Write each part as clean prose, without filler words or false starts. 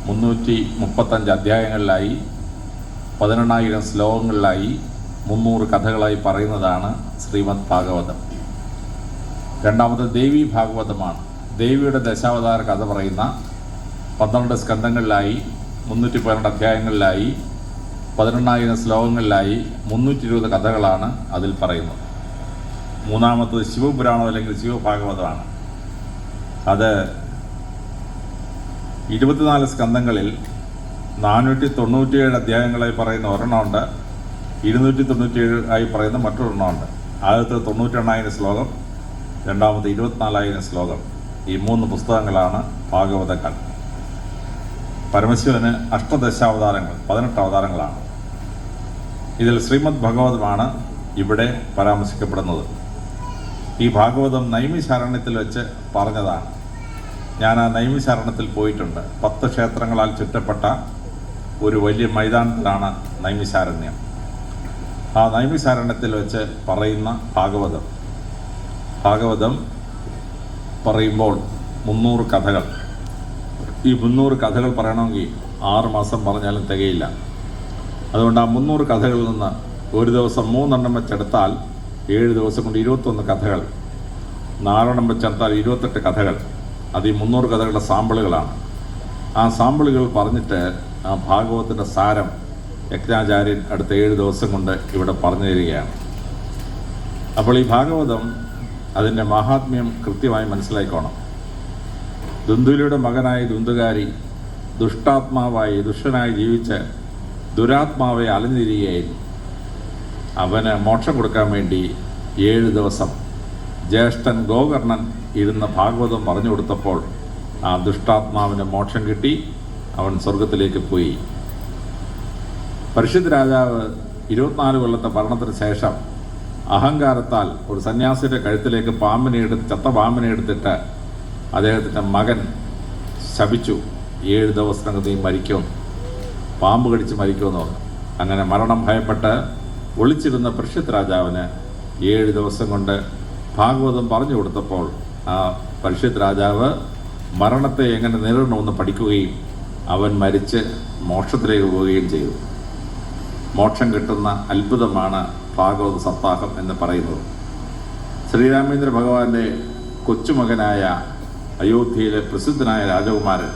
335 അധ്യായങ്ങളിലായി 18,000 ശ്ലോകങ്ങളിലായി 300 കഥകളായി പറയുന്നതാണ് ശ്രീമദ് ഭാഗവതം. രണ്ടാമത് ദേവി ഭാഗവതമാണ്. ദേവിയുടെ ദശാവതാര കഥ പറയുന്ന 12 സ്കന്ധങ്ങളിലായി 312 അധ്യായങ്ങളിലായി 18,000 ശ്ലോകങ്ങളിലായി 320 കഥകളാണ് അതിൽ പറയുന്നത്. മൂന്നാമത്തത് ശിവപുരാണം അല്ലെങ്കിൽ ശിവഭാഗവതമാണ്. അത് 24 സ്കന്ധങ്ങളിൽ 497 അധ്യായങ്ങളായി പറയുന്ന ഒരെണ്ണമുണ്ട്, 297 ആയി പറയുന്ന മറ്റൊരെണ്ണമുണ്ട്. ആദ്യത്തെ 98,000 ശ്ലോകം, രണ്ടാമത്തെ 24,000 ശ്ലോകം. ഈ 3 പുസ്തകങ്ങളാണ് ഭാഗവതങ്ങൾ. പരമശിവന് അഷ്ടദശാവതാരങ്ങൾ, 18 അവതാരങ്ങളാണ്. ഇതിൽ ശ്രീമദ് ഭാഗവതമാണ് ഇവിടെ പരാമർശിക്കപ്പെടുന്നത്. ഈ ഭാഗവതം നൈമിശാരണ്യത്തിൽ വെച്ച് പറഞ്ഞതാണ്. ഞാൻ ആ നൈമിശാരണ്യത്തിൽ പോയിട്ടുണ്ട്. 10 ക്ഷേത്രങ്ങളാൽ ചുറ്റപ്പെട്ട ഒരു വലിയ മൈതാനത്തിലാണ് നൈമിശാരണ്യം. ആ നൈമിശാരണ്യത്തിൽ വെച്ച് പറയുന്ന ഭാഗവതം പറയുമ്പോൾ 300 കഥകൾ. ഈ 300 കഥകൾ പറയണമെങ്കിൽ 6 മാസം പറഞ്ഞാലും തികയില്ല. അതുകൊണ്ട് ആ 300 കഥകളിൽ നിന്ന് ഒരു ദിവസം 3 എണ്ണം വെച്ചെടുത്താൽ 7 ദിവസം കൊണ്ട് 21 കഥകൾ, 4 എണ്ണം വെച്ചെടുത്താൽ 28 കഥകൾ. അത് ഈ 300 കഥകളുടെ സാമ്പിളുകളാണ്. ആ സാമ്പിളുകൾ പറഞ്ഞിട്ട് ആ ഭാഗവതത്തിൻ്റെ സാരം യജ്ഞാചാര്യൻ അടുത്ത 7 ദിവസം കൊണ്ട് ഇവിടെ പറഞ്ഞു തരികയാണ്. അപ്പോൾ ഈ ഭാഗവതം അതിൻ്റെ മഹാത്മ്യം കൃത്യമായി മനസ്സിലായിക്കോണം. ദുന്ദുലിയുടെ മകനായ ദുന്ദുകാരി ദുഷ്ടാത്മാവായി ദുഷ്ടനായി ജീവിച്ച് ദുരാത്മാവെ അലഞ്ഞിരിക്കുകയായിരുന്നു. അവന് മോക്ഷം കൊടുക്കാൻ വേണ്ടി 7 ദിവസം ജ്യേഷ്ഠൻ ഗോകർണൻ ഇരുന്ന ഭാഗവതം പറഞ്ഞു കൊടുത്തപ്പോൾ ആ ദുഷ്ടാത്മാവിന് മോക്ഷം കിട്ടി. അവൻ സ്വർഗത്തിലേക്ക് പോയി. പരിശുദ്ധ രാജാവ് 24 കൊല്ലത്തെ ഭരണത്തിന് ശേഷം അഹങ്കാരത്താൽ ഒരു സന്യാസിയുടെ കഴുത്തിലേക്ക് ചത്ത പാമ്പിനെ എടുത്തിട്ട് അദ്ദേഹത്തിൻ്റെ മകൻ ശപിച്ചു, 7 ദിവസത്തിനകം നീ മരിക്കുമെന്ന്, പാമ്പ് കടിച്ച് മരിക്കുമെന്ന് പറഞ്ഞു. അങ്ങനെ മരണം ഭയപ്പെട്ട് ഒളിച്ചിരുന്ന പരിശുദ്ധ രാജാവിന് 7 ദിവസം കൊണ്ട് ഭാഗവതം പറഞ്ഞു കൊടുത്തപ്പോൾ ആ പരിശുദ്ധ രാജാവ് മരണത്തെ എങ്ങനെ നേരിടണമെന്ന് പഠിക്കുകയും അവൻ മരിച്ച് മോക്ഷത്തിലേക്ക് പോവുകയും ചെയ്തു. മോക്ഷം കിട്ടുന്ന അത്ഭുതമാണ് ഭാഗവത സപ്താഹം എന്ന് പറയുന്നത്. ശ്രീരാമേന്ദ്ര ഭഗവാന്റെ കൊച്ചുമകനായ അയോധ്യയിലെ പ്രസിദ്ധനായ രാജകുമാരൻ,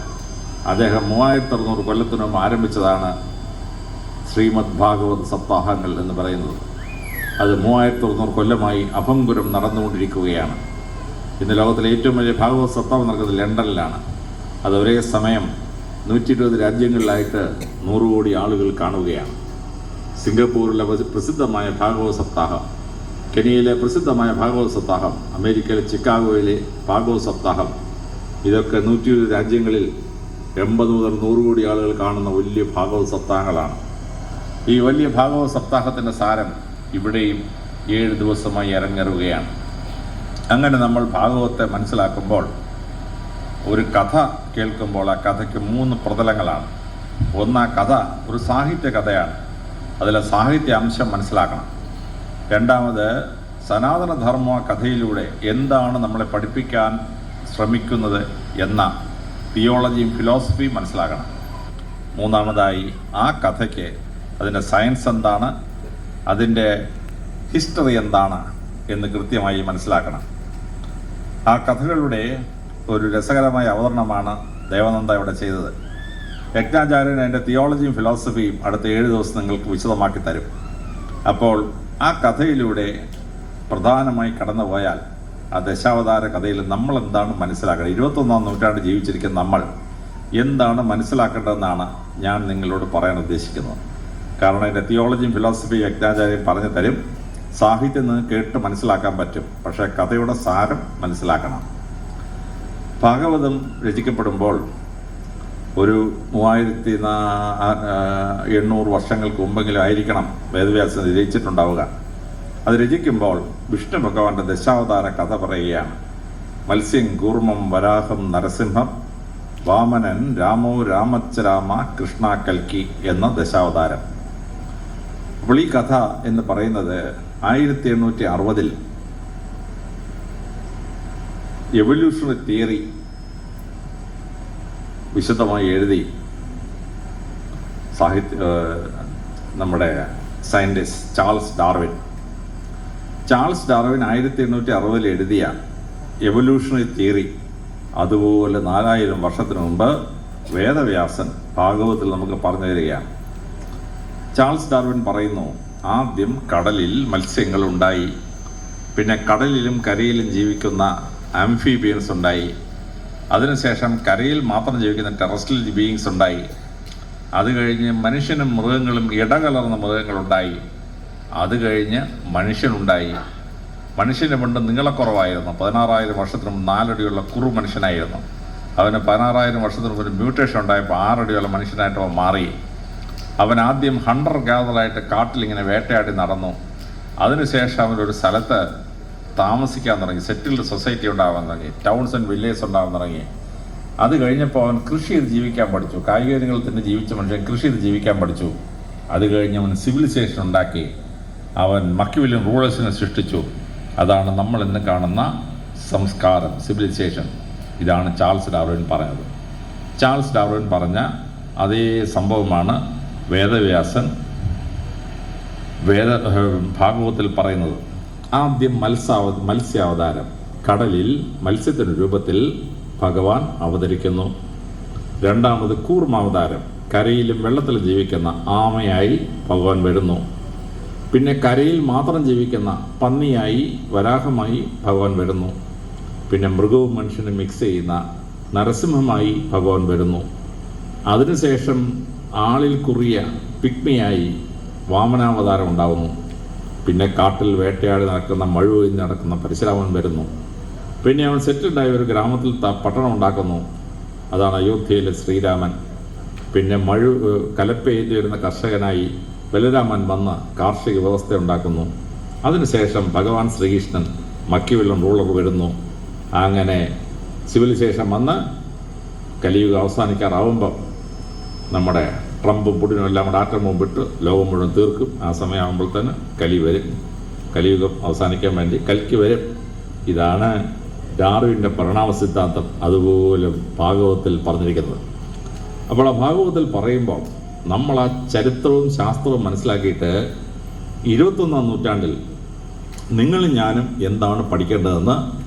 അദ്ദേഹം 3600 കൊല്ലത്തിനു മുമ്പ് ആരംഭിച്ചതാണ് ശ്രീമദ് ഭാഗവത സപ്താഹങ്ങൾ എന്ന് പറയുന്നത്. അത് 3600 കൊല്ലമായി അഭംഗുരം നടന്നുകൊണ്ടിരിക്കുകയാണ്. ഇന്ന് ലോകത്തിലെ ഏറ്റവും വലിയ ഭാഗവത സപ്താഹം നടക്കുന്നത് ലണ്ടനിലാണ്. അത് ഒരേ സമയം 120 രാജ്യങ്ങളിലായിട്ട് 100 കോടി ആളുകൾ കാണുകയാണ്. സിംഗപ്പൂരിലെ പ്രസിദ്ധമായ ഭാഗവത സപ്താഹം, കെനിയയിലെ പ്രസിദ്ധമായ ഭാഗവത സപ്താഹം, അമേരിക്കയിലെ ചിക്കാഗോയിലെ ഭാഗവത സപ്താഹം, ഇതൊക്കെ 120 രാജ്യങ്ങളിൽ 80 മുതൽ 100 കോടി ആളുകൾ കാണുന്ന വലിയ ഭാഗവത സപ്താഹങ്ങളാണ്. ഈ വലിയ ഭാഗവത സപ്താഹത്തിൻ്റെ സാരം ഇവിടെയും 7 ദിവസമായി അരങ്ങേറുകയാണ്. അങ്ങനെ നമ്മൾ ഭാഗവതത്തെ മനസ്സിലാക്കുമ്പോൾ ഒരു കഥ കേൾക്കുമ്പോൾ ആ കഥയ്ക്ക് 3 പ്രതലങ്ങളാണ്. ഒന്ന്, ആ കഥ ഒരു സാഹിത്യ കഥയാണ്, അതിലെ സാഹിത്യ അംശം മനസ്സിലാക്കണം. രണ്ടാമത്, സനാതനധർമ്മ കഥയിലൂടെ എന്താണ് നമ്മളെ പഠിപ്പിക്കാൻ ശ്രമിക്കുന്നത് എന്ന തിയോളജിയും ഫിലോസഫിയും മനസ്സിലാക്കണം. മൂന്നാമതായി, ആ കഥയ്ക്ക് അതിൻ്റെ സയൻസ് എന്താണ്, അതിൻ്റെ ഹിസ്റ്ററി എന്താണ് എന്ന് കൃത്യമായി മനസ്സിലാക്കണം. ആ കഥകളുടെ ഒരു രസകരമായ അവതരണമാണ് ദേവനന്ദ ഇവിടെ ചെയ്തത്. യജ്ഞാചാര്യൻ അതിൻ്റെ തിയോളജിയും ഫിലോസഫിയും അടുത്ത 7 ദിവസം നിങ്ങൾക്ക് വിശദമാക്കി തരും. അപ്പോൾ ആ കഥയിലൂടെ പ്രധാനമായി കടന്നുപോയാൽ ആ ദശാവതാര കഥയിൽ നമ്മൾ എന്താണ് മനസ്സിലാക്കേണ്ടത്, 21-ാം നൂറ്റാണ്ട് ജീവിച്ചിരിക്കുന്ന നമ്മൾ എന്താണ് മനസ്സിലാക്കേണ്ടതെന്നാണ് ഞാൻ നിങ്ങളോട് പറയാൻ ഉദ്ദേശിക്കുന്നത്. കാരണം അതിൻ്റെ തിയോളജിയും ഫിലോസഫിയും യജ്ഞാചാര്യൻ പറഞ്ഞു തരും. സാഹിത്യം നിന്ന് കേട്ട് മനസ്സിലാക്കാൻ പറ്റും, പക്ഷേ കഥയുടെ സാരം മനസ്സിലാക്കണം. ഭാഗവതം രചിക്കപ്പെടുമ്പോൾ ഒരു 3800 വർഷങ്ങൾക്ക് മുമ്പെങ്കിലും ആയിരിക്കണം വേദവ്യാസൻ രചിച്ചിട്ടുണ്ടാവുക. അത് രചിക്കുമ്പോൾ വിഷ്ണു ഭഗവാന്റെ ദശാവതാര കഥ പറയുകയാണ്. മത്സ്യം, കൂർമ്മം, വരാഹം, നരസിംഹം, വാമനൻ, രാമോ രാമച്ചരാമ, കൃഷ്ണ കൽക്കി എന്ന ദശാവതാരം. അപ്പോൾ ഈ കഥ എന്ന് പറയുന്നത് 1860 എവല്യൂഷണറി തിയറി വിശദമായി എഴുതി നമ്മുടെ സയൻറ്റിസ്റ്റ് ചാൾസ് ഡാർവിൻ 1860 എഴുതിയ എവല്യൂഷണറി തിയറി അതുപോലെ 4000 വർഷത്തിന് മുമ്പ് വേദവ്യാസൻ ഭാഗവതത്തിൽ നമുക്ക് പറഞ്ഞു തരികയാണ്. ചാൾസ് ഡാർവിൻ പറയുന്നു, ആദ്യം കടലിൽ മത്സ്യങ്ങൾ ഉണ്ടായി, പിന്നെ കടലിലും കരയിലും ജീവിക്കുന്ന ആംഫീബിയൻസ് ഉണ്ടായി, അതിനുശേഷം കരയിൽ മാത്രം ജീവിക്കുന്ന ടെറസ്ട്രിയൽ ബീയിങ്സ് ഉണ്ടായി, അത് കഴിഞ്ഞ് മനുഷ്യനും മൃഗങ്ങളും ഇടകലർന്ന മൃഗങ്ങളുണ്ടായി, അത് കഴിഞ്ഞ് മനുഷ്യനുണ്ടായി. മനുഷ്യൻ്റെ മുണ്ട് നീളക്കുറവായിരുന്നു. 16,000 വർഷത്തിന് മുമ്പ് 4 അടിയുള്ള കുറു മനുഷ്യനായിരുന്നു. അവന് 16,000 വർഷത്തിന് മുമ്പ് ഒരു മ്യൂട്ടേഷൻ ഉണ്ടായപ്പോൾ 6 അടിയുള്ള മനുഷ്യനായിട്ട് അവൻ മാറി. അവൻ ആദ്യം ഹണ്ടർ ഗാദറായിട്ട് കാട്ടിലിങ്ങനെ വേട്ടയാടി നടന്നു. അതിനുശേഷം അവനൊരു സ്ഥലത്ത് താമസിക്കാൻ തുടങ്ങി, സെറ്റിൽഡ് സൊസൈറ്റി ഉണ്ടാകാൻ തുടങ്ങി, ടൗൺസ് ആൻഡ് വില്ലേജസ് ഉണ്ടാകാൻ തുടങ്ങി. അത് കഴിഞ്ഞപ്പോൾ അവൻ കൃഷി ചെയ്ത് ജീവിക്കാൻ പഠിച്ചു. കായികങ്ങൾ തന്നെ ജീവിച്ച മനുഷ്യൻ കൃഷി ചെയ്ത് ജീവിക്കാൻ പഠിച്ചു. അത് കഴിഞ്ഞ് അവൻ സിവിലൈസേഷൻ ഉണ്ടാക്കി. അവൻ മക്കിവില്യൻ റൂളേഴ്സിനെ സൃഷ്ടിച്ചു. അതാണ് നമ്മൾ ഇന്ന് കാണുന്ന സംസ്കാരം, സിവിലൈസേഷൻ. ഇതാണ് ചാൾസ് ഡാർവിൻ പറഞ്ഞത്. ചാൾസ് ഡാർവിൻ പറഞ്ഞ അതേ സംഭവമാണ് വേദവ്യാസൻ ഭാഗവതത്തിൽ പറയുന്നത്. ആദ്യം മത്സ്യാവതാരം. കടലിൽ മത്സ്യത്തിൻ്റെ രൂപത്തിൽ ഭഗവാൻ അവതരിക്കുന്നു. രണ്ടാമത് കൂർമാവതാരം. കരയിലും വെള്ളത്തിലും ജീവിക്കുന്ന ആമയായി ഭഗവാൻ വരുന്നു. പിന്നെ കരയിൽ മാത്രം ജീവിക്കുന്ന പന്നിയായി, വരാഹമായി ഭഗവാൻ വരുന്നു. പിന്നെ മൃഗവും മനുഷ്യനും മിക്സ് ചെയ്യുന്ന നരസിംഹമായി ഭഗവാൻ വരുന്നു. അതിനുശേഷം ആളിൽ കുറിയ പിഗ്മിയായി വാമനാവതാരം ഉണ്ടാകുന്നു. പിന്നെ കാട്ടിൽ വേട്ടയാടി നടക്കുന്ന മഴുവൊഴിഞ്ഞ് നടക്കുന്ന പരശുരാമൻ വരുന്നു. പിന്നെ അവൻ സെറ്റിൽഡായ ഒരു ഗ്രാമത്തിൽ പട്ടണം ഉണ്ടാക്കുന്നു. അതാണ് അയോധ്യയിലെ ശ്രീരാമൻ. പിന്നെ കലപ്പയെഴുതി വരുന്ന കർഷകനായി ബലരാമൻ വന്ന് കാർഷിക വ്യവസ്ഥ ഉണ്ടാക്കുന്നു. അതിനുശേഷം ഭഗവാൻ ശ്രീകൃഷ്ണൻ മക്കിവില്ലൻ റൂളർ വരുന്നു. അങ്ങനെ സിവിലൈസേഷൻ വന്ന് കലിയുഗം അവസാനിക്കാറാവുമ്പം നമ്മുടെ ട്രംപും പുടിനും എല്ലാം കൂടെ ആറ്റം മുമ്പിട്ട് ലോകം മുഴുവൻ തീർക്കും. ആ സമയമാകുമ്പോൾ തന്നെ കലി വരും. കലിയുഗം അവസാനിക്കാൻ വേണ്ടി കൽക്കി വരും. ഇതാണ് ഡാർവിൻ്റെ പരിണാമ സിദ്ധാന്തം അതുപോലെ ഭാഗവതത്തിൽ പറഞ്ഞിരിക്കുന്നത്. അപ്പോൾ ആ ഭാഗവതത്തിൽ പറയുമ്പോൾ നമ്മൾ ആ ചരിത്രവും ശാസ്ത്രവും മനസ്സിലാക്കിയിട്ട് 21-ാം നൂറ്റാണ്ടിൽ നിങ്ങളും ഞാനും എന്താണ് പഠിക്കേണ്ടതെന്ന്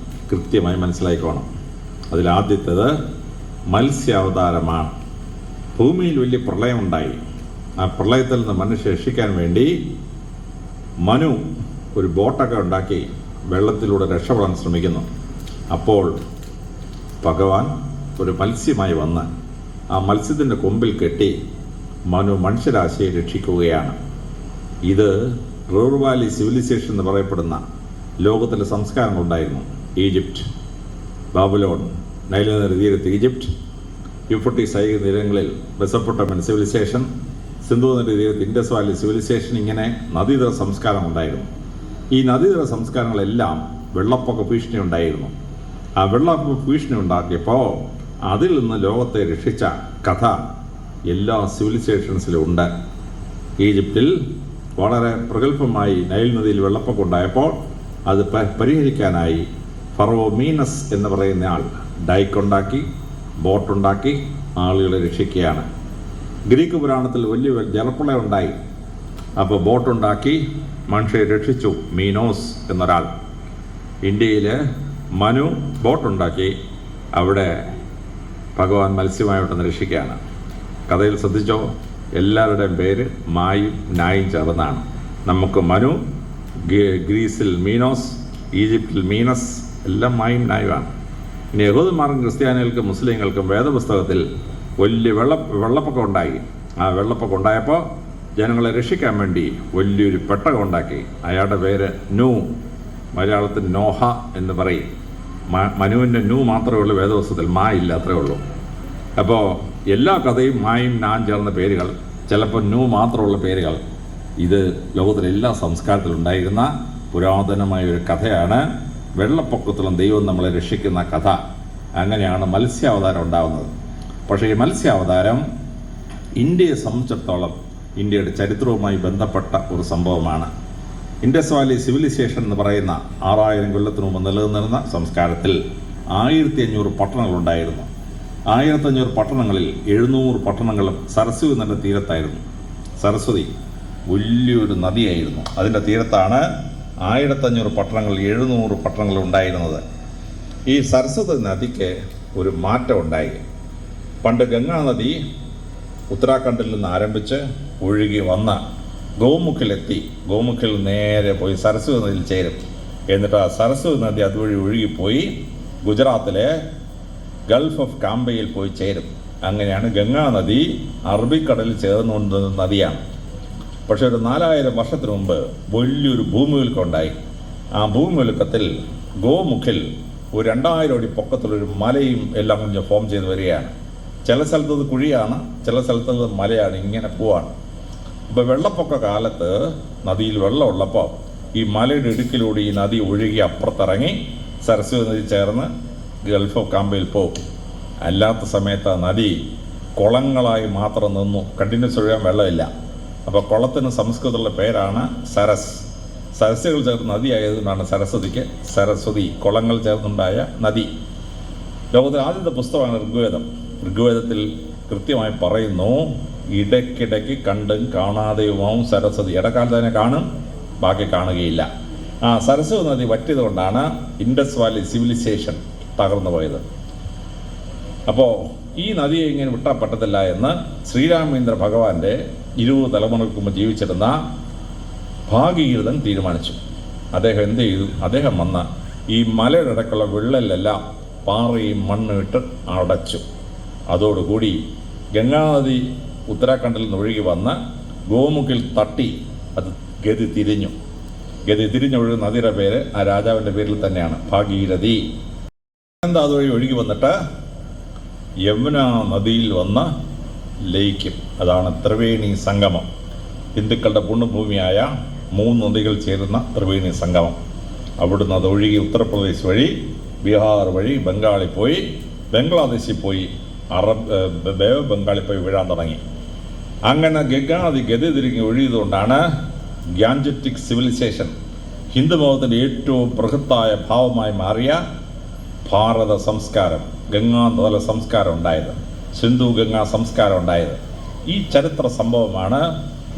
കൃത്യമായി മനസ്സിലാക്കിക്കോണം. അതിലാദ്യത്തേത് മത്സ്യാവതാരമാണ്. ഭൂമിയിൽ വലിയ പ്രളയമുണ്ടായി. ആ പ്രളയത്തിൽ നിന്ന് മനുഷ്യരെ രക്ഷിക്കാൻ വേണ്ടി മനു ഒരു ബോട്ടൊക്കെ ഉണ്ടാക്കി വെള്ളത്തിലൂടെ രക്ഷപ്പെടാൻ ശ്രമിക്കുന്നു. അപ്പോൾ ഭഗവാൻ ഒരു മത്സ്യമായി വന്ന് ആ മത്സ്യത്തിൻ്റെ കൊമ്പിൽ കെട്ടി മനു മനുഷ്യരാശിയെ രക്ഷിക്കുകയാണ്. ഇത് റിവർ വാലി സിവിലൈസേഷൻ എന്ന് പറയപ്പെടുന്ന ലോകത്തിലെ സംസ്കാരങ്ങളുണ്ടായിരുന്നു. ഈജിപ്റ്റ്, ബാബിലോൺ, നൈൽ നദീതീരത്ത് ഈജിപ്റ്റ്, യൂഫ്രട്ടീസ് നിരങ്ങളിൽ മെസൊപ്പൊട്ടേമിയൻ സിവിലൈസേഷൻ, സിന്ധു നദീതീരത്ത് ഇൻഡസ് വാലി സിവിലൈസേഷൻ, ഇങ്ങനെ നദീതര സംസ്കാരമുണ്ടായിരുന്നു. ഈ നദീതര സംസ്കാരങ്ങളെല്ലാം വെള്ളപ്പൊക്ക ഭീഷണി ഉണ്ടായിരുന്നു. ആ വെള്ളപ്പൊക്ക ഭീഷണി ഉണ്ടാക്കിയപ്പോൾ അതിൽ നിന്ന് ലോകത്തെ രക്ഷിച്ച കഥ എല്ലാ സിവിലൈസേഷൻസിലും ഉണ്ട്. ഈജിപ്തിൽ വളരെ പ്രഗത്ഭമായി നൈൽ നദിയിൽ വെള്ളപ്പൊക്കം ഉണ്ടായപ്പോൾ അത് പരിഹരിക്കാനായി ഫറവോ മീനസ് എന്ന് പറയുന്ന ആൾ ഡൈക്കുണ്ടാക്കി, ബോട്ടുണ്ടാക്കി ആളുകളെ രക്ഷിക്കുകയാണ്. ഗ്രീക്ക് പുരാണത്തിൽ വലിയ ജലപ്രളയം ഉണ്ടായി. അപ്പോൾ ബോട്ടുണ്ടാക്കി മനുഷ്യരെ രക്ഷിച്ചു മീനോസ് എന്നൊരാൾ. ഇന്ത്യയിൽ മനു ബോട്ടുണ്ടാക്കി അവിടെ ഭഗവാൻ മത്സ്യമായിട്ടൊന്ന് രക്ഷിക്കുകയാണ്. കഥയിൽ ശ്രദ്ധിച്ചോ, എല്ലാവരുടെയും പേര് മായും നായും ചേർന്നാണ്. നമുക്ക് മനു, ഗ്രീസിൽ മീനോസ്, ഈജിപ്തിൽ മീനസ്, എല്ലാം മായും നായുമാണ്. ഇനി യഹൂദന്മാർക്കും ക്രിസ്ത്യാനികൾക്കും മുസ്ലിങ്ങൾക്കും വേദപുസ്തകത്തിൽ വലിയ വെള്ളപ്പൊക്കം ഉണ്ടായി. ആ വെള്ളപ്പൊക്കം ഉണ്ടായപ്പോൾ ജനങ്ങളെ രക്ഷിക്കാൻ വേണ്ടി വലിയൊരു പെട്ടകം ഉണ്ടാക്കി. അയാളുടെ പേര് നൂ, മലയാളത്തിൽ നോഹ എന്ന് പറയും. മനുവിൻ്റെ നൂ മാത്രമേ ഉള്ളൂ വേദപുസ്തകത്തിൽ, മാ ഇല്ല, അത്രേ ഉള്ളൂ. അപ്പോൾ എല്ലാ കഥയും മായും നാൻ ചേർന്ന പേരുകൾ, ചിലപ്പോൾ നൂ മാത്രമുള്ള പേരുകൾ. ഇത് ലോകത്തിലെ എല്ലാ സംസ്കാരത്തിലുണ്ടായിരുന്ന പുരാതനമായ ഒരു കഥയാണ്. വെള്ളപ്പൊക്കത്തിലും ദൈവം നമ്മളെ രക്ഷിക്കുന്ന കഥ. അങ്ങനെയാണ് മത്സ്യാവതാരം ഉണ്ടാകുന്നത്. പക്ഷേ ഈ മത്സ്യാവതാരം ഇന്ത്യയെ സംബന്ധിച്ചിടത്തോളം ഇന്ത്യയുടെ ചരിത്രവുമായി ബന്ധപ്പെട്ട ഒരു സംഭവമാണ്. ഇൻഡസ് വാലി സിവിലൈസേഷൻ എന്ന് പറയുന്ന 6000 കൊല്ലത്തിന് മുമ്പ് നിലനിന്നിരുന്ന സംസ്കാരത്തിൽ 1500 പട്ടണങ്ങളുണ്ടായിരുന്നു. 1500 പട്ടണങ്ങളിൽ 700 പട്ടണങ്ങളും സരസ്വതി നദിയുടെ തീരത്തായിരുന്നു. സരസ്വതി വലിയൊരു നദിയായിരുന്നു. അതിൻ്റെ തീരത്താണ് 1500 പട്ടണങ്ങളിൽ 700 പട്ടണങ്ങൾ ഉണ്ടായിരുന്നത്. ഈ സരസ്വതി നദിക്ക് ഒരു മാറ്റം ഉണ്ടായി. പണ്ട് ഗംഗാനദി ഉത്തരാഖണ്ഡിൽ നിന്ന് ആരംഭിച്ച് ഒഴുകി വന്ന ഗോമുഖിലെത്തി. ഗോമുഖിൽ നേരെ പോയി സരസ്വതി നദിയിൽ ചേരും. എന്നിട്ട് ആ സരസ്വതി നദി അതുവഴി ഒഴുകിപ്പോയി ഗുജറാത്തിലെ ഗൾഫ് ഓഫ് കാംബയിൽ പോയി ചേരും. അങ്ങനെയാണ് ഗംഗാനദി അറബിക്കടലിൽ ചേർന്നുകൊണ്ടിരുന്ന നദിയാണ്. പക്ഷേ ഒരു 4000 വർഷത്തിന് മുമ്പ് വലിയൊരു ഭൂമികുലുക്കം ഉണ്ടായി. ആ ഭൂമികുലുക്കത്തിൽ ഗോമുഖിൽ ഒരു 2000 അടി പൊക്കത്തിലൊരു മലയും എല്ലാം കുഞ്ഞ് ഫോം ചെയ്ത് വരികയാണ്. ചില സ്ഥലത്തത് കുഴിയാണ്, ചില സ്ഥലത്തത് മലയാണ്, ഇങ്ങനെ പോവാണ്. അപ്പോൾ വെള്ളപ്പൊക്ക കാലത്ത് നദിയിൽ വെള്ളമുള്ളപ്പോൾ ഈ മലയുടെ ഇടുക്കിലൂടെ ഈ നദി ഒഴുകി അപ്പുറത്തിറങ്ങി സരസ്വതി നദി ചേർന്ന് ഗൾഫ് ഓഫ് കാംബയിൽ പോകും. അല്ലാത്ത സമയത്ത് ആ നദി കുളങ്ങളായി മാത്രം നിന്നു. കണ്ടിന്യൂസ് ഒഴുകാൻ വെള്ളമില്ല. അപ്പോൾ കുളത്തിന് സംസ്കൃതമുള്ള പേരാണ് സരസ്. സരസ്സുകൾ ചേർന്ന് നദി ആയതുകൊണ്ടാണ് സരസ്വതിക്ക് സരസ്വതി, കുളങ്ങൾ ചേർന്നുണ്ടായ നദി. ലോകത്തിലെ ആദ്യത്തെ പുസ്തകമാണ് ഋഗ്വേദം. ഋഗ്വേദത്തിൽ കൃത്യമായി പറയുന്നു, ഇടയ്ക്കിടയ്ക്ക് കണ്ടും കാണാതെയുമാവും സരസ്വതി. ഇടക്കാലത്ത് തന്നെ കാണും, ബാക്കി കാണുകയില്ല. ആ സരസ്വതി നദി വറ്റിയതുകൊണ്ടാണ് ഇൻഡസ് വാലി സിവിലൈസേഷൻ തകർന്നു പോയത്. അപ്പോൾ ഈ നദിയെ ഇങ്ങനെ വിട്ടാൽ പറ്റത്തില്ല എന്ന് ശ്രീരാമേന്ദ്ര ഭഗവാന്റെ 20 തലമുറകൾക്ക് മുമ്പ് ജീവിച്ചിരുന്ന ഭാഗീരഥൻ തീരുമാനിച്ചു. അദ്ദേഹം എന്ത് ചെയ്തു? അദ്ദേഹം വന്ന ഈ മലയുടെ ഇടയ്ക്കുള്ള വിള്ളലെല്ലാം പാറയും മണ്ണും ഇട്ട് അടച്ചു. അതോടുകൂടി ഗംഗാനദി ഉത്തരാഖണ്ഡിൽ നിന്ന് ഒഴുകി വന്ന് ഗോമുഖിൽ തട്ടി അത് ഗതി തിരിഞ്ഞു. ഗതി തിരിഞ്ഞൊഴുകുന്ന നദിയുടെ പേര് ആ രാജാവിൻ്റെ പേരിൽ തന്നെയാണ്, ഭാഗീരഥി. എന്താ അതുവഴി ഒഴുകി വന്നിട്ട് യമുന നദിയിൽ വന്ന് ലയിക്കും. അതാണ് ത്രിവേണി സംഗമം. ഹിന്ദുക്കളുടെ പുണ്യഭൂമിയായ 3 നദികൾ ചേരുന്ന ത്രിവേണി സംഗമം. അവിടുന്ന് അത് ഒഴുകി ഉത്തർപ്രദേശ് വഴി, ബീഹാർ വഴി ബംഗാളിൽ പോയി, ബംഗ്ലാദേശിൽ പോയി, ബേ ഓഫ് ബംഗാളിൽ പോയി വീഴാൻ തുടങ്ങി. അങ്ങനെ ഗംഗാനദി ഗതി തിരിഞ്ഞ് ഒഴുകിയതുകൊണ്ടാണ് ഗ്യാൻജറ്റിക് സിവിലൈസേഷൻ, ഹിന്ദുമതത്തിൻ്റെ ഏറ്റവും ബൃഹത്തായ ഭാവമായി മാറിയ ഭാരത സംസ്കാരം, ഗംഗാനദ സംസ്കാരം ഉണ്ടായത്, സിന്ധു ഗംഗാ സംസ്കാരം ഉണ്ടായത്. ഈ ചരിത്ര സംഭവമാണ്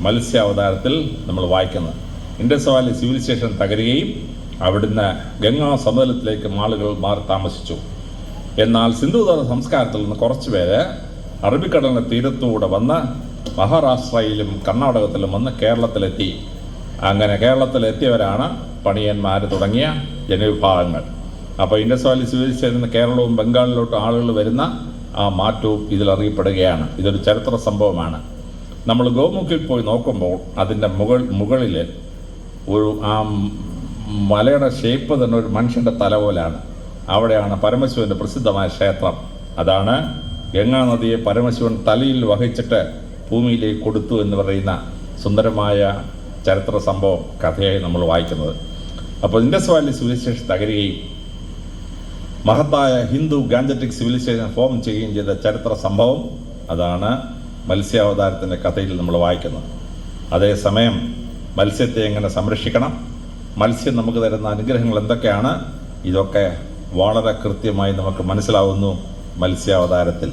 മത്സ്യാവതാരത്തിൽ നമ്മൾ വായിക്കുന്നത്. ഇൻഡസ് വാലി സിവിലൈസേഷൻ തകരുകയും അവിടുന്ന് ഗംഗാ സമതലത്തിലേക്ക് ആളുകൾ മാറി താമസിച്ചു. എന്നാൽ സിന്ധുതല സംസ്കാരത്തിൽ നിന്ന് കുറച്ച് പേര് അറബിക്കടലിൻ്റെ തീരത്തൂടെ വന്ന് മഹാരാഷ്ട്രയിലും കർണാടകത്തിലും വന്ന് കേരളത്തിലെത്തി. അങ്ങനെ കേരളത്തിലെത്തിയവരാണ് പണിയന്മാർ തുടങ്ങിയ ജനവിഭാഗങ്ങൾ. അപ്പോൾ ഇൻഡസ് വാലി സിവിലൈസേഷൻ കേരളവും ബംഗാളിലോട്ടും ആളുകൾ വരുന്ന ആ മാറ്റവും ഇതിലറിയപ്പെടുകയാണ്. ഇതൊരു ചരിത്ര സംഭവമാണ്. നമ്മൾ ഗോമുഖിൽ പോയി നോക്കുമ്പോൾ അതിൻ്റെ മുകളിൽ ഒരു ആ മലയുടെ ഷേപ്പ് തന്നെ ഒരു മനുഷ്യൻ്റെ തല പോലെയാണ്. അവിടെയാണ് പരമശിവൻ്റെ പ്രസിദ്ധമായ ക്ഷേത്രം. അതാണ് ഗംഗാനദിയെ പരമശിവൻ തലയിൽ വഹിച്ചിട്ട് ഭൂമിയിലേക്ക് കൊടുത്തു എന്ന് പറയുന്ന സുന്ദരമായ ചരിത്ര സംഭവം കഥയായി നമ്മൾ വായിക്കുന്നത്. അപ്പോൾ ഇൻഡസ് വാലി സിവിലൈസേഷൻ തകരുകയും മഹത്തായ ഹിന്ദു ഗാൻജറ്റിക് സിവിലൈസേഷൻ ഫോം ചെയ്യുകയും ചെയ്ത ചരിത്ര സംഭവം അതാണ് മത്സ്യാവതാരത്തിൻ്റെ കഥയിൽ നമ്മൾ വായിക്കുന്നത്. അതേസമയം മത്സ്യത്തെ എങ്ങനെ സംരക്ഷിക്കണം, മത്സ്യം നമുക്ക് തരുന്ന അനുഗ്രഹങ്ങൾ എന്തൊക്കെയാണ്, ഇതൊക്കെ വളരെ കൃത്യമായി നമുക്ക് മനസ്സിലാവുന്നു മത്സ്യാവതാരത്തിൽ.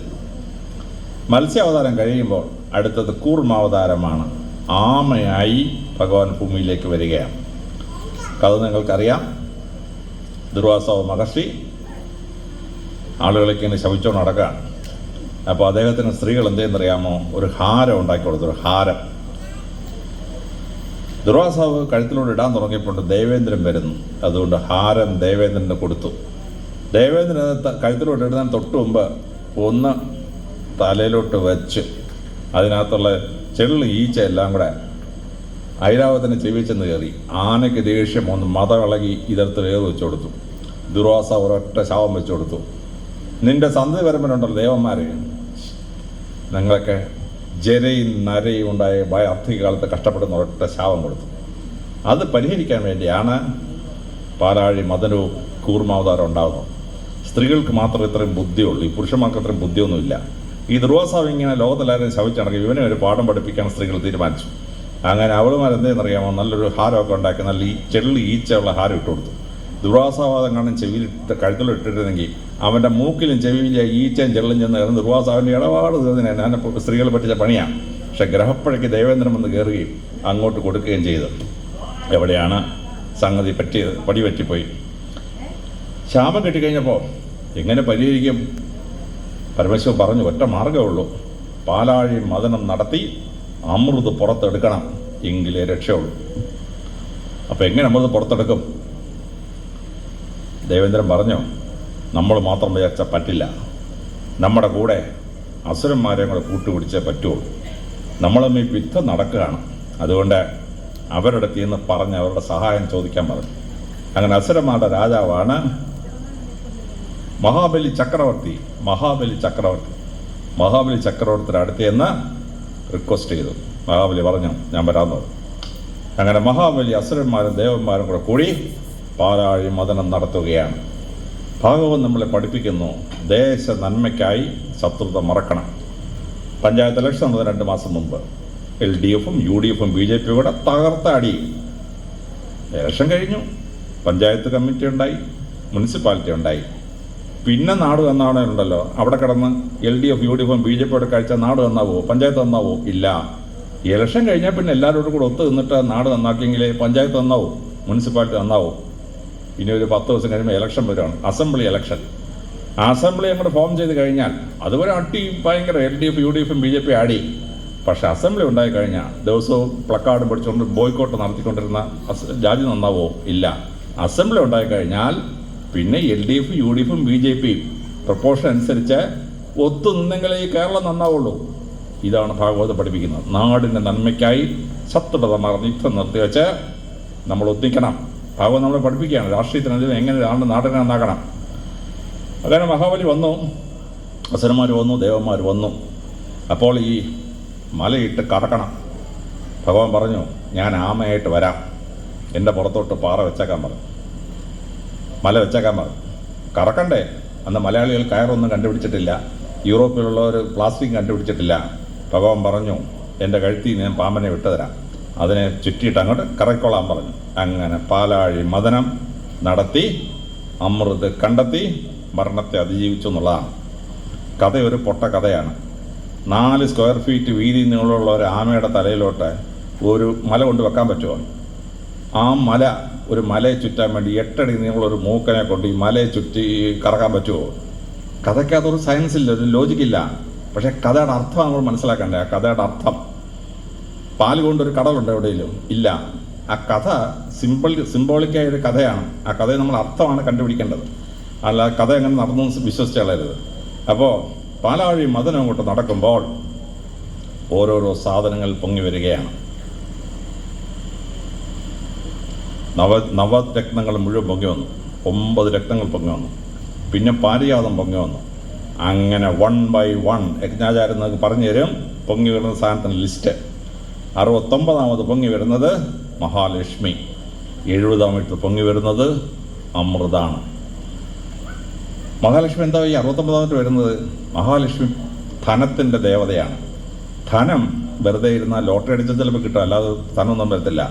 മത്സ്യാവതാരം കഴിയുമ്പോൾ അടുത്തത് കൂർമാവതാരമാണ്. ആമയായി ഭഗവാൻ ഭൂമിയിലേക്ക് വരികയാണ്. കഥ നിങ്ങൾക്കറിയാം. ദുർവാസാവ് മഹർഷി ആളുകളൊക്കെ ഇങ്ങനെ ശപിച്ചുകൊണ്ട് നടക്കുകയാണ്. അപ്പോൾ അദ്ദേഹത്തിന് സ്ത്രീകൾ എന്തെന്നറിയാമോ? ഒരു ഹാരം ഉണ്ടാക്കി കൊടുത്തു. ഒരു ഹാരം ദുർവാസാവ് കഴുത്തിലൂടെ ഇടാൻ തുടങ്ങിയപ്പോൾ ദേവേന്ദ്രൻ വരുന്നു. അതുകൊണ്ട് ഹാരം ദേവേന്ദ്രന് കൊടുത്തു. ദേവേന്ദ്രന് കഴുത്തിലോട്ട് ഇടുന്നതിന് തൊട്ട് മുമ്പ് ഒന്ന് തലയിലോട്ട് വെച്ച് അതിനകത്തുള്ള ചെള്ളു ഈച്ച എല്ലാം കൂടെ ഐരാവതത്തിന് ചെവിച്ചെന്ന് കയറി. ആനയ്ക്ക് ദേഷ്യം ഒന്ന് മതവിളകി ഇതരത്തിൽ ഏറ് വെച്ചു കൊടുത്തു. ദുർവാസാവ് ഒരൊറ്റ ശാപം വെച്ചു കൊടുത്തു. നിന്റെ സന്ധി പരമ്പരയുണ്ടല്ലോ ദേവന്മാർ, നിങ്ങളൊക്കെ ജരയും നരയും ഉണ്ടായ വാർദ്ധക്യകാലത്ത് കഷ്ടപ്പെടുന്ന ഒരൊറ്റ ശാപം കൊടുത്തു. അത് പരിഹരിക്കാൻ വേണ്ടിയാണ് പാലാഴി മദനവും കൂർമാവതാരം ഉണ്ടാകുന്നത്. സ്ത്രീകൾക്ക് മാത്രമേ ഇത്രയും ബുദ്ധിയുള്ളൂ, ഈ പുരുഷന്മാർക്ക് അത്രയും ബുദ്ധിയൊന്നുമില്ല. ഈ ദുർവാസാവ് ഇങ്ങനെ ലോകത്തെല്ലാവരും ശവിച്ചടക്കി ഇവനെ ഒരു പാഠം പഠിപ്പിക്കാൻ സ്ത്രീകൾ തീരുമാനിച്ചു. അങ്ങനെ അവളുമാർ എന്തെന്നറിയാമോ? നല്ലൊരു ഹാരമൊക്കെ ഉണ്ടാക്കി നല്ല ചെള്ളി ഈച്ചയുള്ള ഹാരം ഇട്ട് കൊടുത്തു. ദുർവാസാവാദം കാണും ചെവിയിലിട്ട് കഴുത്തിലിട്ടിരുന്നെങ്കിൽ അവൻ്റെ മൂക്കിലും ചെവിയിലും ഈച്ചയും ചെള്ളും ചെന്ന് കയറുന്ന ദുർവാസാവിൻ്റെ ഇടപാട് തീർന്നില്ല. ഞാൻ സ്ത്രീകളെ പറ്റിച്ച പണിയാണ്. പക്ഷെ ഗ്രഹപ്പഴയ്ക്ക് ദേവേന്ദ്രൻ വന്ന് കയറുകയും അങ്ങോട്ട് കൊടുക്കുകയും ചെയ്തു. എവിടെയാണ് സംഗതി പറ്റിയത്? പടി പറ്റിപ്പോയി. ശാപം കിട്ടിക്കഴിഞ്ഞപ്പോൾ എങ്ങനെ പരിഹരിക്കും? പരമശിവൻ പറഞ്ഞു, ഒറ്റ മാർഗ്ഗമേ ഉള്ളൂ. പാലാഴി മദനം നടത്തി അമൃത് പുറത്തെടുക്കണം, എങ്കിലേ രക്ഷയുള്ളൂ. അപ്പോൾ എങ്ങനെ അമൃത് പുറത്തെടുക്കും? ദേവേന്ദ്രൻ പറഞ്ഞു, നമ്മൾ മാത്രം വിചാരിച്ചാൽ പറ്റില്ല. നമ്മുടെ കൂടെ അസുരന്മാരെ കൂടെ കൂട്ടുപിടിച്ചേ പറ്റുള്ളൂ. നമ്മളമ്മ ഈ യുദ്ധം നടക്കുകയാണ്. അതുകൊണ്ട് അവരുടെ അടുത്ത് നിന്ന് പറഞ്ഞ് അവരുടെ സഹായം ചോദിക്കാൻ പറഞ്ഞു. അങ്ങനെ അസുരന്മാരുടെ രാജാവാണ് മഹാബലി ചക്രവർത്തി. മഹാബലി ചക്രവർത്തിയുടെ അടുത്ത് നിന്ന് റിക്വസ്റ്റ് ചെയ്തു. മഹാബലി പറഞ്ഞു, ഞാൻ വരാമെന്ന് പറഞ്ഞു. അങ്ങനെ മഹാബലി അസുരന്മാരും ദേവന്മാരും കൂടെ കൂടി പാലാഴി മദനം നടത്തുകയാണ്. ഭാഗവതം നമ്മളെ പഠിപ്പിക്കുന്നു, ദേശ നന്മയ്ക്കായി ശത്രുത മറക്കണം. പഞ്ചായത്ത് ഇലക്ഷൻ വന്നത് 2 മാസം മുമ്പ് LDFും UDFും BJP കൂടെ തകർത്ത അടി. ഇലക്ഷൻ കഴിഞ്ഞു, പഞ്ചായത്ത് കമ്മിറ്റി ഉണ്ടായി, മുനിസിപ്പാലിറ്റി ഉണ്ടായി. പിന്നെ നാട് നന്നാവണമുണ്ടല്ലോ. അവിടെ കിടന്ന് LDF UDFും BJPയോടെ കഴിച്ചാൽ നാട് നന്നാവോ? പഞ്ചായത്ത് നന്നാവോ? ഇല്ല. ഇലക്ഷൻ കഴിഞ്ഞാൽ പിന്നെ എല്ലാവരോടും കൂടെ ഒത്തു നിന്നിട്ട് നാട് നന്നാക്കിയെങ്കിലേ പഞ്ചായത്ത് നന്നാവോ, മുനിസിപ്പാലിറ്റി നന്നാവോ. ഇനി ഒരു 10 ദിവസം കഴിയുമ്പോൾ ഇലക്ഷൻ വരുവാണ്, അസംബ്ലി ഇലക്ഷൻ. അസംബ്ലി അങ്ങോട്ട് ഫോം ചെയ്ത് കഴിഞ്ഞാൽ അതുവരെ അടി ഭയങ്കര LDF UDFും BJP ആടി. പക്ഷെ അസംബ്ലി ഉണ്ടായിക്കഴിഞ്ഞാൽ ദിവസവും പ്ലക്കാർഡ് പിടിച്ചുകൊണ്ട് ബോയ്ക്കോട്ട് നടത്തിക്കൊണ്ടിരുന്ന ജാതി നന്നാവോ? ഇല്ല. അസംബ്ലി ഉണ്ടായിക്കഴിഞ്ഞാൽ പിന്നെ LDF UDFും BJPയും പ്രപ്പോഷൻ അനുസരിച്ച് ഒത്തു നിന്നെങ്കിലേ ഈ കേരളം നന്നാവുള്ളൂ. ഇതാണ് ഭാഗവതം പഠിപ്പിക്കുന്നത്. നാടിൻ്റെ നന്മയ്ക്കായി ശത്രുത മറന്ന് യുദ്ധം നിർത്തിവെച്ച് നമ്മൾ ഒന്നിക്കണം. ഭാഗവതം നമ്മളെ പഠിപ്പിക്കുകയാണ് രാഷ്ട്രീയത്തിനെതിരെ എങ്ങനെ നാടിനെ നന്നാക്കണം. അങ്ങനെ മഹാബലി വന്നു, അസുരന്മാർ വന്നു, ദേവന്മാർ വന്നു. അപ്പോൾ ഈ മലയിട്ട് കറക്കണം. ഭഗവാൻ പറഞ്ഞു, ഞാൻ ആമയായിട്ട് വരാം, എൻ്റെ പുറത്തോട്ട് പാറ വെച്ചേക്കാൻ പറഞ്ഞു, മല വെച്ചേക്കാൻ പറഞ്ഞു. കറക്കണ്ടേ? അന്ന് മലയാളികൾ കയറൊന്നും കണ്ടുപിടിച്ചിട്ടില്ല, യൂറോപ്പിലുള്ളവർ പ്ലാസ്റ്റിക് കണ്ടുപിടിച്ചിട്ടില്ല. ഭഗവാൻ പറഞ്ഞു, എൻ്റെ കഴുത്തിൽ ഞാൻ പാമ്പനെ വിട്ടുതരാം, അതിനെ ചുറ്റിയിട്ട് അങ്ങോട്ട് കറക്കൊള്ളാൻ പറഞ്ഞു. അങ്ങനെ പാലാഴി മദനം നടത്തി അമൃത് കണ്ടെത്തി മരണത്തെ അതിജീവിച്ചു എന്നുള്ളതാണ് കഥ. ഒരു പൊട്ട കഥയാണ്. 4 സ്ക്വയർ ഫീറ്റ് വീതി നീളമുള്ള ഒരു ആമയുടെ തലയിലോട്ട് ഒരു മല കൊണ്ട് വെക്കാൻ പറ്റുമോ? ആ മല, ഒരു മലയെ ചുറ്റാൻ വേണ്ടി 8 അടി നീളമുള്ളൊരു മൂക്കനെ കൊണ്ട് ഈ മലയെ ചുറ്റി കറക്കാൻ പറ്റുമോ? കഥയ്ക്കകത്തൊരു സയൻസ് ഇല്ല, ഒരു ലോജിക്കില്ല. പക്ഷേ കഥയുടെ അർത്ഥം നമ്മൾ മനസ്സിലാക്കണ്ടേ. ആ കഥയുടെ അർത്ഥം, പാല് കൊണ്ടൊരു കടലുണ്ട് എവിടെയെങ്കിലും? ഇല്ല. ആ കഥ സിംബോളിക്കായ ഒരു കഥയാണ്. ആ കഥയെ നമ്മൾ അർത്ഥമാണ് കണ്ടുപിടിക്കേണ്ടത്, അല്ല കഥ എങ്ങനെ നടന്നു വിശ്വസിച്ച് കളയരുത്. അപ്പോൾ പാലാഴി മദനം അങ്ങോട്ട് നടക്കുമ്പോൾ ഓരോരോ സാധനങ്ങൾ പൊങ്ങി വരികയാണ്. നവരത്നങ്ങൾ മുഴുവൻ പൊങ്ങി വന്നു. 9 രത്നങ്ങൾ പൊങ്ങി വന്നു. പിന്നെ പാരിജാതം പൊങ്ങി വന്നു. അങ്ങനെ 1 by 1 യജ്ഞാചാര്യൻ നമുക്ക് പറഞ്ഞു തരും പൊങ്ങി വരുന്ന സാധനത്തിൻ്റെ ലിസ്റ്റ്. 69ാമത് പൊങ്ങി വരുന്നത് മഹാലക്ഷ്മി. 70ാമത് പൊങ്ങി വരുന്നത് അമൃതാണ്. മഹാലക്ഷ്മി എന്താ ഈ 69ാമത് വരുന്നത്? മഹാലക്ഷ്മി ധനത്തിൻ്റെ ദേവതയാണ്. ധനം വെറുതെ ഇരുന്നാൽ ലോട്ടറി അടിച്ചാൽ ചിലപ്പോൾ കിട്ടും, അല്ലാതെ ധനമൊന്നും വരത്തില്ല.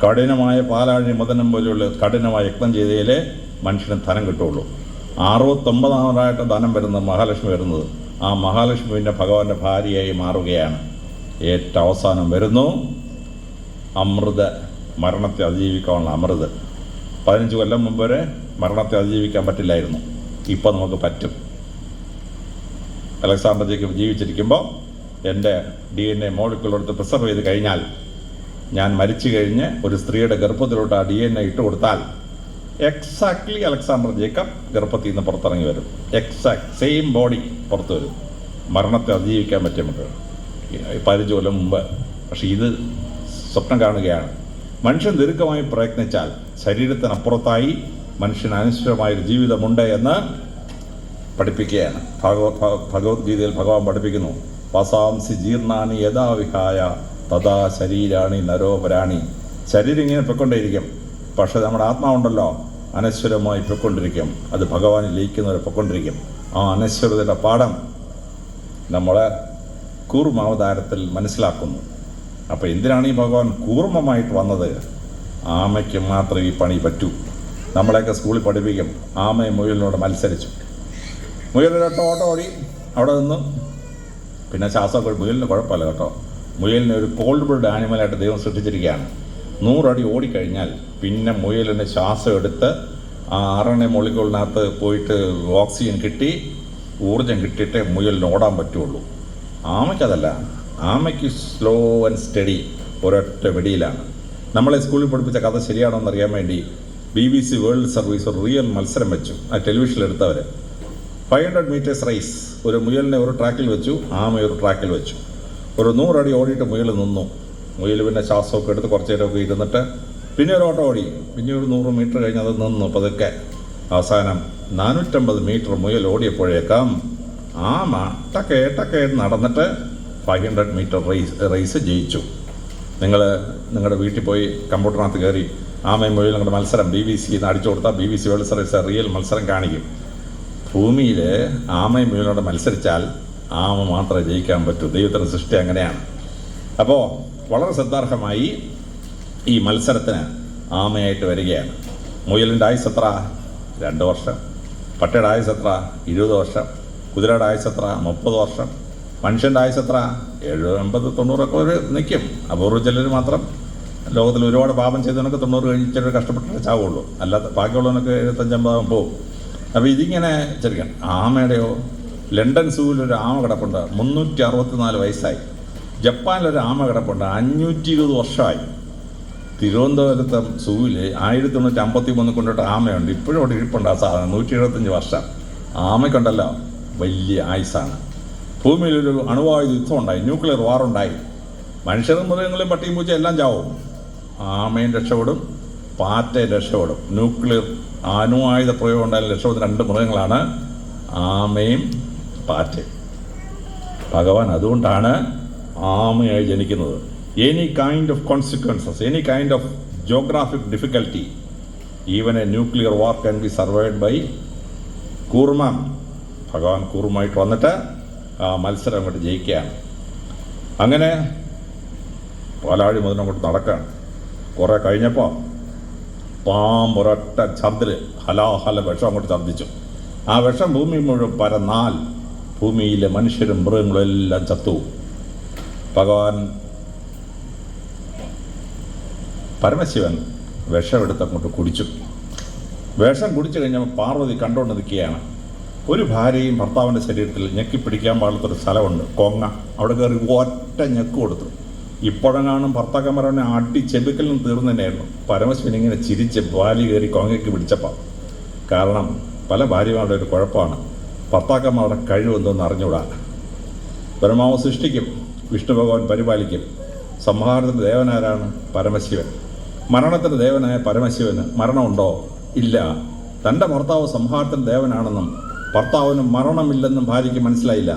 കഠിനമായ പാലാഴി മദനം പോലെയുള്ള കഠിനമായ യജ്ഞം ചെയ്തതിലേ മനുഷ്യന് ധനം കിട്ടുള്ളൂ. 69ാമതായിട്ട് ധനം വരുന്നത്, മഹാലക്ഷ്മി വരുന്നത്. ആ മഹാലക്ഷ്മി പിന്നെ ഭഗവാന്റെ ഭാര്യയായി മാറുകയാണ്. ഏറ്റവും അവസാനം വരുന്നു അമൃത്, മരണത്തെ അതിജീവിക്കാനുള്ള അമൃത്. 15 കൊല്ലം മുമ്പ് വരെ മരണത്തെ അതിജീവിക്കാൻ പറ്റില്ലായിരുന്നു, ഇപ്പം നമുക്ക് പറ്റും. അലക്സാണ്ടർ ജേക്കബ് ജീവിച്ചിരിക്കുമ്പോൾ എൻ്റെ DNA മോളിക്യൂളെടുത്ത് പ്രിസർവ് ചെയ്ത് കഴിഞ്ഞാൽ, ഞാൻ മരിച്ചു കഴിഞ്ഞ് ഒരു സ്ത്രീയുടെ ഗർഭത്തിലോട്ട് ആ DNA ഇട്ട് കൊടുത്താൽ എക്സാക്ട്ലി അലക്സാണ്ടർ ജേക്കബ് ഗർഭത്തിൽ നിന്ന് പുറത്തിറങ്ങി വരും. എക്സാക്ട് സെയിം ബോഡി പുറത്ത് വരും. മരണത്തെ അതിജീവിക്കാൻ പറ്റും നമുക്ക് 15 കൊല്ലം മുമ്പ്. പക്ഷെ ഇത് സ്വപ്നം കാണുകയാണ്. മനുഷ്യൻ ദീർഘമായി പ്രയത്നിച്ചാൽ ശരീരത്തിനപ്പുറത്തായി മനുഷ്യന് അനശ്വരമായൊരു ജീവിതമുണ്ട് എന്ന് പഠിപ്പിക്കുകയാണ്. ഭഗവത്ഗീതയിൽ ഭഗവാൻ പഠിപ്പിക്കുന്നു, വസാംസി ജീർണാനി യഥാ വിഹായ തഥാ ശരീരാണി നരോപരാണി. ശരീരം ഇങ്ങനെ പൊയ്ക്കൊണ്ടേയിരിക്കും, പക്ഷെ നമ്മുടെ ആത്മാവുണ്ടല്ലോ അനശ്വരമായി പൊയ്ക്കൊണ്ടിരിക്കും. അത് ഭഗവാനിൽ ലയിക്കുന്നവരെ പൊയ്ക്കൊണ്ടിരിക്കും. ആ അനശ്വരതയുടെ പാഠം നമ്മൾ കൂർമാവതാരത്തിൽ മനസ്സിലാക്കുന്നു. അപ്പോൾ എന്തിനാണ് ഈ ഭഗവാൻ കൂർമ്മമായിട്ട് വന്നത്? ആമയ്ക്ക് മാത്രമേ ഈ പണി പറ്റൂ. നമ്മളെയൊക്കെ സ്കൂളിൽ പഠിപ്പിക്കും. ആമയും മുയലിനോട് മത്സരിച്ചു. മുയലിനൊട്ട് ഓട്ടം ഓടി അവിടെ നിന്നു. പിന്നെ ശ്വാസമൊക്കെ മുയലിന് കുഴപ്പമില്ല കേട്ടോ. മുയലിനെ ഒരു കോൾഡ് ബ്ലഡ് ആനിമലായിട്ട് ദൈവം സൃഷ്ടിച്ചിരിക്കുകയാണ്. 100 അടി ഓടിക്കഴിഞ്ഞാൽ പിന്നെ മുയലിന് ശ്വാസം എടുത്ത് ആ RNA മോളിക്യൂളിനകത്ത് പോയിട്ട് ഓക്സിജൻ കിട്ടി, ഊർജം കിട്ടിയിട്ടേ മുയലിന് ഓടാൻ പറ്റുള്ളൂ. ആമയ്ക്കതല്ല. ആമയ്ക്ക് സ്ലോ ആൻഡ് സ്റ്റഡി, ഒരൊറ്റ വെടിയിലാണ്. നമ്മളെ സ്കൂളിൽ പഠിപ്പിച്ച കഥ ശരിയാണോ എന്നറിയാൻ വേണ്ടി BBC വേൾഡ് സർവീസ് ഒരു റിയൽ മത്സരം വെച്ചു. ആ ടെലിവിഷനിൽ എടുത്തവർ 500 മീറ്റേഴ്സ് റേസ്. ഒരു മുയലിനെ ഒരു ട്രാക്കിൽ വെച്ചു, ആമയെ ഒരു ട്രാക്കിൽ വെച്ചു. ഒരു 100 അടി ഓടിയിട്ട് മുയൽ നിന്നു. മുയൽ പിന്നെ ശ്വാസമൊക്കെ എടുത്ത് കുറച്ച് നേരമൊക്കെ ഇരുന്നിട്ട് പിന്നെ ഒരു ഓട്ടം ഓടി. പിന്നെ ഒരു 100 മീറ്റർ കഴിഞ്ഞ് അത് നിന്നു പതുക്കെ. അവസാനം 450 മീറ്റർ മുയൽ ഓടിയപ്പോഴേക്കാം ആമ ടക്കേ നടന്നിട്ട് 500 മീറ്റർ റേസ് ജയിച്ചു. നിങ്ങളുടെ വീട്ടിൽ പോയി കമ്പ്യൂട്ടറിനകത്ത് കയറി ആമയും മുയലും നിങ്ങളുടെ മത്സരം BBC അടിച്ചു കൊടുത്താൽ BBC വേൾഡ് സർവീസ് റിയൽ മത്സരം കാണിക്കും. ഭൂമിയിൽ ആമയും മുയലിനോട് മത്സരിച്ചാൽ ആമ മാത്രമേ ജയിക്കാൻ പറ്റൂ. ദൈവത്തിൻ്റെ സൃഷ്ടി അങ്ങനെയാണ്. അപ്പോൾ വളരെ ശ്രദ്ധാർഹമായി ഈ മത്സരത്തിന് ആമയായിട്ട് വരികയാണ്. മുയലിൻ്റെ ആയുസ് എത്ര? 2 വർഷം. പട്ടയുടെ ആയുസ് എത്ര? 20 വർഷം. കുതിരയുടെ ആയുസ് എത്ര? 30 വർഷം. മനുഷ്യൻ്റെ ആയുസ് എത്ര? 70, 80, 90 ഒരു നിൽക്കും. അപൂർവ ചിലർ മാത്രം. ലോകത്തിൽ ഒരുപാട് പാപം ചെയ്തവനൊക്കെ 90 കഴിഞ്ഞിട്ട് കഷ്ടപ്പെട്ടിട്ട് ചാവുള്ളൂ. അല്ലാത്ത ബാക്കിയുള്ളവനൊക്കെ 75-80 പോവും. അപ്പോൾ ഇതിങ്ങനെ ചെറിയ ആമയുടെയോ ലണ്ടൻ സൂവിൽ ഒരു ആമ കിടപ്പുണ്ട്, 364 വയസ്സായി. ജപ്പാനിലൊരു ആമ കിടപ്പുണ്ട്, 520 വർഷമായി. തിരുവനന്തപുരത്തെ സൂവിൽ 1953 കൊണ്ടിട്ട് ആമയുണ്ട്. ഇപ്പോഴും അവിടെ ഇരിപ്പുണ്ട് ആ സാധനം. 175 വർഷം. ആമയ്ക്കുണ്ടല്ലോ വലിയ ആയുസാണ്. ഭൂമിയിലൊരു അണുവായുധ യുദ്ധം ഉണ്ടായി, ന്യൂക്ലിയർ വാറുണ്ടായി. മനുഷ്യരും മൃഗങ്ങളും പട്ടിയും പൂച്ച എല്ലാം ചാവും. ആമയും രക്ഷപ്പെടും, പാറ്റയും രക്ഷപ്പെടും. ന്യൂക്ലിയർ അണുവായുധ പ്രയോഗം ഉണ്ടായാലും രക്ഷപ്പെടുന്ന 2 മൃഗങ്ങളാണ് ആമയും പാറ്റയും. ഭഗവാൻ അതുകൊണ്ടാണ് ആമയായി ജനിക്കുന്നത്. Any kind of consequences, any kind of geographic difficulty, even a nuclear war can be survived by Kurma. ഭഗവാൻ കൂർമയായിട്ട് വന്നിട്ട് ആ മത്സരം അങ്ങോട്ട് ജയിക്കുകയാണ്. അങ്ങനെ പാലാഴി മുതൽ അങ്ങോട്ട് നടക്കുകയാണ്. കുറേ കഴിഞ്ഞപ്പോൾ പാമ്പൊരൊറ്റ ഛർദിൽ ഹലാഹല വിഷം അങ്ങോട്ട് ഛർദ്ദിച്ചു. ആ വിഷം ഭൂമി മുഴുവൻ പരന്നാൽ ഭൂമിയിലെ മനുഷ്യരും മൃഗങ്ങളും എല്ലാം ചത്തു. ഭഗവാൻ പരമശിവൻ വിഷമെടുത്തങ്ങോട്ട് കുടിച്ചു. വിഷം കുടിച്ചു കഴിഞ്ഞപ്പോൾ പാർവതി കണ്ടുകൊണ്ട് നിൽക്കുകയാണ്. ഒരു ഭാര്യയും ഭർത്താവിൻ്റെ ശരീരത്തിൽ ഞെക്കിപ്പിടിക്കാൻ പാടത്തൊരു സ്ഥലമുണ്ട്, കൊങ്ങ. അവിടെ കയറി ഒറ്റ ഞെക്ക് കൊടുത്തു. ഇപ്പോഴെങ്ങാനും ഭർത്താക്കന്മാരെ അടി ചെബിക്കലിനും തീർന്നു തന്നെയായിരുന്നു. പരമശിവൻ ഇങ്ങനെ ചിരിച്ച് വാലി കയറി കൊങ്ങയ്ക്ക് പിടിച്ചപ്പോൾ. കാരണം പല ഭാര്യമാരുടെ ഒരു കുഴപ്പമാണ്, ഭർത്താക്കന്മാരുടെ കഴിവെന്തോന്ന് അറിഞ്ഞുകൂടാ. പരമാവധി സൃഷ്ടിക്കും, വിഷ്ണു ഭഗവാൻ പരിപാലിക്കും. സംഹാരത്തിൻ്റെ ദേവനാരാണ്? പരമശിവൻ. മരണത്തിൻ്റെ ദേവനായ പരമശിവന് മരണമുണ്ടോ? ഇല്ല. തൻ്റെ ഭർത്താവ് സംഹാരത്തിൻ്റെ ദേവനാണെന്നും ഭർത്താവിന് മരണമില്ലെന്നും ഭാര്യയ്ക്ക് മനസ്സിലായില്ല.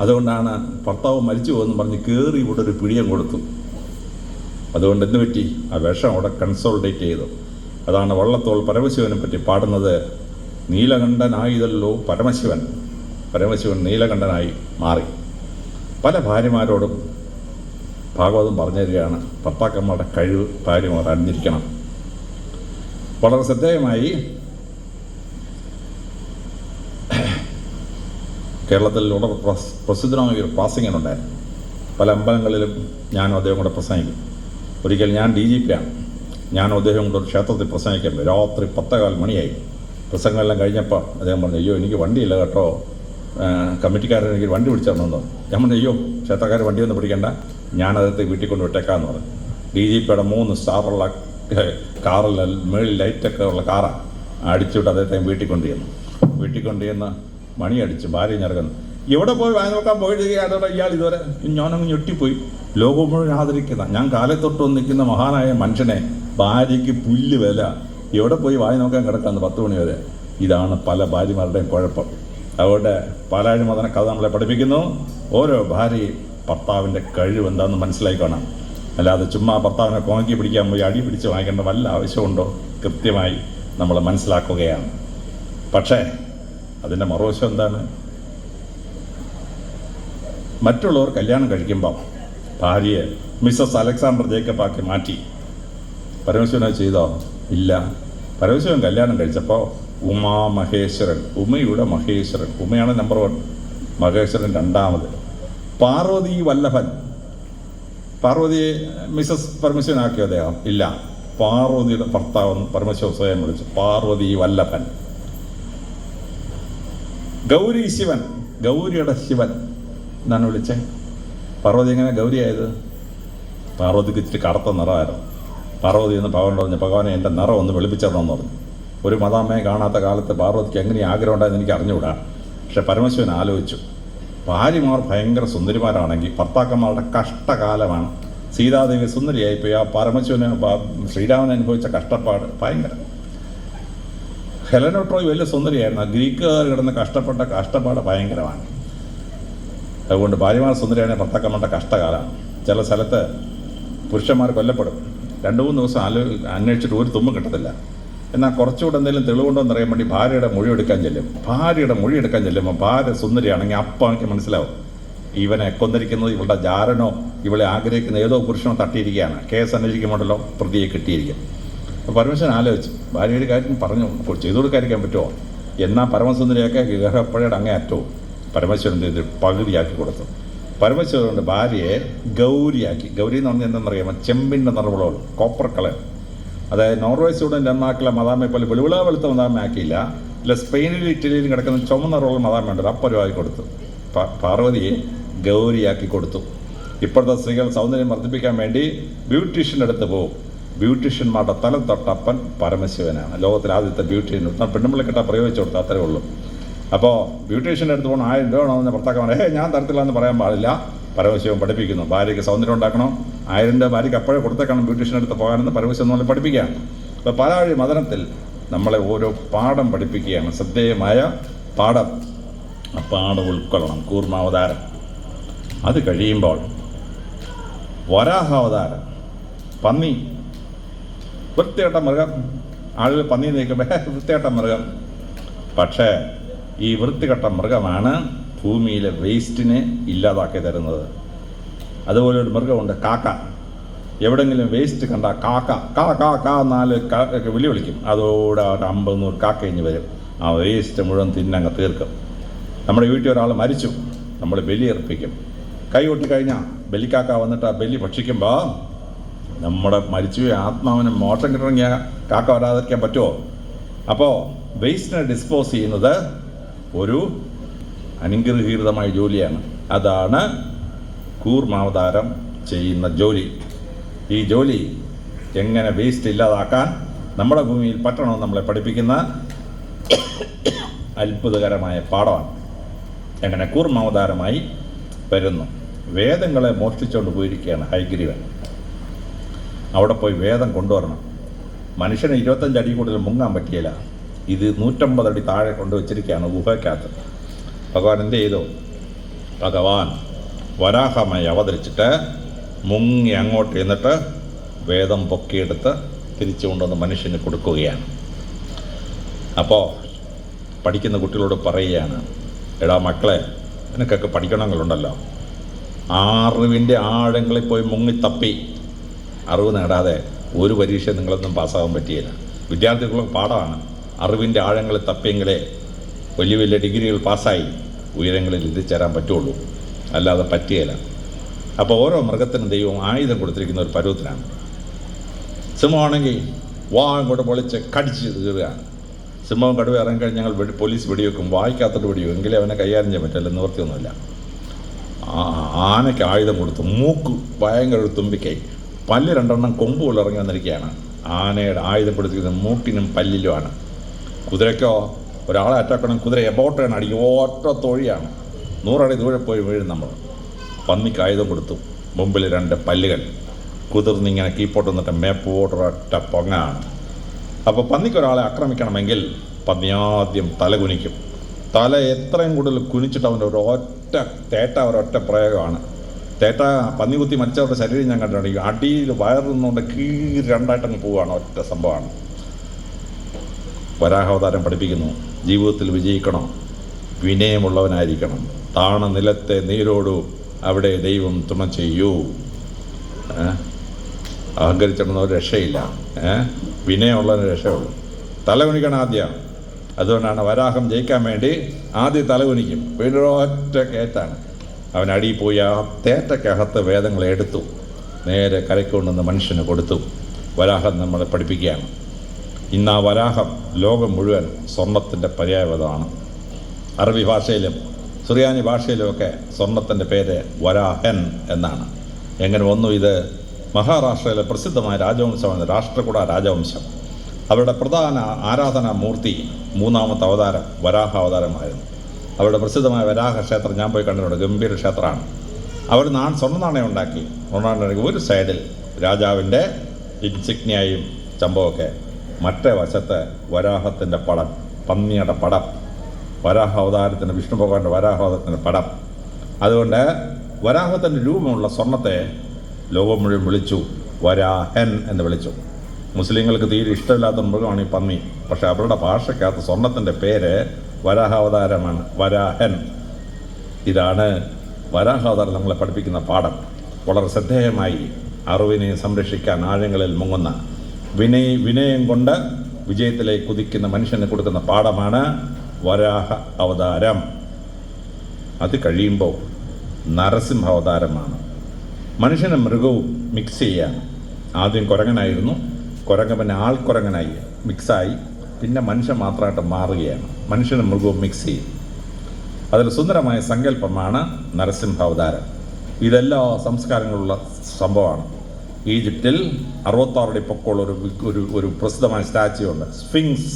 അതുകൊണ്ടാണ് ഭർത്താവ് മരിച്ചു പോകുമെന്ന് പറഞ്ഞ് കയറി ഇവിടെ ഒരു പിടിയം കൊടുത്തു. അതുകൊണ്ട് എന്ത് പറ്റി? ആ വിഷം അവിടെ കൺസോൾഡേറ്റ് ചെയ്തു. അതാണ് വള്ളത്തോൾ പരമശിവനെ പറ്റി പാടുന്നത്. നീലകണ്ഠനായതല്ലോ പരമശിവൻ. പരമശിവൻ നീലകണ്ഠനായി മാറി. പല ഭാര്യമാരോടും ഭാഗവതം പറഞ്ഞു തരികയാണ്, ഭർത്താക്കന്മാരുടെ കഴിവ് ഭാര്യമാർ അറിഞ്ഞിരിക്കണം. വളരെ ശ്രദ്ധേയമായി കേരളത്തിൽ വളരെ പ്രസിദ്ധമായ ഒരു പ്രാസംഗികനുണ്ടായിരുന്നു. പല അമ്പലങ്ങളിലും ഞാനും അദ്ദേഹം കൂടെ പ്രസംഗിക്കും. ഒരിക്കൽ ഞാൻ DGP ആണ്. ഞാനും അദ്ദേഹം കൂടെ ഒരു ക്ഷേത്രത്തിൽ പ്രസംഗിക്കാൻ പോയി. രാത്രി 10:15 മണിയായി. പ്രസംഗമെല്ലാം കഴിഞ്ഞപ്പോൾ അദ്ദേഹം പറഞ്ഞു, അയ്യോ എനിക്ക് വണ്ടിയില്ല കേട്ടോ, കമ്മിറ്റിക്കാരൻ എനിക്ക് വണ്ടി പിടിച്ചു തന്നു. ഞാൻ പറഞ്ഞു, അയ്യോ ക്ഷേത്രക്കാർ വണ്ടിയൊന്നും പിടിക്കണ്ട, ഞാനകത്ത് വീട്ടിൽ കൊണ്ട് വിട്ടേക്കാമെന്ന് പറഞ്ഞു. DGPയുടെ 3 സ്റ്റാറുള്ള കാറിൽ മേളിൽ ലൈറ്റൊക്കെ ഉള്ള കാറാണ്. അടിച്ചുവിട്ട് അദ്ദേഹത്തെ വീട്ടിൽ കൊണ്ടുചെന്ന് മണിയടിച്ച് ഭാര്യ ഞെറുകുന്നു. എവിടെ പോയി വാങ്ങി നോക്കാൻ പോയിടുകയാണ് ഇയാൾ ഇതുവരെ. ഞാനങ്ങ് ഞെട്ടിപ്പോയി. ലോകം മുഴുവൻ ആദരിക്കുന്ന, ഞാൻ കാലത്തൊട്ട് നിൽക്കുന്ന മഹാനായ മനുഷ്യനെ ഭാര്യയ്ക്ക് പുല്ല് വില, എവിടെ പോയി വാങ്ങി നോക്കാൻ കിടക്കാന്ന് 10 മണി വരെ. ഇതാണ് പല ഭാര്യമാരുടെയും കുഴപ്പം. അതുകൊണ്ട് പാലാഴി മദന കഥ നമ്മളെ പഠിപ്പിക്കുന്നു, ഓരോ ഭാര്യയും ഭർത്താവിൻ്റെ കഴിവ് എന്താണെന്ന് മനസ്സിലാക്കണം. അല്ലാതെ ചുമ്മാ ഭർത്താവിനെ കോങ്ങി പിടിക്കാൻ പോയി അടി പിടിച്ച് വാങ്ങിക്കേണ്ട വല്ല ആവശ്യമുണ്ടോ? കൃത്യമായി നമ്മൾ മനസ്സിലാക്കുകയാണ്. പക്ഷേ അതിൻ്റെ മറുവശം എന്താണ്? മറ്റുള്ളവർ കല്യാണം കഴിക്കുമ്പം ഭാര്യയെ മിസ്സസ് അലക്സാണ്ടർ ജേക്കബ് ആക്കി മാറ്റി. പരമശിവനെ ചെയ്തോ? ഇല്ല. പരമശിവൻ കല്യാണം കഴിച്ചപ്പോൾ ഉമാമഹേശ്വരൻ, ഉമയുടെ മഹേശ്വരൻ, ഉമയാണ് നമ്പർ 1, മഹേശ്വരൻ രണ്ടാമത്. പാർവതി വല്ലഭൻ, പാർവതിയെ മിസസ് പരമശിവനാക്കിയോ അദ്ദേഹം? ഇല്ല, പാർവതിയുടെ ഭർത്താവ് പരമശിവ സ്വയം വിളിച്ചു, പാർവതി വല്ലഭൻ. ഗൗരി ശിവൻ, ഗൗരിയുടെ ശിവൻ എന്നാണ് വിളിച്ചത്. പാർവതി എങ്ങനെ ഗൗരിയായത്? പാർവതിക്ക് ഇച്ചിരി കറുത്ത നിറമായിരുന്നു. പാർവതി എന്ന് ഭഗവാൻ പറഞ്ഞു, ഭഗവാനെ എൻ്റെ നിറം ഒന്ന് വെളുപ്പിച്ചതെന്ന് പറഞ്ഞു. ഒരു മദാമ്മയെ കാണാത്ത കാലത്ത് പാർവതിക്ക് എങ്ങനെ ആഗ്രഹം ഉണ്ടായെന്ന് എനിക്ക് അറിഞ്ഞുകൂടാ. പക്ഷെ പരമശിവൻ ആലോചിച്ചു, ഭാര്യമാർ ഭയങ്കര സുന്ദരിമാരാണെങ്കിൽ ഭർത്താക്കന്മാരുടെ കഷ്ടകാലമാണ്. സീതാദേവി സുന്ദരിയായിപ്പോയി, ആ പരമശിവന് ശ്രീരാമൻ അനുഭവിച്ച കഷ്ടപ്പാട് ഭയങ്കര. ഹെലന ട്രോയ് വലിയ സുന്ദരിയായിരുന്നു, ഗ്രീക്കുകാർ കിടന്ന് കഷ്ടപ്പെട്ട കഷ്ടപ്പാട് ഭയങ്കരമാണ്. അതുകൊണ്ട് ഭാര്യമാർ സുന്ദരിയാണെങ്കിൽ ഭർത്താക്കന്മാരുടെ കഷ്ടകാലമാണ്. ചില സ്ഥലത്ത് പുരുഷന്മാർ കൊല്ലപ്പെടും, 2-3 ദിവസം അന്വേഷിച്ചിട്ട് ഒരു തുമ്പും കിട്ടത്തില്ല. എന്നാൽ കുറച്ചുകൂടെ എന്തെങ്കിലും തെളിവുണ്ടോ എന്നറിയാൻ വേണ്ടി ഭാര്യയുടെ മൊഴി എടുക്കാൻ ചെല്ലുമ്പോൾ ഭാര്യ സുന്ദരിയാണെങ്കിൽ അപ്പം എനിക്ക് മനസ്സിലാവും ഇവനെ കൊന്നിരിക്കുന്നത് ഇവളുടെ ജാരനോ ഇവളെ ആഗ്രഹിക്കുന്ന ഏതോ പുരുഷനോ തട്ടിയിരിക്കുകയാണ്. കേസ് അന്വേഷിക്കുമ്പോഴല്ലോ പ്രതിയെ കിട്ടിയിരിക്കും. അപ്പോൾ പരമശിവൻ ആലോചിച്ചു, ഭാര്യ ഒരു കാര്യം പറഞ്ഞു ചെയ്തു കൊടുക്കാതിരിക്കാൻ പറ്റുമോ? എന്നാൽ പരമസുന്ദരിയൊക്കെ ഗൃഹപ്പഴയുടെ അങ്ങേ അറ്റവും പരമശിവൻ ഇത് പകുതിയാക്കി കൊടുത്തു. പരമശിവനുണ്ട് ഭാര്യയെ ഗൗരിയാക്കി. ഗൗരി എന്ന് പറഞ്ഞാൽ എന്താണെന്നറിയാമോ? ചെമ്പിൻ്റെ നിറവുള്ളവൾ, കോപ്പർ കളർ. അതായത് നോർവേ സ്റ്റുഡൻ്റ് എന്നാക്കില്ല മദാമയെ പോലെ വെളുവിള വെളുത്ത മദാമ ആക്കിയില്ല. ഇല്ല, സ്പെയിനിലും ഇറ്റലിയിലും കിടക്കുന്ന ചുമന്ന നിറവുള്ള മദാമ ഉണ്ട്, അപ്പരുവാക്കി കൊടുത്തു. പാർവതിയെ ഗൗരിയാക്കി കൊടുത്തു. ഇപ്പോഴത്തെ സ്ത്രീകൾ സൗന്ദര്യം വർദ്ധിപ്പിക്കാൻ വേണ്ടി ബ്യൂട്ടീഷ്യൻ്റെ അടുത്ത് പോകും. ബ്യൂട്ടീഷ്യന്മാരുടെ തലം തൊട്ടപ്പൻ പരമശിവനാണ്. ലോകത്തിലെ ആദ്യത്തെ ബ്യൂട്ടീഷ്യൻ. പെണ്ണുമ്പിളെ കിട്ടാൻ പ്രയോഗിച്ചു കൊടുത്തു, അത്രേ ഉള്ളൂ. അപ്പോൾ ബ്യൂട്ടീഷ്യൻ്റെ അടുത്ത് പോകണം, 1000 രൂപ വേണമെന്ന് ഭർത്താക്കന്മാർ ഞാൻ തരത്തില്ല എന്ന് പറയാൻ പാടില്ല. പരമശിവൻ പഠിപ്പിക്കുന്നു, ഭാര്യയ്ക്ക് സൗന്ദര്യം ഉണ്ടാക്കണം, 1000 രൂപ ഭാര്യയ്ക്ക് അപ്പോഴേ കൊടുത്തേക്കണം ബ്യൂട്ടീഷ്യൻ്റെ അടുത്ത് പോകാനെന്ന് പരമശിവൻ നമ്മളെ പഠിപ്പിക്കുകയാണ്. അപ്പോൾ പാലാഴി മദനത്തിൽ നമ്മളെ ഓരോ പാഠം പഠിപ്പിക്കുകയാണ്, ശ്രദ്ധേയമായ പാഠം. ആ പാഠം ഉൾക്കൊള്ളണം. കൂർമാവതാരം, അത് കഴിയുമ്പോൾ വരാഹാവതാരം, പന്നി, വൃത്തികെട്ട മൃഗം. ആളുകൾ പന്നി നീക്കുമ്പോൾ വൃത്തികെട്ട മൃഗം. പക്ഷേ ഈ വൃത്തികെട്ട മൃഗമാണ് ഭൂമിയിലെ വേസ്റ്റിനെ ഇല്ലാതാക്കി തരുന്നത്. അതുപോലെ ഒരു മൃഗമുണ്ട്, കാക്ക. എവിടെയെങ്കിലും വേസ്റ്റ് കണ്ട കാക്ക കാ കാ കാ 4 വിളി വിളിക്കും. അതോടെ 50-100 കാക്ക കഴിഞ്ഞ് വരും. ആ വേസ്റ്റ് മുഴുവൻ തിന്നങ്ങ് തീർക്കും. നമ്മുടെ വീട്ടിൽ ഒരാൾ മരിച്ചു, നമ്മൾ ബലിയർപ്പിക്കും. കൈ കൊട്ടിക്കഴിഞ്ഞാൽ ബലിക്കാക്ക വന്നിട്ട് ആ ബലി ഭക്ഷിക്കുമ്പോൾ നമ്മുടെ മരിച്ചുപോയ ആത്മാവിന് മോക്ഷം കിട്ടണമെങ്കിൽ കാക്ക വരാതിരിക്കാൻ പറ്റുമോ? അപ്പോൾ വേസ്റ്റിനെ ഡിസ്പോസ് ചെയ്യുന്നത് ഒരു അനുഗ്രഹീതമായ ജോലിയാണ്. അതാണ് കൂർമാവതാരം ചെയ്യുന്ന ജോലി. ഈ ജോലി എങ്ങനെ വേസ്റ്റ് ഇല്ലാതാക്കാൻ നമ്മുടെ ഭൂമിയിൽ പറ്റണമെന്ന് നമ്മളെ പഠിപ്പിക്കുന്ന അത്ഭുതകരമായ പാഠമാണ്. എങ്ങനെ കൂർമാവതാരമായി വരുന്നു. വേദങ്ങളെ മോഷ്ടിച്ചുകൊണ്ട് പോയിരിക്കുകയാണ് ഹയഗ്രീവൻ. അവിടെ പോയി വേദം കൊണ്ടുവരണം. മനുഷ്യന് 25 അടി കൂടുതൽ മുങ്ങാൻ പറ്റിയില്ല. ഇത് 150 അടി താഴെ കൊണ്ടുവച്ചിരിക്കുകയാണ് ഗുഹയ്ക്കകത്ത്. ഭഗവാൻ എന്ത് ചെയ്തു? ഭഗവാൻ വരാഹമായി അവതരിച്ചിട്ട് മുങ്ങി അങ്ങോട്ട് എന്നിട്ട് വേദം പൊക്കിയെടുത്ത് തിരിച്ചു കൊണ്ടുവന്ന് മനുഷ്യന് കൊടുക്കുകയാണ്. അപ്പോൾ പഠിക്കുന്ന കുട്ടികളോട് പറയുകയാണ്, എടാ മക്കളെ, നിനക്കൊക്കെ പഠിക്കണമെങ്കിലുണ്ടല്ലോ, അറിവിൻ്റെ ആഴങ്ങളിൽ പോയി മുങ്ങിത്തപ്പി അറിവ് നേടാതെ ഒരു പരീക്ഷ നിങ്ങളൊന്നും പാസ്സാകാൻ പറ്റിയില്ല. വിദ്യാർത്ഥികൾക്ക് പാഠമാണ്. അറിവിൻ്റെ ആഴങ്ങളിൽ തപ്പിയെങ്കിലേ വലിയ വലിയ ഡിഗ്രികൾ പാസ്സായി ഉയരങ്ങളിൽ എത്തിച്ചേരാൻ പറ്റുള്ളൂ, അല്ലാതെ പറ്റിയില്ല. അപ്പോൾ ഓരോ മൃഗത്തിനും ദൈവം ആയുധം കൊടുത്തിരിക്കുന്ന ഒരു പരുവത്തിനാണ്. സിംഹമാണെങ്കിൽ അങ്ങോട്ട് പൊളിച്ച് കടിച്ച് കീറുകയാണ്. സിംഹവും കടുവ ഇറങ്ങിക്കഴിഞ്ഞ് ഞങ്ങൾ പോലീസ് വെടിവെക്കും, വായിക്കാത്തോട്ട് വെടിവെക്കും, എങ്കിലേ അവനെ കൈകാര്യം ചെയ്യാൻ പറ്റില്ല, നിവൃത്തിയൊന്നുമില്ല. ആനയ്ക്ക് ആയുധം കൊടുത്തു, മൂക്ക് ഭയങ്കര ഒരു തുമ്പിക്കൈ, പല്ല് 2 കൊമ്പുകൾ ഇറങ്ങി വന്നിരിക്കുകയാണ്. ആനയുടെ ആയുധം കൊടുത്തിരിക്കുന്നത് മൂക്കിനും പല്ലിലുമാണ്. കുതിരയ്ക്കോ ഒരാളെ അറ്റാക്കണം, കുതിര എബോട്ടാണ് അടിക്കും, ഒറ്റ തൊഴിയാണ്, 100 അടി ദൂരെ പോയി വീഴും നമ്മൾ. പന്നിക്ക് ആയുധം കൊടുത്തു, മുമ്പിൽ 2 പല്ലുകൾ, കുതിർന്നിങ്ങനെ കീപ്പോട്ട് വന്നിട്ട് മേപ്പോട്ടൊരൊറ്റ പൊങ്ങാണ്. അപ്പോൾ പന്നിക്കൊരാളെ ആക്രമിക്കണമെങ്കിൽ പന്നി ആദ്യം തല കുനിക്കും. തല എത്രയും കൂടുതൽ കുനിച്ചിട്ട് അവൻ്റെ ഒരൊറ്റ പ്രയോഗമാണ്. പന്നി കുത്തി മരിച്ചവരുടെ ശരീരം ഞാൻ കണ്ടിട്ടുണ്ട്. അടിയിൽ വയറുന്നുകൊണ്ട് കീറി 2ആയിട്ടങ്ങ് പോവുകയാണ്, ഒറ്റ സംഭവമാണ്. വരാഹാവതാരം പഠിപ്പിക്കുന്നു, ജീവിതത്തിൽ വിജയിക്കണം, വിനയമുള്ളവനായിരിക്കണം, താണ നിലത്തെ നീരോടു, അവിടെ ദൈവം തുണ ചെയ്യൂ. അഹങ്കരിച്ചിടുന്ന ഒരു രക്ഷയില്ല, വിനയമുള്ളവന് രക്ഷയുള്ളൂ. തലകുനിക്കണം ആദ്യം. അതുകൊണ്ടാണ് വരാഹം ജയിക്കാൻ വേണ്ടി ആദ്യം തലകുനിക്കും. ഒറ്റ കയറ്റാണ്. അവൻ അടിയിൽ പോയി ആ തേറ്റക്കകത്ത് വേദങ്ങൾ എടുത്തു നേരെ കരയ്ക്കൊണ്ടുവന്ന് മനുഷ്യന് കൊടുത്തു. വരാഹം നമ്മളെ പഠിപ്പിക്കുകയാണ്. ഇന്ന് ആ വരാഹം ലോകം മുഴുവൻ സ്വർണത്തിൻ്റെ പര്യായപദമാണ്. അറബി ഭാഷയിലും സുറിയാനി ഭാഷയിലുമൊക്കെ സ്വർണത്തിൻ്റെ പേര് വരാഹൻ എന്നാണ്. എങ്ങനെ വന്നു? ഇത് മഹാരാഷ്ട്രയിലെ പ്രസിദ്ധമായ രാജവംശമാണ് രാഷ്ട്രകൂട രാജവംശം. അവരുടെ പ്രധാന ആരാധനാ മൂർത്തി മൂന്നാമത്തെ അവതാരം വരാഹ അവതാരമായിരുന്നു. അവരുടെ പ്രസിദ്ധമായ വരാഹ ക്ഷേത്രം ഞാൻ പോയി കണ്ടിട്ടുണ്ട്. ഗംഭീര ക്ഷേത്രമാണ്. അവർ സ്വർണ്ണ നാണയം ഉണ്ടാക്കി. ഒരു സൈഡിൽ രാജാവിൻ്റെ ഇൻസിഗ്നിയയും ചമ്പമൊക്കെ, മറ്റേ വശത്ത് വരാഹത്തിൻ്റെ പടം, പന്നിയുടെ പടം, വരാഹ അവതാരത്തിൻ്റെ വിഷ്ണു ഭഗവാന്റെ വരാഹ അവതാരത്തിൻ്റെ പടം. അതുകൊണ്ട് വരാഹത്തിൻ്റെ രൂപമുള്ള സ്വർണത്തെ ലോകം മുഴുവൻ വിളിച്ചു വരാഹൻ എന്ന് വിളിച്ചു. മുസ്ലിങ്ങൾക്ക് തീരെ ഇഷ്ടമില്ലാത്ത മൃഗമാണ് ഈ പന്നി. പക്ഷേ അവരുടെ ഭാഷയ്ക്കകത്ത് സ്വർണത്തിൻ്റെ പേര് വരാഹാവതാരമാണ്, വരാഹൻ. ഇതാണ് വരാഹാവതാരം നമ്മളെ പഠിപ്പിക്കുന്ന പാഠം. വളരെ ശ്രദ്ധേയമായി അറിവിനെ സംരക്ഷിക്കാൻ ആഴങ്ങളിൽ മുങ്ങുന്ന വിനയം കൊണ്ട് വിജയത്തിലേക്ക് കുതിക്കുന്ന മനുഷ്യന് കൊടുക്കുന്ന പാഠമാണ് വരാഹ അവതാരം. അത് കഴിയുമ്പോൾ നരസിംഹ അവതാരമാണ്. മനുഷ്യനും മൃഗവും മിക്സ് ചെയ്യാണ്. ആദ്യം കുരങ്ങനായിരുന്നു, കുരങ്ങ പിന്നെ ആൾക്കുരങ്ങനായി മിക്സായി, പിന്നെ മനുഷ്യൻ മാത്രമായിട്ട് മാറുകയാണ്. മനുഷ്യനും മൃഗവും മിക്സ് ചെയ്യും. അതിൽ സുന്ദരമായ സങ്കല്പമാണ് നരസിംഹ അവതാരം. ഇതെല്ലാ സംസ്കാരങ്ങളുള്ള സംഭവമാണ്. ഈജിപ്തിൽ 66 അടി പൊക്കമുള്ള ഒരു പ്രസിദ്ധമായ സ്റ്റാച്യു ഉണ്ട്. Sphinx,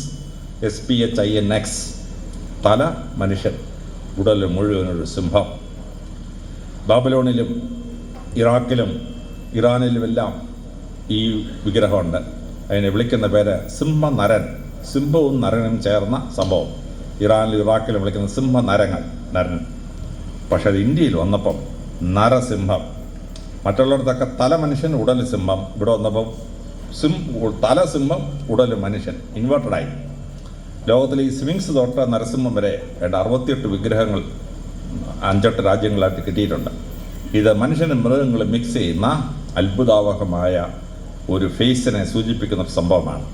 SPHINX. തല മനുഷ്യൻ, ഉടൽ മുഴുവനൊരു സിംഹം. ബാബിലോണിലും ഇറാഖിലും ഇറാനിലുമെല്ലാം ഈ വിഗ്രഹമുണ്ട്. അതിനെ വിളിക്കുന്ന പേര് സിംഹനരൻ. സിംഹവും നരനും ചേർന്ന സംഭവം. ഇറാനിലും ഇറാഖിലും വിളിക്കുന്ന സിംഹനരങ്ങൾ, നരൻ. പക്ഷെ അത് ഇന്ത്യയിൽ വന്നപ്പം നരസിംഹം. മറ്റുള്ളിടത്തൊക്കെ തല മനുഷ്യൻ ഉടൽ സിംഹം. ഇവിടെ വന്നപ്പം തല സിംഹം ഉടൽ മനുഷ്യൻ, ഇൻവേർട്ടഡായി. ലോകത്തിൽ ഈ സ്വിങ്സ് തൊട്ട് നരസിംഹം വരെ 68 വിഗ്രഹങ്ങൾ 5-8 രാജ്യങ്ങളായിട്ട് കിട്ടിയിട്ടുണ്ട്. ഇത് മനുഷ്യനും മൃഗങ്ങളും മിക്സ് ചെയ്യുന്ന അത്ഭുതാവഹമായ ഒരു ഫേസിനെ സൂചിപ്പിക്കുന്ന ഒരു സംഭവമാണ്.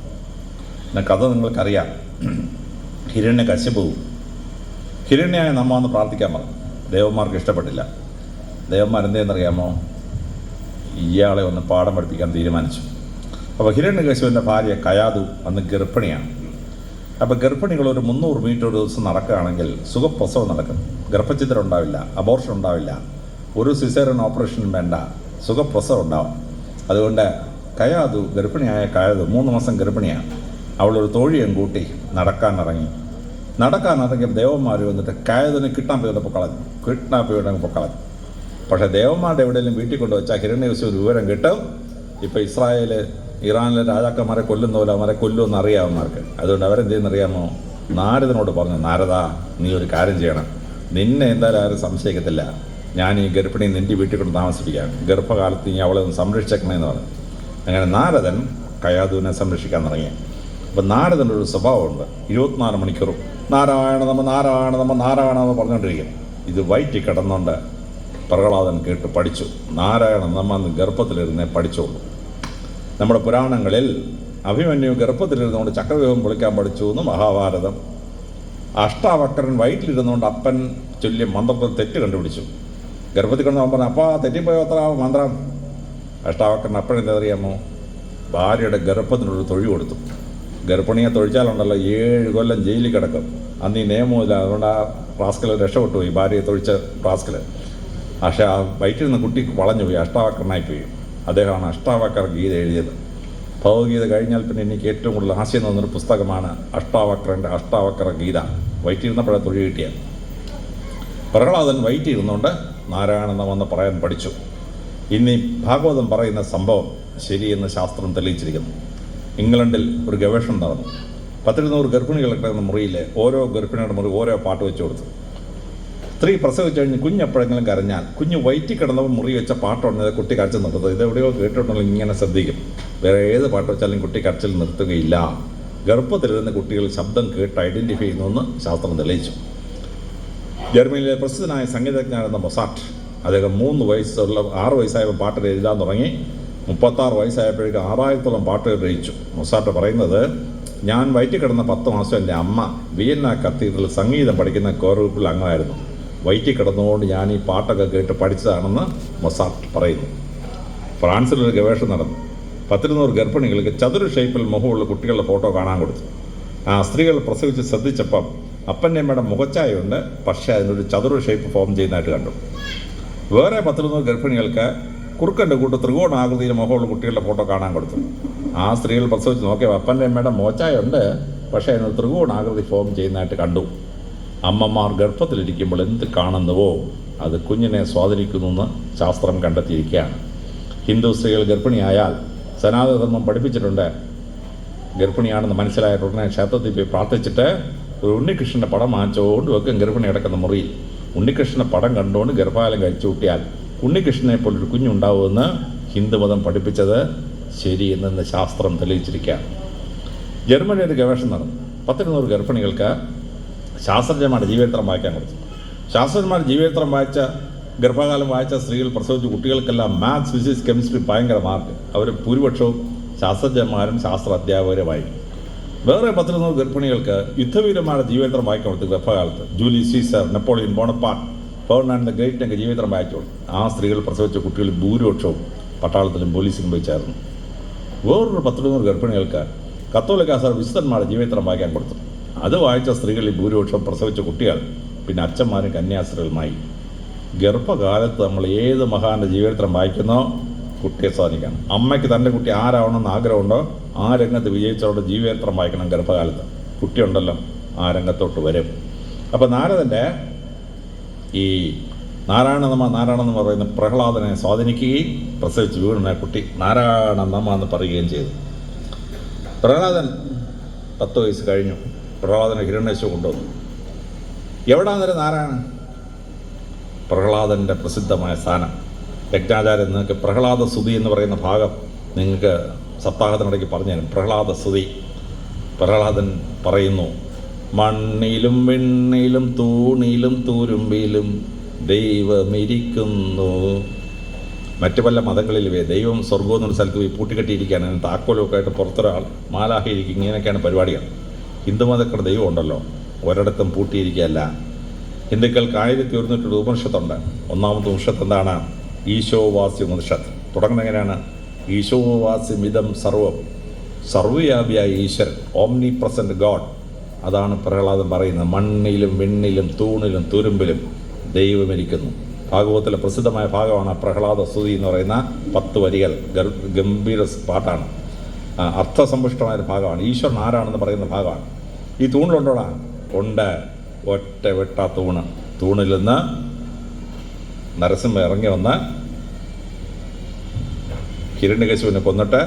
കഥ നിങ്ങൾക്കറിയാം. ഹിരണ്യകശിപുവും ഹിരണ്യായ നമ്മ ഒന്ന് പ്രാർത്ഥിക്കാൻ പറഞ്ഞു. ദേവന്മാർക്ക് ഇഷ്ടപ്പെട്ടില്ല. ദേവന്മാരെന്തേന്നറിയാമോ? ഇയാളെ ഒന്ന് പാഠം പഠിപ്പിക്കാൻ തീരുമാനിച്ചു. അപ്പോൾ ഹിരണ്യകശിപുവിൻ്റെ ഭാര്യ കയാതു അന്ന് ഗർഭിണിയാണ്. അപ്പോൾ ഗർഭിണികൾ ഒരു 300 മീറ്റർ ഒരു ദിവസം നടക്കുകയാണെങ്കിൽ സുഖപ്രസവം നടക്കും. ഗർഭഛിദ്രം ഉണ്ടാവില്ല, അബോർഷൻ ഉണ്ടാവില്ല, ഒരു സിസേറിയൻ ഓപ്പറേഷനും വേണ്ട, സുഖപ്രസവം ഉണ്ടാവും. അതുകൊണ്ട് ഗർഭിണിയായ കയാതു 3 മാസം ഗർഭിണിയാണ്. അവളൊരു തോഴിയും കൂട്ടി നടക്കാനിറങ്ങി ദേവന്മാർ വന്നിട്ട് കയാതിനെ കിഡ്നാപ്പ് ചെയ്തപ്പോൾ കളഞ്ഞു. പക്ഷേ ദേവന്മാരുടെ എവിടെയെങ്കിലും വീട്ടിൽ കൊണ്ടുവച്ചാൽ ഹിരണ്യകശിപു വിവരം കിട്ടും. ഇപ്പോൾ ഇറാനിലെ രാജാക്കന്മാരെ കൊല്ലുന്ന പോലെ അവരെ കൊല്ലുമെന്ന് അറിയാവുന്നവർക്ക്. അതുകൊണ്ട് അവരെന്ത് ചെയ്യുന്നറിയാമോ? നാരദനോട് പറഞ്ഞു, നാരദാ, നീ ഒരു കാര്യം ചെയ്യണം. നിന്നെ എന്തായാലും ആരും സംശയിക്കത്തില്ല. ഞാൻ ഈ ഗർഭിണി നിൻ്റെ വീട്ടിൽ കൊണ്ട് താമസിപ്പിക്കാം. ഗർഭകാലത്ത് നീ അവളെ ഒന്ന് സംരക്ഷിക്കണമെന്ന് പറഞ്ഞു. അങ്ങനെ നാരദൻ കയാതുവിനെ സംരക്ഷിക്കാൻ തുടങ്ങി. അപ്പം നാരദൻ്റെ ഒരു സ്വഭാവമുണ്ട്. 24 മണിക്കൂറും നാരായണ നമ നാരായണ നമ നാരായണ എന്ന് പറഞ്ഞുകൊണ്ടിരിക്കും. ഇത് വയറ്റിൽ കിടന്നുകൊണ്ട് പ്രഹ്ലാദൻ കേട്ട് പഠിച്ചു. നാരായണ നമ ഗർഭത്തിലിരുന്നേ പഠിച്ചോളൂ. നമ്മുടെ പുരാണങ്ങളിൽ അഭിമന്യു ഗർഭത്തിലിരുന്നുകൊണ്ട് ചക്രവ്യൂഹം പൊളിക്കാൻ പഠിച്ചു എന്ന് മഹാഭാരതം. അഷ്ടാവക്രൻ വയറ്റിലിരുന്നുകൊണ്ട് അപ്പൻ ചൊല്ലിയ മന്ത്രത്തിൽ തെറ്റ് കണ്ടുപിടിച്ചു. ഗർഭത്തിൽ കിടന്നവൻ പറഞ്ഞു, അപ്പാ തെറ്റിപ്പോയോ അത്ര മന്ത്രം. അഷ്ടാവക്രൻ അപ്പനെന്താ അറിയാമോ? ഭാര്യയുടെ ഗർഭത്തിനൊരു തൊഴി കൊടുത്തു. ഗർഭിണിയെ തൊഴിച്ചാലുണ്ടല്ലോ 7 കൊല്ലം ജയിലിൽ കിടക്കും. അന്ന് ഈ നിയമമില്ല. അതുകൊണ്ട് ആ റാസ്കൽ രക്ഷപ്പെട്ടു പോയി, ഭാര്യയെ തൊഴിച്ച റാസ്കൽ. പക്ഷേ ആ വയറ്റിൽ നിന്ന് കുട്ടി വളഞ്ഞുപോയി, അഷ്ടാവക്രനായിപ്പോയി. അദ്ദേഹമാണ് അഷ്ടാവക്ര ഗീത എഴുതിയത്. ഭഗവത്ഗീത കഴിഞ്ഞാൽ പിന്നെ എനിക്ക് ഏറ്റവും കൂടുതൽ ആശയം തോന്നുന്നൊരു പുസ്തകമാണ് അഷ്ടാവക്രൻ്റെ അഷ്ടാവക്ര ഗീത. വയറ്റിരുന്നപ്പോഴേ തൊഴി കിട്ടിയ പ്രഹ്ലാദൻ വയറ്റിരുന്നുകൊണ്ട് നാരായണനെന്ന് പറയാൻ പഠിച്ചു. ഇന്ന് ഈ ഭാഗവതം പറയുന്ന സംഭവം ശരിയെന്ന് ശാസ്ത്രം തെളിയിച്ചിരിക്കുന്നു. ഇംഗ്ലണ്ടിൽ ഒരു ഗവേഷണം നടന്നു. 100 ഗർഭിണികൾ കിടക്കുന്ന മുറിയിൽ ഓരോ ഗർഭിണിയുടെ മുറി ഓരോ പാട്ട് വെച്ച് കൊടുത്തു. സ്ത്രീ പ്രസവിച്ച് കഴിഞ്ഞ് കുഞ്ഞെപ്പോഴെങ്കിലും കരഞ്ഞാൽ കുഞ്ഞ് വയറ്റി കിടന്നപ്പോൾ മുറി വെച്ച പാട്ടുണ്ടെങ്കിൽ കുട്ടി കരച്ചിൽ നിർത്തുന്നത്. ഇതെവിടെയോ കേട്ടിട്ടുണ്ടെങ്കിൽ ഇങ്ങനെ ശ്രദ്ധിക്കും. വേറെ ഏത് പാട്ട് വെച്ചാലും കുട്ടി കരച്ചിൽ നിർത്തുകയില്ല. ഗർഭത്തിലിരുന്ന കുട്ടികൾ ശബ്ദം കേട്ട് ഐഡൻറ്റിഫൈ ചെയ്യുന്നുവെന്ന് ശാസ്ത്രം തെളിയിച്ചു. ജർമ്മനിയിലെ പ്രസിദ്ധനായ സംഗീതജ്ഞനായിരുന്ന മൊസാർട്ട്, അദ്ദേഹം 6 വയസ്സായപ്പോൾ പാട്ട് എഴുതാൻ തുടങ്ങി. 36 വയസ്സായപ്പോഴേക്കും 6000-ഓളം പാട്ടുകൾ രചിച്ചു. മൊസാർട്ട് പറയുന്നത്, ഞാൻ വയറ്റിൽ കിടന്ന 10 മാസം എൻ്റെ അമ്മ വിയന്ന കത്തീഡ്രലിൽ സംഗീതം പഠിക്കുന്ന കോർ ഗ്രൂപ്പിൽ അംഗമായിരുന്നു. വയറ്റിൽ കിടന്നുകൊണ്ട് ഞാൻ ഈ പാട്ടൊക്കെ കേട്ട് പഠിച്ചതാണെന്ന് മൊസാർട്ട് പറയുന്നു. ഫ്രാൻസിലൊരു ഗവേഷണം നടന്നു. 100 ഗർഭിണികൾക്ക് ചതുര ഷേപ്പിൽ മുഖമുള്ള കുട്ടികളുടെ ഫോട്ടോ കാണാൻ കൊടുത്തു. ആ സ്ത്രീകൾ പ്രസവിച്ച് ശ്രദ്ധിച്ചപ്പം അപ്പൻ്റെ അമ്മയുടെ മുഖച്ചായുണ്ട്, പക്ഷേ അതിനൊരു ചതുര ഷേപ്പ് ഫോം ചെയ്യുന്നതായിട്ട് കണ്ടു. വേറെ 100 ഗർഭിണികൾക്ക് കുറുക്കൻ്റെ കൂട്ട് ത്രികോണാകൃതിയിൽ മുഖമുള്ള കുട്ടികളുടെ ഫോട്ടോ കാണാൻ കൊടുത്തു. ആ സ്ത്രീകൾ പ്രസവിച്ച് നോക്കിയപ്പോൾ അപ്പൻ്റെ അമ്മയുടെ മോച്ചായുണ്ട്, പക്ഷേ അതിനൊരു ത്രികോണാകൃതി ഫോം ചെയ്യുന്നതായിട്ട് കണ്ടു. അമ്മമാർ ഗർഭത്തിലിരിക്കുമ്പോൾ എന്ത് കാണുന്നുവോ അത് കുഞ്ഞിനെ സ്വാധീനിക്കുന്നു എന്ന് ശാസ്ത്രം കണ്ടെത്തിയിരിക്കുകയാണ്. ഹിന്ദു സ്ത്രീകൾ ഗർഭിണിയായാൽ സനാതനധർമ്മം പഠിപ്പിച്ചിട്ടുണ്ട്, ഗർഭിണിയാണെന്ന് മനസ്സിലായ ഉടനെ ക്ഷേത്രത്തിൽ പോയി പ്രാർത്ഥിച്ചിട്ട് ഒരു ഉണ്ണികൃഷ്ണൻ്റെ പടം വാങ്ങിച്ചുകൊണ്ട് വെക്കും ഗർഭിണി കിടക്കുന്ന മുറിയിൽ. ഉണ്ണികൃഷ്ണൻ്റെ പടം കണ്ടുകൊണ്ട് ഗർഭാലയം കഴിച്ചു കൂട്ടിയാൽ ഉണ്ണികൃഷ്ണനെ പോലൊരു കുഞ്ഞുണ്ടാവുമെന്ന് ഹിന്ദുമതം പഠിപ്പിച്ചത് ശരിയെന്ന് ശാസ്ത്രം തെളിയിച്ചിരിക്കുകയാണ്. ജർമ്മനി ഒരു ഗവേഷണം നടന്നു. 100 ഗർഭിണികൾക്ക് ശാസ്ത്രജ്ഞന്മാരുടെ ജീവചരിത്രം വായിക്കാൻ കൊടുത്തു. ശാസ്ത്രജ്ഞന്മാരുടെ ജീവചരിത്രം വായിച്ച ഗർഭകാലം വായിച്ച സ്ത്രീകൾ പ്രസവിച്ച കുട്ടികൾക്കെല്ലാം മാത്സ്, ഫിസിക്സ്, കെമിസ്ട്രി ഭയങ്കര മാർക്ക്. അവർ ഭൂരിപക്ഷവും ശാസ്ത്രജ്ഞന്മാരും ശാസ്ത്ര അധ്യാപകരുമായി. വേറെ 100 ഗർഭിണികൾക്ക് യുദ്ധവീരന്മാരുടെ ജീവചരിത്രം വായിക്കാൻ കൊടുത്തു. ഗർഭകാലത്ത് Julius Caesar, Napoleon Bonaparte, Fernand the ഗ്രേറ്റിനൊക്കെ ജീവചരിത്രം വായിച്ചോളൂ. ആ സ്ത്രീകൾ പ്രസവിച്ച കുട്ടികൾ ഭൂരിപക്ഷവും പട്ടാളത്തിലും പോലീസിലും പോയി ചേർന്നു. വേറൊരു 100 ഗർഭിണികൾക്ക് കത്തോലിക്ക സഭ വിശുദ്ധന്മാരുടെ ജീവചരിത്രം വായിക്കാൻ കൊടുത്തു. അത് വായിച്ച സ്ത്രീകളിൽ ഭൂരിപക്ഷം പ്രസവിച്ച കുട്ടികൾ പിന്നെ അച്ഛന്മാരും കന്യാസ്ത്രീകളുമായി. ഗർഭകാലത്ത് നമ്മൾ ഏത് മഹാന്റെ ജീവചരിത്രം വായിക്കുന്നോ കുട്ടിയെ സ്വാധീനിക്കണം. അമ്മയ്ക്ക് തൻ്റെ കുട്ടി ആരാവണമെന്ന് ആഗ്രഹമുണ്ടോ ആ രംഗത്ത് വിജയിച്ചവരുടെ ജീവചരിത്രം വായിക്കണം. ഗർഭകാലത്ത് കുട്ടിയുണ്ടല്ലോ ആ രംഗത്തോട്ട് വരും. അപ്പോൾ നാരദൻ്റെ ഈ നാരായണ നമ പറയുന്ന പ്രഹ്ലാദനെ സ്വാധീനിക്കുകയും പ്രസവിച്ച് വീണ കുട്ടി നാരായണ നമ എന്ന് പറയുകയും ചെയ്തു. പ്രഹ്ലാദൻ 10 വയസ്സ് കഴിഞ്ഞു. പ്രഹ്ലാദനെ ഹിരണ്യേശ്വരൻ കൊണ്ടുവന്നു. എവിടാന്നേരം നാരായണൻ? പ്രഹ്ലാദൻ്റെ പ്രസിദ്ധമായ സ്ഥാനം. യജ്ഞാചാര്യൻ നിങ്ങൾക്ക് പ്രഹ്ലാദ സ്തുതി എന്ന് പറയുന്ന ഭാഗം നിങ്ങൾക്ക് സപ്താഹത്തിനിടയ്ക്ക് പറഞ്ഞു തരും. പ്രഹ്ലാദ സ്തുതി. പ്രഹ്ലാദൻ പറയുന്നു, മണ്ണിലും വെണ്ണിലും തൂണിലും തുരുമ്പിലും ദൈവമിരിക്കുന്നു. മറ്റു പല മതങ്ങളിലുവേ ദൈവം സ്വർഗം എന്നൊരു സ്ഥലത്ത് പോയി പൂട്ടിക്കെട്ടിയിരിക്കുകയാണ്. താക്കോലൊക്കെ ആയിട്ട് പുറത്തൊരാൾ മാലാഹിയിരിക്കും. ഇങ്ങനെയൊക്കെയാണ് പരിപാടികൾ. ഹിന്ദുമതക്കാരുടെ ദൈവം ഉണ്ടല്ലോ ഒരിടത്തും പൂട്ടിയിരിക്കുകയല്ല. ഹിന്ദുക്കൾക്ക് 1108 ഉപനിഷത്തുണ്ട്. ഒന്നാമത്തെ ഉപനിഷത്ത് എന്താണ്? ഈശോവാസ്യ ഉപനിഷത്ത്. തുടങ്ങുന്നത് എങ്ങനെയാണ്? ഈശോവാസ്യമിതം സർവം, സർവ്വവ്യാപിയായ ഈശ്വരൻ, ഓംനി പ്രസന്റ് ഗോഡ്. അതാണ് പ്രഹ്ലാദൻ പറയുന്നത്. മണ്ണിലും വെണ്ണിലും തൂണിലും തുരുമ്പിലും ദൈവമിരിക്കുന്നു. ഭാഗവതത്തിലെ പ്രസിദ്ധമായ ഭാഗമാണ് പ്രഹ്ലാദ സ്തുതി എന്ന് പറയുന്ന 10 വരികൾ. ഗംഭീര പാട്ടാണ്. അർത്ഥസമ്പുഷ്ടമായ ഭാഗമാണ്. ഈശ്വരൻ ആരാണെന്ന് പറയുന്ന ഭാഗമാണ്. ഈ തൂണിലുണ്ടോടാ? ഉണ്ട്. ഒറ്റ വെട്ട തൂണ്. തൂണിൽ നിന്ന് നരസിംഹ ഇറങ്ങി വന്ന് ഹിരണ്യകശിപുവിനെ കൊന്നിട്ട്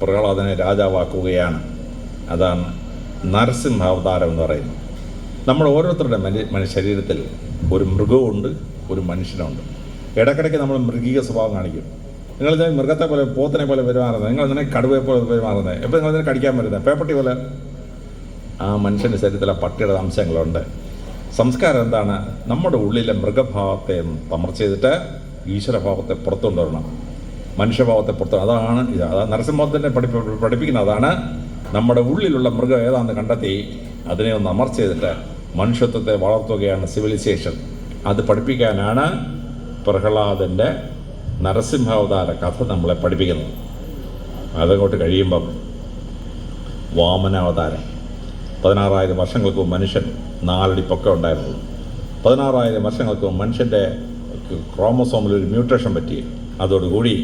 പ്രഹ്ലാദനെ രാജാവാക്കുകയാണ്. അതാണ് നരസിംഹാവതാരം എന്ന് പറയുന്നത്. നമ്മൾ ഓരോരുത്തരുടെ ശരീരത്തിൽ ഒരു മൃഗമുണ്ട്, ഒരു മനുഷ്യനുണ്ട്. ഇടയ്ക്കിടയ്ക്ക് നമ്മൾ മൃഗീയ സ്വഭാവം കാണിക്കും. നിങ്ങൾ മൃഗത്തെ പോലെ, പോത്തിനെ പോലെ പെരുമാറുന്നത്, നിങ്ങൾ ഇതിനെ കടുവയെ പോലെ പെരുമാറുന്നത്, എപ്പോൾ നിങ്ങൾ ഇതിനെ കടിക്കാൻ വരുന്നത് പേപ്പട്ടി പോലെ. ആ മനുഷ്യൻ്റെ ശരീരത്തിൽ ആ പട്ടിയുടെ അംശങ്ങളുണ്ട്. സംസ്കാരം എന്താണ്? നമ്മുടെ ഉള്ളിലെ മൃഗഭാവത്തെ തമർച്ച ചെയ്തിട്ട് ഈശ്വരഭാവത്തെ പുറത്തുകൊണ്ടുവരണം, മനുഷ്യഭാവത്തെ പുറത്തുവരണം. അതാണ് ഇത്. അതാണ് നരസിംഹത്തിനെ പഠിപ്പിക്കുന്നത്. അതാണ് നമ്മുടെ ഉള്ളിലുള്ള മൃഗം ഏതാണെന്ന് കണ്ടെത്തി അതിനെ ഒന്ന് അമർച്ച ചെയ്തിട്ട് മനുഷ്യത്വത്തെ വളർത്തുകയാണ് സിവിലൈസേഷൻ. അത് പഠിപ്പിക്കാനാണ് പ്രഹ്ലാദൻ്റെ നരസിംഹാവതാര കഥ നമ്മളെ പഠിപ്പിക്കുന്നത്. അതങ്ങോട്ട് കഴിയുമ്പം വാമനാവതാരം. 16,000 വർഷങ്ങൾക്ക് മുമ്പ് മനുഷ്യൻ 4 അടി പൊക്കം ഉണ്ടായിരുന്നുള്ളൂ. 16,000 വർഷങ്ങൾക്ക് മുമ്പ് മനുഷ്യൻ്റെ ക്രോമസോമിലൊരു മ്യൂട്ടേഷൻ പറ്റി. അതോടുകൂടി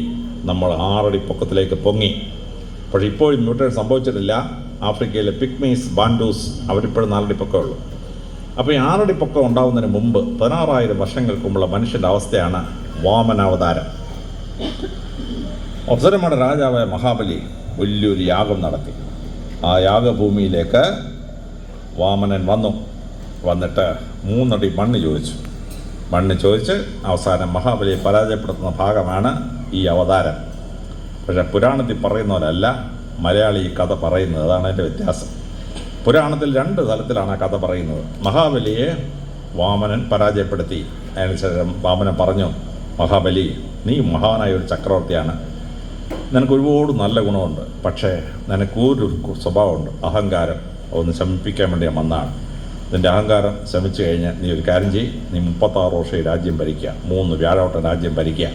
നമ്മൾ 6 അടി പൊക്കത്തിലേക്ക് പൊങ്ങി. പക്ഷേ ഇപ്പോഴും മ്യൂട്ടേഷൻ സംഭവിച്ചിട്ടില്ല. ആഫ്രിക്കയിലെ പിഗ്മീസ്, ബാൻഡൂസ് അവരിപ്പോഴും 4 അടി പൊക്കമുള്ളൂ. അപ്പോൾ ഈ 6 അടി പൊക്കം ഉണ്ടാവുന്നതിന് മുമ്പ് 16,000 വർഷങ്ങൾക്ക് മുമ്പുള്ള മനുഷ്യൻ്റെ അവസ്ഥയാണ് വാമനാവതാരം. അപ്സരന്മാരുടെ രാജാവായ മഹാബലി വലിയൊരു യാഗം നടത്തി. ആ യാഗഭൂമിയിലേക്ക് വാമനൻ വന്നിട്ട് 3 അടി മണ്ണ് ചോദിച്ച് അവസാനം മഹാബലിയെ പരാജയപ്പെടുത്തുന്ന ഭാഗമാണ് ഈ അവതാരം. പക്ഷേ പുരാണത്തിൽ പറയുന്ന പോലല്ല മലയാളി ഈ കഥ പറയുന്നത്. അതാണ് അതിൻ്റെ വ്യത്യാസം. പുരാണത്തിൽ 2 തലത്തിലാണ് ആ കഥ പറയുന്നത്. മഹാബലിയെ വാമനൻ പരാജയപ്പെടുത്തി. അതിനുശേഷം വാമനൻ പറഞ്ഞു, മഹാബലി, നീ മഹാനായ ഒരു ചക്രവർത്തിയാണ്, നിനക്ക് ഒരുപാട് നല്ല ഗുണമുണ്ട്, പക്ഷേ നിനക്കൊരു സ്വഭാവമുണ്ട്, അഹങ്കാരം. ഒന്ന് ശമിപ്പിക്കാൻ വേണ്ടി ഞാൻ വന്നതാണ്. നിൻ്റെ അഹങ്കാരം ശമിച്ചു കഴിഞ്ഞാൽ നീ ഒരു കാര്യം ചെയ്യും, നീ 36 വർഷം ഈ രാജ്യം ഭരിക്കുക, 3 വ്യാഴവട്ടം രാജ്യം ഭരിക്കുക.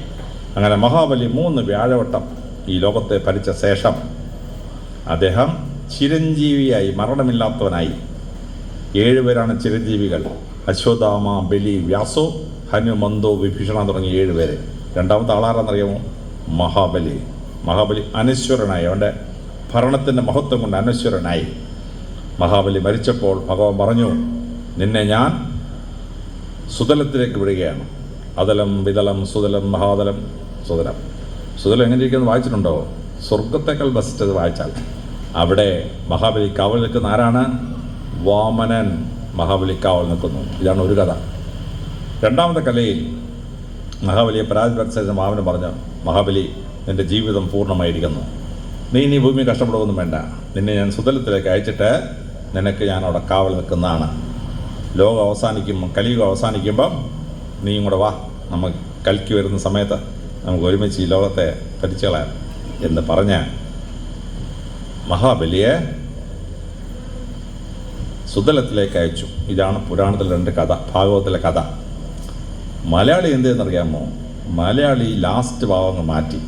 അങ്ങനെ മഹാബലി 3 വ്യാഴവട്ടം ഈ ലോകത്തെ ഭരിച്ച ശേഷം അദ്ദേഹം ചിരഞ്ജീവിയായി, മരണമില്ലാത്തവനായി. 7 പേരാണ് ചിരഞ്ജീവികൾ: അശ്വത്ഥാമ, ബലി, വ്യാസോ, ഹനുമന്തോ, വിഭീഷണ തുടങ്ങിയ 7 പേര്. രണ്ടാമത്തെ ആളാരാന്നറിയാമോ? മഹാബലി. മഹാബലി അനശ്വരനായി, അവൻ്റെ ഭരണത്തിൻ്റെ മഹത്വം കൊണ്ട് അനശ്വരനായി. മഹാബലി മരിച്ചപ്പോൾ ഭഗവാൻ പറഞ്ഞു, നിന്നെ ഞാൻ സുതലത്തിലേക്ക് വിടുകയാണ്. അതലം, വിതലം, സുതലം, മഹാതലം, സുതലം. സുതലം എങ്ങനെയിരിക്കുന്നത് വായിച്ചിട്ടുണ്ടോ? സ്വർഗത്തേക്കാൾ ബെസ്റ്റ് വായിച്ചാൽ. അവിടെ മഹാബലി കാവൽ നിൽക്കുന്ന ആരാണ്? വാമനൻ മഹാബലി കാവൽ നിൽക്കുന്നു. ഇതാണ് ഒരു കഥ. രണ്ടാമത്തെ കലയിൽ മഹാബലിയെ പരാജയപ്പെടുത്തിയ വാമനൻ പറഞ്ഞു, മഹാബലി, നിൻ്റെ ജീവിതം പൂർണ്ണമായിരിക്കുന്നു, നീ ഇനി ഭൂമി കഷ്ടപ്പെടുകയൊന്നും വേണ്ട, നിന്നെ ഞാൻ സുതലത്തിലേക്ക് അയച്ചിട്ട് നിനക്ക് ഞാൻ അവിടെ കാവൽ നിൽക്കുന്നതാണ്. ലോകം അവസാനിക്കുമ്പം, കലിയുഗം അവസാനിക്കുമ്പം നീയും കൂടെ വാ, നമുക്ക് കൽക്കി വരുന്ന സമയത്ത് നമുക്ക് ഒരുമിച്ച് ഈ ലോകത്തെ ഭരിച്ചു കളയാം എന്ന് പറഞ്ഞ് മഹാബലിയെ സുതലത്തിലേക്ക് അയച്ചു. ഇതാണ് പുരാണത്തിലെ 2 കഥ, ഭാഗവത്തിലെ കഥ. മലയാളി എന്തെന്നറിയാമോ? മലയാളി ലാസ്റ്റ് ഭാവങ്ങൾ മാറ്റി.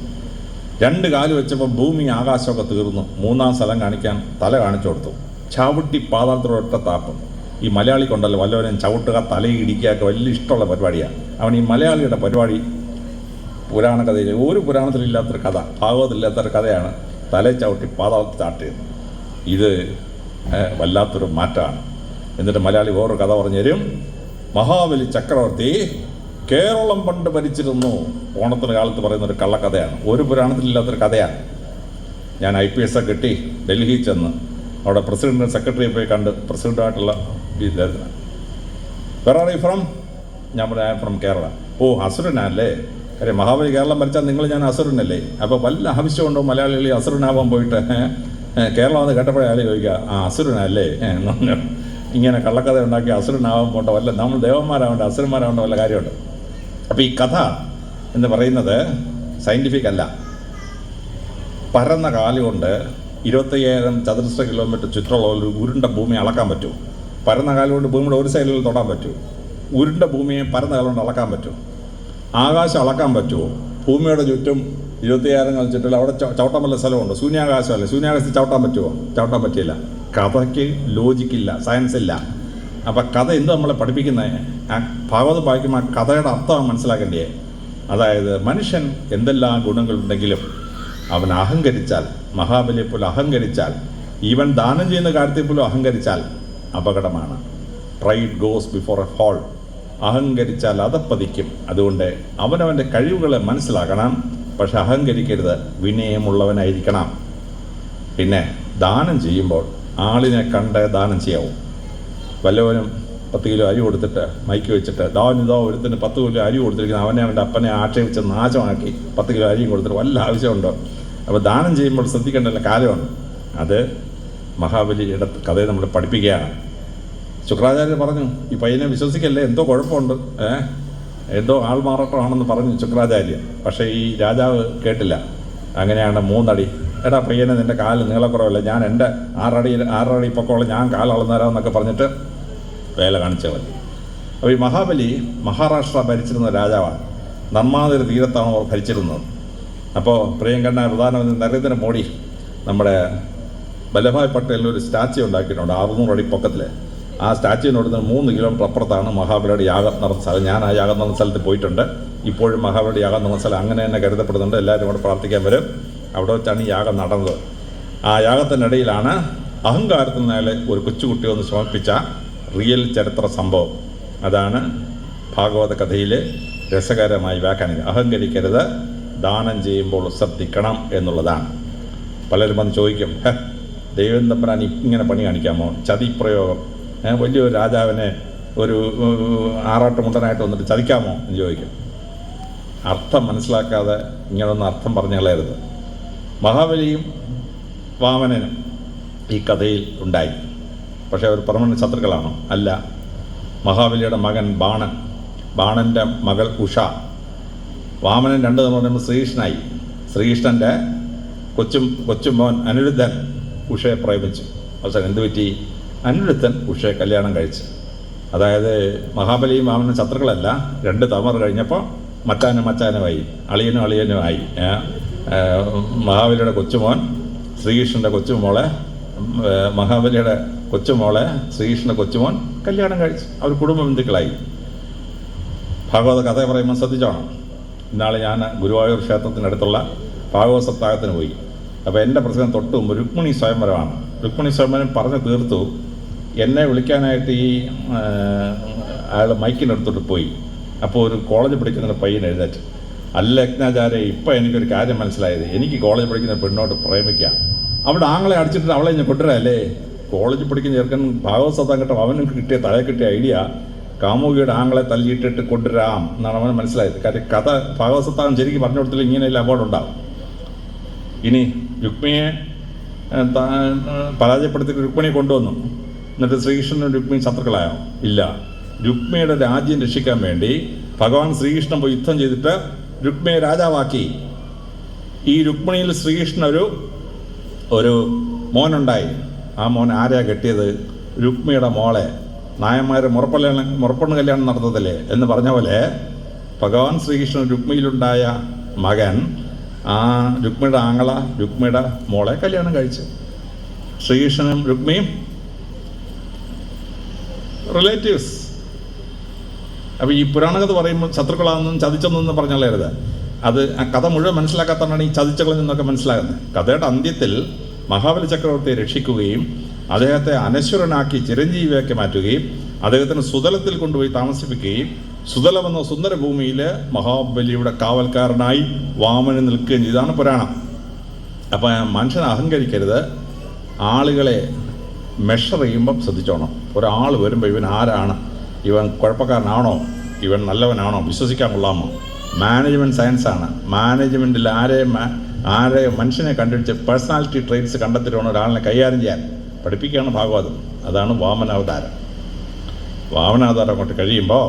2 കാല് വെച്ചപ്പോൾ ഭൂമി ആകാശമൊക്കെ തീർന്നു. 3-ാം സ്ഥലം കാണിക്കാൻ തല കാണിച്ചു കൊടുത്തു. ചവിട്ടി പാതാളത്തിലൊട്ട താപ്പ്. ഈ മലയാളിക്കുണ്ടല്ലോ വല്ലവരും ചവിട്ടുക, തലയിടിക്കുകയൊക്കെ വലിയ ഇഷ്ടമുള്ള പരിപാടിയാണ്. അവൻ ഈ മലയാളിയുടെ പരിപാടി പുരാണ കഥയിൽ ഒരു പുരാണത്തിലില്ലാത്തൊരു കഥ, ഭാഗവതത്തിലില്ലാത്തൊരു കഥയാണ് തല ചവിട്ടി പാതാളത്തിൽ താട്ടിയത്. ഇത് വല്ലാത്തൊരു മാറ്റമാണ്. എന്നിട്ട് മലയാളി വേറൊരു കഥ പറഞ്ഞു തരും. മഹാബലി ചക്രവർത്തി കേരളം പണ്ട് ഭരിച്ചിരുന്നു. ഓണത്തിന് കാലത്ത് പറയുന്നൊരു കള്ളക്കഥയാണ്, ഒരു പുരാണത്തിലില്ലാത്തൊരു കഥയാണ്. ഞാൻ IPS കിട്ടി ഡൽഹിയിൽ ചെന്ന് അവിടെ പ്രസിഡന്റ് സെക്രട്ടറിയെ പോയി കണ്ട് പ്രസിഡൻ്റായിട്ടുള്ള ഇതായിരുന്നു. Where are you from? ഞാൻ പറഞ്ഞു ഐ ആം ഫ്രം കേരള. ഓ, അസുരനല്ലേ? അരെ, മഹാബലി കേരളം ഭരിച്ചാൽ നിങ്ങൾ ഞാൻ അസുരനല്ലേ? അപ്പോൾ വല്ല ആവശ്യമുണ്ടോ മലയാളികൾ അസുരനാവാൻ പോയിട്ട്? കേരളം എന്ന് കേട്ടപ്പോഴേ ആളെ ചോദിക്കുക, ആ അസുരനല്ലേ എന്ന് പറഞ്ഞു. ഇങ്ങനെ കള്ളക്കഥ ഉണ്ടാക്കി അസുരനാവാൻ പോണ്ട വല്ല, നമ്മൾ ദേവന്മാരാവേണ്ട അസുരന്മാരാവേണ്ട വല്ല കാര്യമുണ്ട്. അപ്പോൾ ഈ കഥ എന്ന് പറയുന്നത് സയൻറ്റിഫിക് അല്ല. പരന്ന കാലുകൊണ്ട് 25,000 ചതുരശ്ര കിലോമീറ്റർ ചുറ്റുള്ള ഒരു ഉരുണ്ട ഭൂമി അളക്കാൻ പറ്റൂ. പരന്ന കാലുകൊണ്ട് ഭൂമിയുടെ ഒരു സൈഡിൽ തൊടാൻ പറ്റൂ. ഉരുണ്ട ഭൂമിയെ പരന്ന കാലുകൊണ്ട് അളക്കാൻ പറ്റും. ആകാശം അളക്കാൻ പറ്റുമോ? ഭൂമിയുടെ ചുറ്റും 25,000 ചുറ്റിൽ അവിടെ ചവിട്ടാൻ വല്ല സ്ഥലമുണ്ട്? ശൂന്യാകാശമല്ലേ? ശൂന്യാകാശത്തിൽ ചവിട്ടാൻ പറ്റുമോ? ചവിട്ടാൻ പറ്റില്ല. കഥയ്ക്ക് ലോജിക്കില്ല, സയൻസ് ഇല്ല. അപ്പം കഥ എന്ത് നമ്മളെ പഠിപ്പിക്കുന്നത്? ആ ഭാഗവതം വായിക്കുമ്പോൾ ആ കഥയുടെ അർത്ഥം മനസ്സിലാക്കേണ്ടേ. അതായത് മനുഷ്യൻ എന്തെല്ലാം ഗുണങ്ങളുണ്ടെങ്കിലും അവൻ അഹങ്കരിച്ചാൽ, മഹാബലിയെ പോലെ അഹങ്കരിച്ചാൽ, ഈവൻ ദാനം ചെയ്യുന്ന കാര്യത്തിൽ പോലും അഹങ്കരിച്ചാൽ അപകടമാണ്. Pride goes before a fall. അഹങ്കരിച്ചാൽ അതപ്പതിക്കും. അതുകൊണ്ട് അവനവൻ്റെ കഴിവുകളെ മനസ്സിലാക്കണം, പക്ഷെ അഹങ്കരിക്കരുത്, വിനയമുള്ളവനായിരിക്കണം. പിന്നെ ദാനം ചെയ്യുമ്പോൾ ആളിനെ കണ്ട് ദാനം ചെയ്യാവും. വല്ലവനും 10 കിലോ അരി കൊടുത്തിട്ട് മൈക്ക് വെച്ചിട്ട് ഇതോ ഒരുത്തിന് 10 കിലോ അരി കൊടുത്തിരിക്കുന്നത് അവനെ അവൻ്റെ അപ്പനെ ആക്ഷേപിച്ച് നാശമാക്കി 10 കിലോ അരിയും കൊടുത്തിട്ട് വല്ല ആവശ്യമുണ്ടോ? അപ്പോൾ ദാനം ചെയ്യുമ്പോൾ ശ്രദ്ധിക്കേണ്ട കാലമാണ്. അത് മഹാബലിയുടെ കഥയെ നമ്മൾ പഠിപ്പിക്കുകയാണ്. ശുക്രാചാര്യർ പറഞ്ഞു, ഈ പയ്യനെ വിശ്വസിക്കല്ലേ, എന്തോ കുഴപ്പമുണ്ട്, എന്തോ ആൾമാറാട്ടമാണെന്ന് പറഞ്ഞു ശുക്രാചാര്യൻ. പക്ഷേ ഈ രാജാവ് കേട്ടില്ല. അങ്ങനെയാണ് 3 അടി. എടാ പയ്യനെ, നിൻ്റെ കാല് നീളക്കുറവല്ല, ഞാൻ എൻ്റെ 6 അടി പൊക്കമുള്ള ഞാൻ കാലളന്നു തരാമെന്നൊക്കെ പറഞ്ഞിട്ട് വേല കാണിച്ചു മതി. അപ്പോൾ ഈ മഹാബലി മഹാരാഷ്ട്ര ഭരിച്ചിരുന്ന രാജാവാണ്. നർമാദ തീരത്താണ് അവർ ഭരിച്ചിരുന്നത്. അപ്പോൾ പ്രിയങ്കരനായ പ്രധാനമന്ത്രി നരേന്ദ്രമോദി നമ്മുടെ വല്ലഭായ് പട്ടേലിന് ഒരു സ്റ്റാച്യു ഉണ്ടാക്കിയിട്ടുണ്ട് 600 അടി പൊക്കത്തിൽ. ആ സ്റ്റാച്യുവിനോട് 3 കിലോമീറ്റർ അപ്പുറത്താണ് മഹാബലിയുടെ യാഗം നടന്ന സ്ഥലം. ഞാൻ ആ യാഗം നടന്ന സ്ഥലത്ത് പോയിട്ടുണ്ട്. ഇപ്പോഴും മഹാബലിയുടെ യാഗം നടന്ന സ്ഥലം അങ്ങനെ തന്നെ കരുതപ്പെടുന്നുണ്ട്. എല്ലാവരും കൂടെ പ്രാർത്ഥിക്കാൻ വരും. അവിടെ വെച്ചാണ് ഈ യാഗം നടന്നത്. ആ യാഗത്തിനിടയിലാണ് അഹങ്കാരത്തിൽ നിന്നാലെ ഒരു കൊച്ചുകുട്ടി ഒന്ന് സമർപ്പിച്ച റിയൽ ചരിത്ര സംഭവം. അതാണ് ഭാഗവത കഥയിലെ രസകരമായി വ്യാഖ്യാനിക്കുക. അഹങ്കരിക്കരുത്, ദാനം ചെയ്യുമ്പോൾ ശ്രദ്ധിക്കണം എന്നുള്ളതാണ്. പലരും വന്ന് ചോദിക്കും, ദൈവം തമ്പുരാൻ ഇങ്ങനെ പണി കാണിക്കാമോ? ചതിപ്രയോഗം, വലിയൊരു രാജാവിനെ ഒരു ആറാട്ടുമുണ്ടനായിട്ട് വന്നിട്ട് ചതിക്കാമോ എന്ന് ചോദിക്കും. അർത്ഥം മനസ്സിലാക്കാതെ ഇങ്ങനൊന്നും അർത്ഥം പറഞ്ഞു കളയരുത്. മഹാബലിയും വാമനനും ഈ കഥയിൽ ഉണ്ടായി. പക്ഷേ അവർ പെർമനന്റ് ശത്രുക്കളാണോ? അല്ല. മഹാബലിയുടെ മകൻ ബാണൻ, ബാണൻ്റെ മകൾ ഉഷ, വാമനൻ 2 തവണ പറയുമ്പോൾ ശ്രീകൃഷ്ണനായി. ശ്രീകൃഷ്ണൻ്റെ കൊച്ചുമോൻ അനിരുദ്ധൻ ഉഷയെ പ്രേമിച്ചു. അവസാനം എന്ത് പറ്റി? അനിരുദ്ധൻ ഉഷയെ കല്യാണം കഴിച്ചു. അതായത് മഹാബലിയും വാമനും ശത്രുക്കളല്ല, 2 തമർ കഴിഞ്ഞപ്പോൾ മച്ചാനുമായി, അളിയനുമായി. മഹാബലിയുടെ കൊച്ചുമോൻ ശ്രീകൃഷ്ണൻ്റെ കൊച്ചുമോളെ, മഹാബലിയുടെ കൊച്ചുമോളെ ശ്രീകൃഷ്ണൻ്റെ കൊച്ചുമോൻ കല്യാണം കഴിച്ചു. അവർ കുടുംബ ബന്ധുക്കളായി. ഭാഗവത കഥ പറയുമ്പോൾ ശ്രദ്ധിച്ചോണം. ഇന്നാളെ ഞാൻ ഗുരുവായൂർ ക്ഷേത്രത്തിനടുത്തുള്ള ഭാഗവത സപ്താഹത്തിന് പോയി. അപ്പോൾ എൻ്റെ പ്രസംഗം തൊട്ട് മുമ്പ് രുക്മിണി സ്വയംവരമാണ്. രുക്മിണി സ്വയംവരം പറഞ്ഞു തീർത്തു. എന്നെ വിളിക്കാനായിട്ട് ഈ അയാൾ മൈക്കിനെടുത്തോട്ട് പോയി. അപ്പോൾ ഒരു കോളേജ് പഠിക്കുന്ന പയ്യൻ എഴുന്നേറ്റ്, അല്ല യജ്ഞാചാര്യ, ഇപ്പം എനിക്കൊരു കാര്യം മനസ്സിലായത്, എനിക്ക് കോളേജ് പഠിക്കുന്ന പെണ്ണോട്ട് പ്രേമിക്കാം. അവിടെ ആങ്ങളെ അടിച്ചിട്ട് അവളെ ഞാൻ കൊണ്ടുവരല്ലേ? കോളേജ് പഠിക്കുന്ന ചെറുക്കൻ ഭാഗവത സപ്താഹം കിട്ടും, അവനും കിട്ടിയ ഐഡിയ കാമുകിയുടെ ആങ്ങളെ തല്ലിയിട്ടിട്ട് കൊണ്ടുവരാം എന്നാണ് അവന് മനസ്സിലായത്. കാര്യം കഥ ഭാഗവത സപ്താഹം ശരിക്കും പറഞ്ഞു കൊടുത്തില്ല ഇങ്ങനെയല്ല അപകടമുണ്ടാവും. ഇനി രുക്മിണിയെ പരാജയപ്പെടുത്തിയിട്ട് രുക്മിണിയെ കൊണ്ടുവന്നു. എന്നിട്ട് ശ്രീകൃഷ്ണനും രുക്മിണി ശത്രുക്കളായോ? ഇല്ല. രുക്മിണിയുടെ രാജ്യം രക്ഷിക്കാൻ വേണ്ടി ഭഗവാൻ ശ്രീകൃഷ്ണൻ പോയി യുദ്ധം ചെയ്തിട്ട് രുക്മിണിയെ രാജാവാക്കി. ഈ രുക്മിണിയിൽ ശ്രീകൃഷ്ണൻ ഒരു മോനുണ്ടായി. ആ മോൻ ആരെയാ കെട്ടിയത്? രുക്മിണിയുടെ മോളെ. നായന്മാർ മുറപ്പെണ്ണ് കല്യാണം നടത്തത്തില്ലേ എന്ന് പറഞ്ഞ പോലെ ഭഗവാൻ ശ്രീകൃഷ്ണൻ രുക്മിണിയിലുണ്ടായ മകൻ ആ രുക്മിണിയുടെ ആങ്ങള രുക്മിണിയുടെ മോളെ കല്യാണം കഴിച്ചു. ശ്രീകൃഷ്ണനും രുക്മിണിയും റിലേറ്റീവ്സ്. അപ്പോൾ ഈ പുരാണകഥ പറയുമ്പോൾ ശത്രുക്കളാണെന്നും ചതിച്ചെന്നൊന്നും പറഞ്ഞാലരുത്. അത് ആ കഥ മുഴുവൻ മനസ്സിലാക്കാത്തതാണ് ഈ ചതിച്ചകളിൽ നിന്നൊക്കെ മനസ്സിലാകുന്നത്. കഥയുടെ അന്ത്യത്തിൽ മഹാബലി ചക്രവർത്തിയെ രക്ഷിക്കുകയും അദ്ദേഹത്തെ അനശ്വരനാക്കി ചിരഞ്ജീവിയാക്കി മാറ്റുകയും അദ്ദേഹത്തിന് സുതലത്തിൽ കൊണ്ടുപോയി താമസിപ്പിക്കുകയും സുതലം എന്ന സുന്ദരഭൂമിയിൽ മഹാബലിയുടെ കാവൽക്കാരനായി വാമനൻ നിൽക്കുകയും ചെയ്താണ് പുരാണം. അപ്പം മനുഷ്യൻ അഹങ്കരിക്കരുത്. ആളുകളെ മെഷർ ചെയ്യുമ്പം ശ്രദ്ധിച്ചോണം. ഒരാൾ വരുമ്പോൾ ഇവൻ ആരാണ്, ഇവൻ കുഴപ്പക്കാരനാണോ, ഇവൻ നല്ലവനാണോ, വിശ്വസിക്കാൻ കൊള്ളാമോ? മാനേജ്മെൻറ്റ് സയൻസാണ്. മാനേജ്മെൻറ്റിൽ ആരെ മനുഷ്യനെ കണ്ടുപിടിച്ച് പേഴ്സണാലിറ്റി ട്രെയ്റ്റ്സ് കണ്ടെത്തിയിട്ട് വേണം ഒരാളിനെ കൈകാര്യം ചെയ്യാൻ. പഠിപ്പിക്കുകയാണ് ഭാഗവതം. അതാണ് വാമനാവതാരം. വാമനാവതാരം അങ്ങോട്ട് കഴിയുമ്പോൾ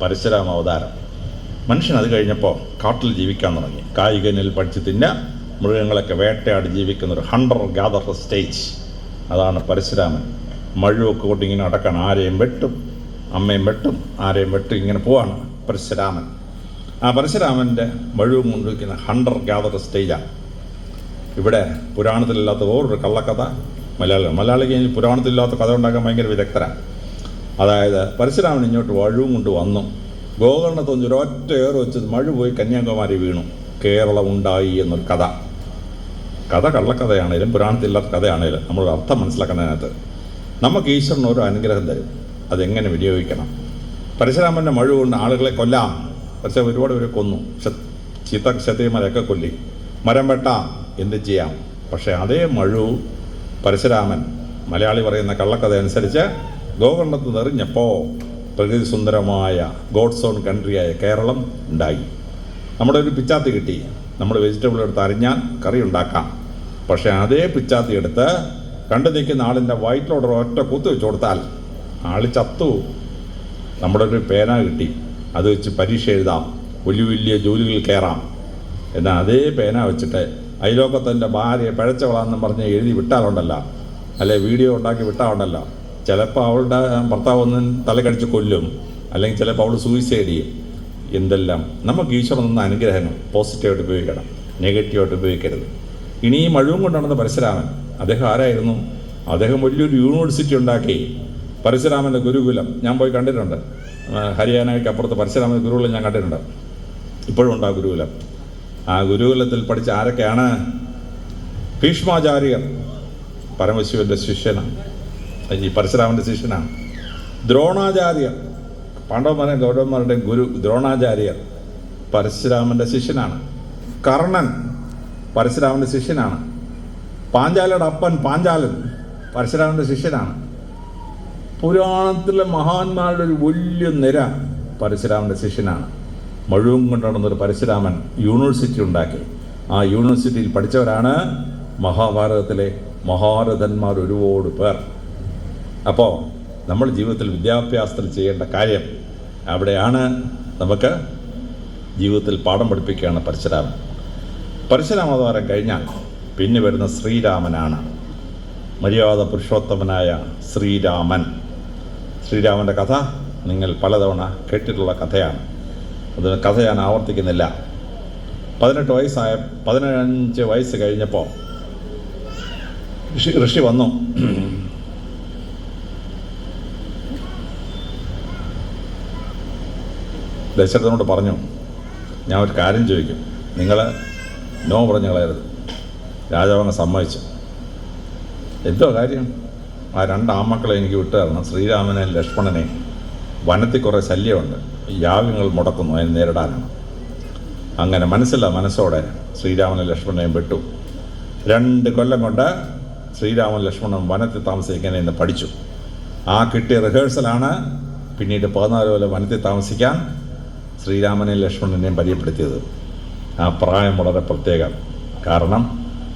പരശുരാമ അവതാരം. മനുഷ്യൻ അത് കഴിഞ്ഞപ്പോൾ കാട്ടിൽ ജീവിക്കാൻ തുടങ്ങി. കായികനിൽ പഠിച്ച് തിന്ന മൃഗങ്ങളൊക്കെ വേട്ടയാടി ജീവിക്കുന്ന ഒരു ഹണ്ടർ ഗാദർ സ്റ്റേജ്. അതാണ് പരശുരാമൻ. മഴുവൊക്കെ കൊണ്ട് ഇങ്ങനെ അടക്കാൻ, ആരെയും വെട്ടും, അമ്മയും വെട്ടും, ആരെയും വെട്ടും, ഇങ്ങനെ പോവാണ് പരശുരാമൻ. ആ പരശുരാമൻ്റെ മഴുവും കൊണ്ടിരിക്കുന്ന ഹണ്ടർ ഗാദർ സ്റ്റേജാണ്. ഇവിടെ പുരാണത്തിലില്ലാത്ത വേറൊരു കള്ളക്കഥ മലയാളിക്ക് പുരാണത്തിലില്ലാത്ത കഥ ഉണ്ടാക്കാൻ ഭയങ്കര വിദഗ്ധരാണ്. അതായത് പരശുരാമൻ ഇങ്ങോട്ട് മഴുവും കൊണ്ട് വന്നു. ഗോകർണത്തൊന്ന് ഒരൊറ്റ ഏറ് വെച്ചത് മഴു പോയി കന്യാകുമാരി വീണു. കേരളം ഉണ്ടായി എന്നൊരു കഥ കള്ളക്കഥയാണേലും പുരാണത്തിലില്ലാത്ത കഥയാണേലും നമ്മളൊരു അർത്ഥം മനസ്സിലാക്കുന്നതിനകത്ത് നമുക്ക് ഈശ്വരൻ ഓരോ അനുഗ്രഹം തരും. അതെങ്ങനെ വിനിയോഗിക്കണം? പരശുരാമൻ്റെ മഴ കൊണ്ട് ആളുകളെ കൊല്ലാം. പക്ഷേ ഒരുപാട് പേരെ കൊന്നു. ചീത്ത ക്ഷത്രിയന്മാരെയൊക്കെ കൊല്ലി. മരം വെട്ടാം, എന്ത് ചെയ്യാം. പക്ഷേ അതേ മഴു പരശുരാമൻ മലയാളി പറയുന്ന കള്ളക്കഥ അനുസരിച്ച് ഗോകർണത്ത് നിറഞ്ഞപ്പോൾ പ്രകൃതി സുന്ദരമായ ഗോഡ്സ് ഓൺ കൺട്രിയായ കേരളം ഉണ്ടായി. നമ്മുടെ ഒരു പിച്ചാത്തി കിട്ടി. നമ്മൾ വെജിറ്റബിൾ എടുത്ത് അരിഞ്ഞാൽ കറി ഉണ്ടാക്കാം. പക്ഷേ അതേ പിച്ചാത്തി എടുത്ത് കണ്ടു നിൽക്കുന്ന ആളിൻ്റെ വയറ്റിലോട് ഒറ്റ കുത്തു വെച്ച് കൊടുത്താൽ ആൾ ചത്തു. നമ്മുടെ ഒരു പേന കിട്ടി, അത് വെച്ച് പരീക്ഷ എഴുതാം, വലിയ വലിയ ജോലികൾ കയറാം. എന്നാൽ അതേ പേന വെച്ചിട്ട് അയലോക്കത്തിൻ്റെ ഭാര്യയെ പിഴച്ചവളാണെന്ന് പറഞ്ഞ് എഴുതി വിട്ടാലുണ്ടല്ലോ, അല്ലെ വീഡിയോ ഉണ്ടാക്കി വിട്ടാലുണ്ടല്ലോ, ചിലപ്പോൾ അവളുടെ ഭർത്താവ് ഒന്നും തലക്കടിച്ച് കൊല്ലും, അല്ലെങ്കിൽ ചിലപ്പോൾ അവൾ സൂയിസൈഡ് ചെയ്യും. എന്തെല്ലാം നമുക്ക് ഈശ്വരൻ തന്ന അനുഗ്രഹങ്ങൾ പോസിറ്റീവായിട്ട് ഉപയോഗിക്കണം, നെഗറ്റീവായിട്ട് ഉപയോഗിക്കരുത്. ഇനി ഈ മഴവും കൊണ്ടുവന്ന പരശുരാമൻ, അദ്ദേഹം ആരായിരുന്നു? അദ്ദേഹം വലിയൊരു യൂണിവേഴ്സിറ്റി ഉണ്ടാക്കി. പരശുരാമൻ്റെ ഗുരുകുലം ഞാൻ പോയി കണ്ടിട്ടുണ്ട്. ഹരിയാനയ്ക്ക് അപ്പുറത്ത് പരശുരാമൻ്റെ ഗുരുകുലം ഞാൻ കണ്ടിട്ടുണ്ട്. ഇപ്പോഴും ഉണ്ട് ആ ഗുരുകുലം. ആ ഗുരുകുലത്തിൽ പഠിച്ച ആരൊക്കെയാണ്? ഭീഷ്മാചാര്യർ പരമശിവൻ്റെ ശിഷ്യനാണ്, ഈ പരശുരാമൻ്റെ ശിഷ്യനാണ്. ദ്രോണാചാര്യർ, പാണ്ഡവന്മാരുടെയും കൗരവന്മാരുടെയും ഗുരു ദ്രോണാചാര്യർ പരശുരാമൻ്റെ ശിഷ്യനാണ്. കർണൻ പരശുരാമൻ്റെ ശിഷ്യനാണ്. പാഞ്ചാലിയുടെ അപ്പൻ പാഞ്ചാലൻ പരശുരാമൻ്റെ ശിഷ്യനാണ്. പുരാണത്തിലെ മഹാന്മാരുടെ ഒരു വലിയ നിര പരശുരാമൻ്റെ ശിഷ്യനാണ്. മഴുവും കൊണ്ട് നടന്നൊരു പരശുരാമൻ യൂണിവേഴ്സിറ്റി ഉണ്ടാക്കി. ആ യൂണിവേഴ്സിറ്റിയിൽ പഠിച്ചവരാണ് മഹാഭാരതത്തിലെ മഹാരഥന്മാർ ഒരുപാട് പേർ. അപ്പോൾ നമ്മൾ ജീവിതത്തിൽ വിദ്യാഭ്യാസത്തിൽ ചെയ്യേണ്ട കാര്യം അവിടെയാണ്. നമുക്ക് ജീവിതത്തിൽ പാഠം പഠിപ്പിക്കുകയാണ് പരശുരാമൻ. പരശുരാമാവതാരം കഴിഞ്ഞാൽ പിന്നെ വരുന്ന ശ്രീരാമനാണ്. മര്യാദ പുരുഷോത്തമനായ ശ്രീരാമൻ്റെ കഥ നിങ്ങൾ പലതവണ കേട്ടിട്ടുള്ള കഥയാണ്. അത് കഥ ഞാൻ ആവർത്തിക്കുന്നില്ല. 15 വയസ്സ് കഴിഞ്ഞപ്പോൾ ഋഷി വന്നു. ദശരഥനോട് പറഞ്ഞു, ഞാൻ ഒരു കാര്യം ചോദിക്കും, നിങ്ങൾ നോ പറഞ്ഞു കളയരുത്. രാജാവങ്ങ് സമ്മതിച്ചു. എന്തോ കാര്യം? ആ 2 ആൺമക്കളെ എനിക്ക് വിട്ടു തരണം. ശ്രീരാമനെയും ലക്ഷ്മണനെയും വനത്തിൽ കുറേ ശല്യമുണ്ട്, യാഗങ്ങൾ മുടക്കുന്നു, അതിന് നേരിടാനാണ്. അങ്ങനെ മനസ്സോടെ ശ്രീരാമനെ ലക്ഷ്മണനെയും വിട്ടു. 2 കൊല്ലം കൊണ്ട് ശ്രീരാമൻ ലക്ഷ്മണൻ വനത്തിൽ താമസിക്കാൻ ഇന്ന് പഠിച്ചു. ആ കിട്ടിയ റിഹേഴ്സലാണ് പിന്നീട് 14 കൊല്ലം വനത്തിൽ താമസിക്കാൻ ശ്രീരാമനെയും ലക്ഷ്മണനെയും പരിചയപ്പെടുത്തിയത്. ആ പ്രായം വളരെ പ്രത്യേകം. കാരണം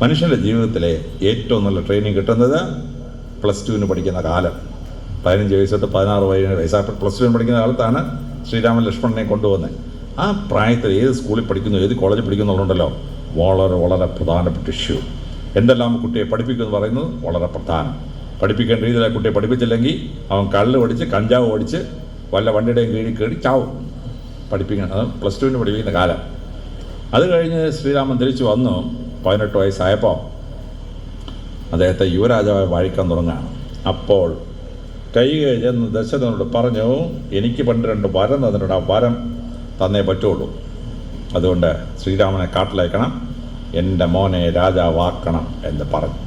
മനുഷ്യൻ്റെ ജീവിതത്തിലെ ഏറ്റവും നല്ല ട്രെയിനിങ് കിട്ടുന്നത് +2 പഠിക്കുന്ന കാലം. 15 വയസ്സ് തൊട്ട് 16 വയസ്സായപ്പോൾ +2 പഠിക്കുന്ന കാലത്താണ് ശ്രീരാമൻ ലക്ഷ്മണനെ കൊണ്ടുവന്നത്. ആ പ്രായത്തിൽ ഏത് സ്കൂളിൽ പഠിക്കുന്നു, ഏത് കോളേജിൽ പഠിക്കുന്നുണ്ടല്ലോ, വളരെ വളരെ പ്രധാനപ്പെട്ട ഇഷ്യൂ. എന്തെല്ലാം കുട്ടിയെ പഠിപ്പിക്കുമെന്ന് പറയുന്നത് വളരെ പ്രധാനം. പഠിപ്പിക്കേണ്ട രീതിയിൽ ആ കുട്ടിയെ പഠിപ്പിച്ചില്ലെങ്കിൽ അവൻ കള്ള് പഠിച്ച് കഞ്ചാവ് ഓടിച്ച് വല്ല വണ്ടിയുടെയും കീഴിൽ കയറി ചാവും. പഠിപ്പിക്കണം. അത് +2 പഠിപ്പിക്കുന്ന കാലം. അത് കഴിഞ്ഞ് ശ്രീരാമൻ തിരിച്ചു വന്നു. 18 വയസ്സായപ്പോൾ അദ്ദേഹത്തെ യുവരാജാവായി വാഴിക്കാൻ തുടങ്ങുകയാണ്. അപ്പോൾ കൈകേയി ചെന്ന് ദശരഥനോട് പറഞ്ഞു, എനിക്ക് പണ്ട് 2 വരം തന്നിട്ടുണ്ട്, ആ വരം തന്നേ പറ്റുള്ളൂ. അതുകൊണ്ട് ശ്രീരാമനെ കാട്ടിലയക്കണം, എൻ്റെ മോനെ രാജാവാക്കണം എന്ന് പറഞ്ഞു.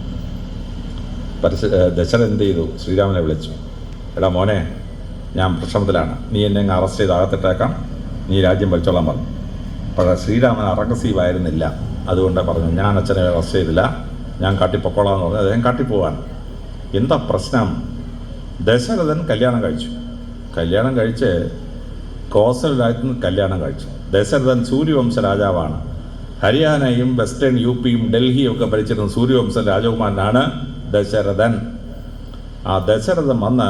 ദശരഥൻ എന്ത് ചെയ്തു? ശ്രീരാമനെ വിളിച്ചു. എടാ മോനെ, ഞാൻ പ്രശ്നത്തിലാണ്, നീ എന്നെ അങ്ങ് അറസ്റ്റ് ചെയ്ത് അകത്തിട്ടേക്കാം, നീ രാജ്യം ഭരിച്ചോളാൻ പറഞ്ഞു. പക്ഷേ ശ്രീരാമൻ അറഗസീവായിരുന്നില്ല. അതുകൊണ്ട് പറഞ്ഞു, ഞാൻ അച്ഛനെ അറസ്റ്റ് ചെയ്തില്ല, ഞാൻ കാട്ടിപ്പൊക്കോളാന്ന് പറഞ്ഞു. അദ്ദേഹം കാട്ടിപ്പോവാൻ. എന്താ പ്രശ്നം? ദശരഥൻ കല്യാണം കഴിച്ച് കോസൽ രാജ്യത്ത് നിന്ന് കല്യാണം കഴിച്ചു. ദശരഥൻ സൂര്യവംശ രാജാവാണ്. ഹരിയാനയും വെസ്റ്റേൺ യുപിയും ഡൽഹിയും ഒക്കെ ഭരിച്ചിരുന്ന സൂര്യവംശ രാജകുമാരനാണ് ദശരഥൻ. ആ ദശരഥൻ വന്ന്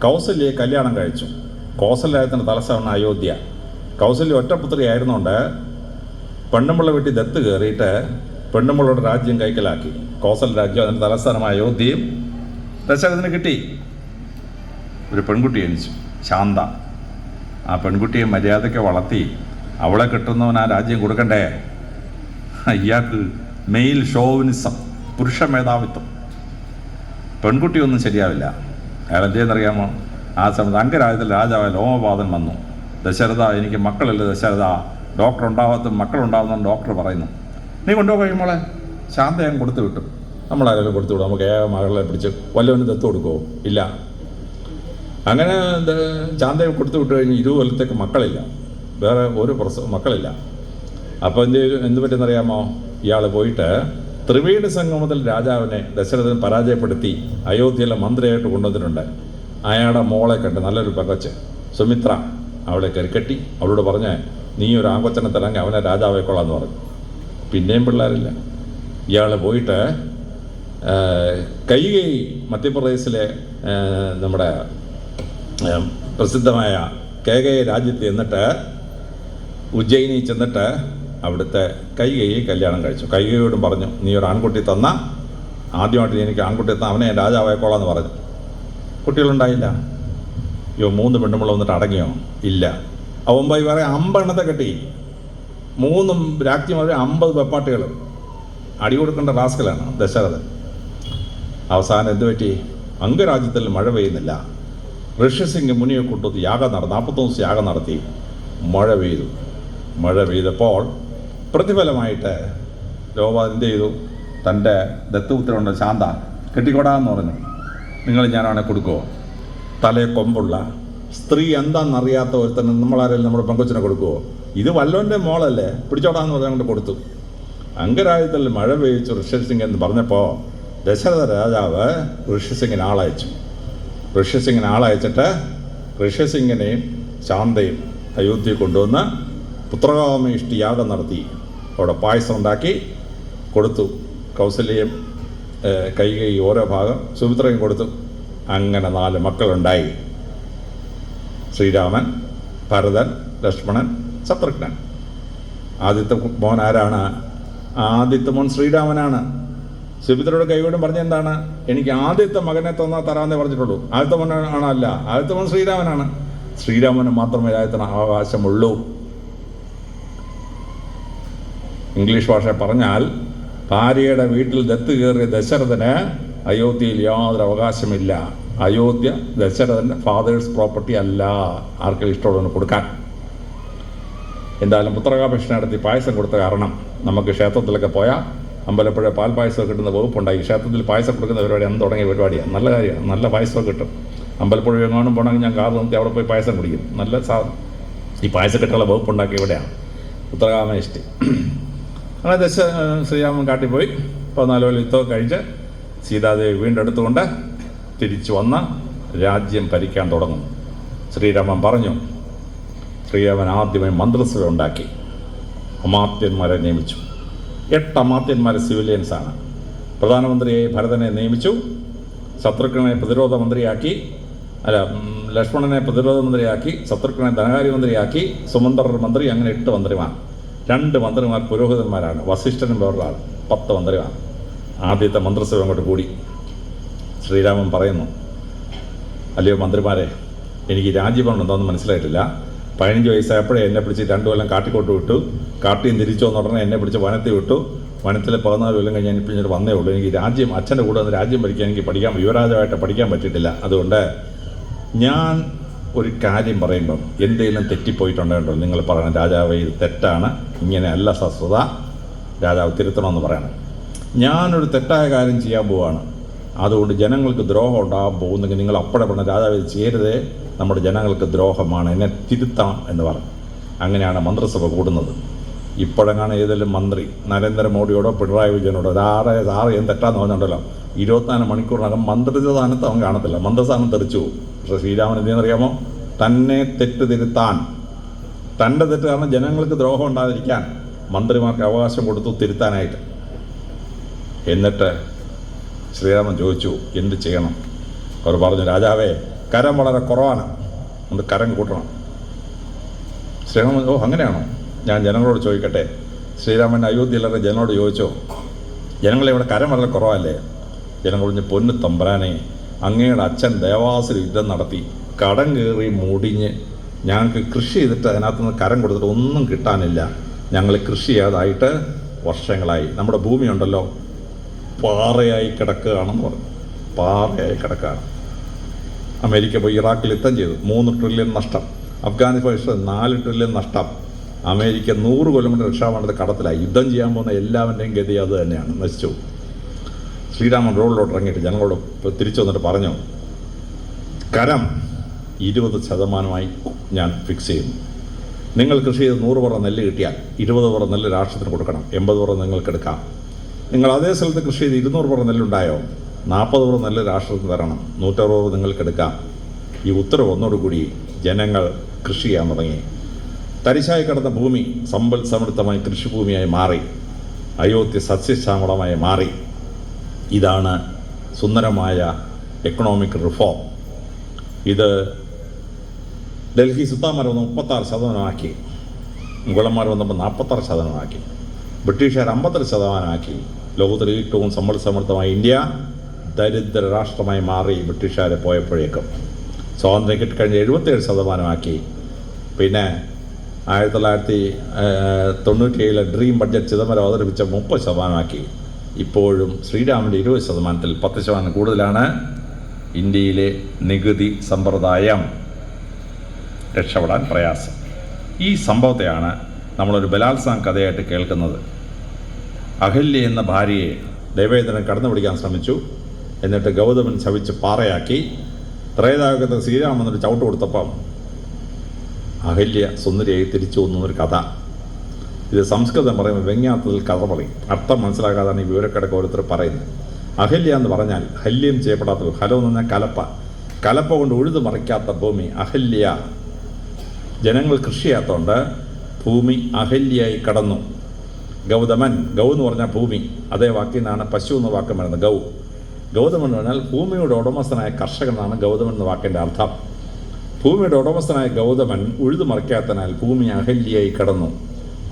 കൗസല്യയെ കല്യാണം കഴിച്ചു. കോസൽ രാജ്യത്തിൻ്റെ തലസ്ഥാനമാണ് അയോധ്യ. കൗസല്യ ഒറ്റപുത്രി ആയിരുന്നുകൊണ്ട് പെണ്ണുമ്പിള്ള വീട്ടിൽ ദത്ത് കയറിയിട്ട് പെണ്ണുമ്പിള്ളയുടെ രാജ്യം കൈക്കലാക്കി. കോസൽ രാജ്യം, അതിൻ്റെ തലസ്ഥാനമായ അയോധ്യയും ദശരഥന് കിട്ടി. ഒരു പെൺകുട്ടി ജനിച്ചു, ശാന്ത. ആ പെൺകുട്ടിയെ മര്യാദയ്ക്ക് വളർത്തി അവളെ കിട്ടുന്നവൻ ആ രാജ്യം കൊടുക്കണ്ടേ? ഇയാൾക്ക് മെയിൽ ഷോവിനിസം, പുരുഷ മേധാവിത്വം. പെൺകുട്ടിയൊന്നും ശരിയാവില്ല. അയാൾ എന്തെന്നറിയാമോ? ആ സമയത്ത് അംഗരാജ്യത്തിൽ രാജാവായ ലോമപാതൻ വന്നു. ദശരഥ, എനിക്ക് മക്കളില്ല ദശരഥ, ഡോക്ടർ ഉണ്ടാവാത്ത മക്കളുണ്ടാവുന്ന ഡോക്ടർ പറയുന്നു. നീ കൊണ്ടുപോയി മോളെ. ശാന്തയും കൊടുത്തു വിട്ടു. നമ്മളാരെങ്കിലും കൊടുത്തു വിടും? നമുക്ക് മകളെ പിടിച്ച് വല്ലവന് ദത്ത് കൊടുക്കുമോ? ഇല്ല. അങ്ങനെ ശാന്തയെ കൊടുത്തു വിട്ട് കഴിഞ്ഞ് 20 കൊല്ലത്തേക്ക് മക്കളില്ല, വേറെ ഒരു മക്കളില്ല. അപ്പോൾ എന്ത് പറ്റുമെന്നറിയാമോ? ഇയാൾ പോയിട്ട് ത്രിവേണി സംഗമത്തിൽ രാജാവിനെ ദശരഥൻ പരാജയപ്പെടുത്തി അയോധ്യയിലെ മന്ത്രിയായിട്ട് കൊണ്ടുവന്നിട്ടുണ്ട്. അയാളുടെ മോളെ കണ്ട്, നല്ലൊരു പെങ്കൊച്ച് സുമിത്ര, അവളെ കരുക്കെട്ടി അവളോട് പറഞ്ഞ്, നീ ഒരു ആങ്കൊച്ചനെ തരങ്ങി അവനെ രാജാവായിക്കോളാന്ന് പറഞ്ഞു. പിന്നെയും പിള്ളേരില്ല. ഇയാൾ പോയിട്ട് കൈകേയി, മധ്യപ്രദേശിലെ നമ്മുടെ പ്രസിദ്ധമായ കേകയ രാജ്യത്ത് ചെന്നിട്ട് ഉജ്ജയിനി ചെന്നിട്ട് അവിടുത്തെ കൈകേയി കല്യാണം കഴിച്ചു. കൈകേയിയോടും പറഞ്ഞു, നീ ഒരു ആൺകുട്ടി തന്ന, ആദ്യമായിട്ട് എനിക്ക് ആൺകുട്ടി തന്ന അവനെ രാജാവായിക്കോളാന്ന് പറഞ്ഞു. കുട്ടികളുണ്ടായില്ല. 3 പെണ്ണുമ്പോൾ വന്നിട്ട് അടങ്ങിയോ? ഇല്ല. അവൻ പോയി വേറെ 50 എണ്ണത്തെ കെട്ടി. 3 രാജ്ഞിമാർ, 50 വെപ്പാട്ടികൾ. അടി കൊടുക്കേണ്ട റാസ്കലാണ് ദശരഥൻ. അവസാനം എന്ത് പറ്റി? അംഗരാജ്യത്തിൽ മഴ പെയ്യുന്നില്ല. ഋഷ്യസിംഗ് മുനിയെ കൊണ്ടുവന്ന് യാഗം നടത്തി, 40 ദിവസം യാഗം നടത്തി. മഴ പെയ്തപ്പോൾ പ്രതിഫലമായിട്ട് ലോകപാൽ എന്ത് ചെയ്തു? തൻ്റെ ദത്തുപുത്രനുണ്ട് ശാന്ത, കെട്ടിക്കൊടാന്ന് പറഞ്ഞു. നിങ്ങൾ ഞാനാണെ കൊടുക്കുമോ? തലയെ കൊമ്പുള്ള സ്ത്രീ എന്താണെന്നറിയാത്ത ഒരുത്തന്നെ നമ്മളാരെങ്കിലും നമ്മുടെ പെങ്കൊച്ചിനെ കൊടുക്കുമോ? ഇത് വല്ലവൻ്റെ മോളല്ലേ, പിടിച്ചോടാന്ന് പറഞ്ഞാൽ കൊണ്ട് കൊടുത്തു. അംഗരാജ്യത്തിൽ മഴ പെയ്ച്ചു ഋഷ്യസിംഗ് എന്ന് പറഞ്ഞപ്പോൾ ദശരഥ രാജാവ് ഋഷ്യസിംഗിന് ആളയച്ചിട്ട് ഋഷ്യസിംഗിനെയും ശാന്തയും അയോധ്യയിൽ കൊണ്ടുവന്ന് പുത്രകാമേഷ്ടി യാഗം നടത്തി. അവിടെ പായസം ഉണ്ടാക്കി കൊടുത്തു. കൗസല്യയും കൈകേയി ഓരോ ഭാഗം, സുമിത്രയും കൊടുത്തു. അങ്ങനെ 4 മക്കളുണ്ടായി. ശ്രീരാമൻ, ഭരതൻ, ലക്ഷ്മണൻ, ശത്രുഘ്നൻ. ആദ്യത്തെ മോൻ ആരാണ്? ആദ്യത്തെ മോൻ ശ്രീരാമനാണ്. സുഭദ്രയോട് കൈകൊണ്ടും പറഞ്ഞ എന്താണ്? എനിക്ക് ആദ്യത്തെ മകനെ തരാമെന്നേ പറഞ്ഞിട്ടുള്ളൂ. ആദ്യത്തെ മോൻ ആണല്ല, ആദ്യത്തെ മോൻ ശ്രീരാമനാണ്. ശ്രീരാമന് മാത്രമേ രാജ്യത്തിന് അവകാശമുള്ളൂ. ഇംഗ്ലീഷ് ഭാഷ പറഞ്ഞാൽ ഭാര്യയുടെ വീട്ടിൽ ദത്ത് കയറിയ ദശരഥന് അയോധ്യയിൽ യാതൊരു അവകാശമില്ല. അയോധ്യ ദശരഥൻ്റെ ഫാദേഴ്സ് പ്രോപ്പർട്ടി അല്ല, ആർക്കും ഇഷ്ടമുള്ളവന് കൊടുക്കാൻ. എന്തായാലും പുത്രകാപേക്ഷ നടത്തി പായസം കൊടുത്ത കാരണം നമുക്ക് ക്ഷേത്രത്തിലൊക്കെ പോയാൽ അമ്പലപ്പുഴ പാൽ പായസം കിട്ടുന്ന വകുപ്പുണ്ടായി. ക്ഷേത്രത്തിൽ പായസം കൊടുക്കുന്ന പരിപാടി അന്ന് തുടങ്ങിയ പരിപാടിയാണ്. നല്ല കാര്യമാണ്, നല്ല പായസം കിട്ടും. അമ്പലപ്പുഴ എങ്ങാനും പോകണമെങ്കിൽ ഞാൻ കാർ നിർത്തി അവിടെ പോയി പായസം കുടിക്കും. നല്ല ഈ പായസം കിട്ടാനുള്ള വകുപ്പുണ്ടാക്കി ഇവിടെയാണ് ഉത്തരകാമേഷ്ടി. അങ്ങനെ ശ്രീരാമൻ കാട്ടിപ്പോയി 14 കൊല്ലം യുദ്ധമൊക്കെ കഴിച്ച് സീതാദേവി വീണ്ടെടുത്തുകൊണ്ട് തിരിച്ചു വന്ന് രാജ്യം ഭരിക്കാൻ തുടങ്ങുന്നു. ശ്രീരാമൻ പറഞ്ഞു. ശ്രീരാമൻ ആദ്യമേ മന്ത്രിസഭ ഉണ്ടാക്കി, അമാത്യന്മാരെ നിയമിച്ചു. 8 അമാത്യന്മാർ സിവിലിയൻസാണ്. പ്രധാനമന്ത്രിയായി ഭരതനെ നിയമിച്ചു. ശത്രുഘ്നനെ പ്രതിരോധ മന്ത്രിയാക്കി, ലക്ഷ്മണനെ പ്രതിരോധ മന്ത്രിയാക്കി, ശത്രുഘ്നനെ ധനകാര്യമന്ത്രിയാക്കി, സുമന്ത്രർ മന്ത്രി, അങ്ങനെ 8 മന്ത്രിമാർ. 2 മന്ത്രിമാർ പുരോഹിതന്മാരാണ്, വസിഷ്ഠനും വേറൊരാൾ. 10 മന്ത്രിമാർ. ആദ്യത്തെ മന്ത്രിസഭ അങ്ങോട്ട് കൂടി. ശ്രീരാമൻ പറയുന്നു, അല്ലയോ മന്ത്രിമാരെ, എനിക്ക് രാജ്യഭരണം എന്താണെന്ന് മനസ്സിലായിട്ടില്ല. 15 വയസ്സായപ്പോഴേ എന്നെ പിടിച്ച് 2 കൊല്ലം കാട്ടിക്കോട്ട് വിട്ടു. കാട്ടിയും തിരിച്ചു വന്ന ഉടനെ എന്നെ പിടിച്ച് വനത്തിൽ വിട്ടു. വനത്തിൽ 14 കൊല്ലം കഴിഞ്ഞ് ഞാൻ ഇപ്പം വന്നേ ഉള്ളൂ. എനിക്ക് രാജ്യം, അച്ഛൻ്റെ കൂടെ വന്ന് രാജ്യം ഭരിക്കാൻ എനിക്ക് യുവരാജാവായിട്ട് പഠിക്കാൻ പറ്റിയിട്ടില്ല. അതുകൊണ്ട് ഞാൻ ഒരു കാര്യം പറയുമ്പം എന്തെങ്കിലും തെറ്റിപ്പോയിട്ടുണ്ടോ നിങ്ങൾ പറയണം. രാജാവ് ഇത് തെറ്റാണ്, ഇങ്ങനെയല്ല സസ്വത, രാജാവ് തിരുത്തണമെന്ന് പറയണം. ഞാനൊരു തെറ്റായ കാര്യം ചെയ്യാൻ പോവുകയാണ്, അതുകൊണ്ട് ജനങ്ങൾക്ക് ദ്രോഹം ഉണ്ടാകാൻ പോകുന്നെങ്കിൽ നിങ്ങൾ അപ്പോഴെ പറഞ്ഞ രാജാവ് ഇത് ചെയ്യരുതേ, നമ്മുടെ ജനങ്ങൾക്ക് ദ്രോഹമാണ്, എന്നെ തിരുത്താം എന്ന് പറഞ്ഞു. അങ്ങനെയാണ് മന്ത്രിസഭ കൂടുന്നത്. ഇപ്പോഴെങ്ങാണ് ഏതെങ്കിലും മന്ത്രി നരേന്ദ്രമോദിയോടോ പിണറായി വിജയനോടോ സാറ് ഏത് തെറ്റാന്ന് പറഞ്ഞിട്ടുണ്ടല്ലോ, 24 മണിക്കൂറിനകം മന്ത്രിസ്ഥാനത്ത് അവൻ കാണത്തില്ല, മന്ത്രിസ്ഥാനം തെറിച്ചു പോകും. പക്ഷേ ശ്രീരാമൻ എന്തെന്നറിയാമോ? തന്നെ തെറ്റ് തിരുത്താൻ, തൻ്റെ തെറ്റ് കാരണം ജനങ്ങൾക്ക് ദ്രോഹം ഉണ്ടാതിരിക്കാൻ മന്ത്രിമാർക്ക് അവകാശം കൊടുത്തു തിരുത്താനായിട്ട്. എന്നിട്ട് ശ്രീരാമൻ ചോദിച്ചു, എന്ത് ചെയ്യണം? അവർ പറഞ്ഞു, രാജാവേ, കരം വളരെ കുറവാണ്, അതുകൊണ്ട് കരം കൂട്ടണം. ശ്രീരാമൻ, ഓ അങ്ങനെയാണോ? ഞാൻ ജനങ്ങളോട് ചോദിക്കട്ടെ. ശ്രീരാമൻ അയോധ്യയിലെ ജനങ്ങളോട് ചോദിച്ചോ, ജനങ്ങളെ ഇവിടെ കരം വളരെ കുറവല്ലേ? ജനങ്ങൾ പറഞ്ഞു, പൊന്നു തമ്പുരാനെ, അങ്ങയുടെ അച്ഛൻ ദേവാസുര യുദ്ധം നടത്തി കടം കയറി മുടിഞ്ഞ് ഞങ്ങൾക്ക് കൃഷി ചെയ്തിട്ട് അതിനകത്തുനിന്ന് കരം കൊടുത്തിട്ട് ഒന്നും കിട്ടാനില്ല. ഞങ്ങൾ കൃഷി ചെയ്യാതായിട്ട് വർഷങ്ങളായി. നമ്മുടെ ഭൂമിയുണ്ടല്ലോ പാറയായി കിടക്കുകയാണെന്ന് പറഞ്ഞു. പാറയായി കിടക്കുകയാണ്. അമേരിക്ക പോയി ഇറാഖിൽ യുദ്ധം ചെയ്തു, 3 ട്രില്യൺ നഷ്ടം. അഫ്ഗാനിസ്ഥാൻ 4 ട്രില്യൺ നഷ്ടം. അമേരിക്ക 100 കൊല്ലം കൊണ്ട് രക്ഷാവേണ്ടത് കടത്തിലായി. യുദ്ധം ചെയ്യാൻ പോകുന്ന എല്ലാവരുടെയും ഗതി അത് തന്നെയാണ്, നശിച്ചു. ശ്രീരാമൻ റോഡിലോട്ട് ഇറങ്ങിയിട്ട് ജനങ്ങളോട് തിരിച്ചു വന്നിട്ട് പറഞ്ഞു, കരം 20% ഞാൻ ഫിക്സ് ചെയ്യുന്നു. നിങ്ങൾ കൃഷി ചെയ്ത് 100 പറ നെല്ല് കിട്ടിയാൽ 20 പറ നെല്ല് രാഷ്ട്രത്തിന് കൊടുക്കണം, 80 പറ നിങ്ങൾക്ക് എടുക്കാം. നിങ്ങൾ അതേ സ്ഥലത്ത് കൃഷി ചെയ്ത് 200 പറ നെല്ലുണ്ടായോ, 40 പറ നെല്ല് രാഷ്ട്രത്തിന് തരണം, 160 പറ നിങ്ങൾക്ക് എടുക്കാം. ഈ ഉത്തരവ് വന്നോടുകൂടി ജനങ്ങൾ കൃഷി ചെയ്യാൻ തുടങ്ങി. തരിശായി കിടന്ന ഭൂമി സമ്പൽ സമൃദ്ധമായി കൃഷിഭൂമിയായി മാറി. അയോധ്യ സസ്യശ്യാമളമായി മാറി. ഇതാണ് സുന്ദരമായ എക്കണോമിക് റിഫോം. ഇത് ഡൽഹി സുൽത്താന്മാർ വന്ന് 36% മുഗളന്മാർ വന്നപ്പോൾ 46% ബ്രിട്ടീഷുകാർ 52% ലോകത്തിലെ ഏറ്റവും സമ്പൽ സമൃദ്ധമായ ഇന്ത്യ ദരിദ്ര രാഷ്ട്രമായി മാറി. ബ്രിട്ടീഷുകാരെ പോയപ്പോഴേക്കും സ്വാതന്ത്ര്യം കിട്ടിക്കഴിഞ്ഞ് 77% പിന്നെ 1997 ഡ്രീം ബഡ്ജറ്റ് ചിദംബരം അവതരിപ്പിച്ച 30% ഇപ്പോഴും ശ്രീരാമൻ്റെ 20%-ൽ 10% കൂടുതലാണ് ഇന്ത്യയിലെ നികുതി സമ്പ്രദായം. രക്ഷപ്പെടാൻ പ്രയാസം. ഈ സംഭവത്തെയാണ് നമ്മളൊരു ബലാത്സംഗ കഥയായിട്ട് കേൾക്കുന്നത്. അഹല്യ എന്ന ഭാര്യയെ ദേവേന്ദ്രൻ കടന്നു പിടിക്കാൻ ശ്രമിച്ചു. എന്നിട്ട് ഗൗതമൻ ശപിച്ച് പാറയാക്കി. ത്രേതായുഗത്തിൽ ശ്രീരാമനൊരു ചവിട്ട് കൊടുത്തപ്പം അഹല്യ സുന്ദരിയായി തിരിച്ചു വന്നൊരു കഥ. ഇത് സംസ്കൃതം പറയുമ്പോൾ വ്യംഗ്യാർത്ഥത്തിൽ കഥ പറയും. അർത്ഥം മനസ്സിലാക്കാതാണ് ഈ വിവരക്കിടക്ക് ഓരോരുത്തർ പറയുന്നത്. അഹല്യ എന്ന് പറഞ്ഞാൽ ഹല്യം ചെയ്യപ്പെടാത്ത, ഹലം എന്ന് പറഞ്ഞാൽ കലപ്പ, കലപ്പ കൊണ്ട് ഉഴുതു മറിക്കാത്ത ഭൂമി അഹല്യ. ജനങ്ങൾ കൃഷി ചെയ്യാത്തതുകൊണ്ട് ഭൂമി അഹല്യായി കടന്നു. ഗൗതമൻ, ഗൗ എന്ന് പറഞ്ഞാൽ ഭൂമി, അതേ വാക്കിൽ നിന്നാണ് പശു എന്ന വാക്ക് വരുന്നത്. ഗൗതമൻ എന്ന് പറഞ്ഞാൽ ഭൂമിയുടെ ഉടമസ്ഥനായ കർഷകനാണ് ഗൗതമൻ എന്ന വാക്കിൻ്റെ അർത്ഥം. ഭൂമിയുടെ ഉടമസ്ഥനായ ഗൗതമൻ ഉഴുതു മറിക്കാത്തതിനാൽ ഭൂമി അഹല്യായി കടന്നു.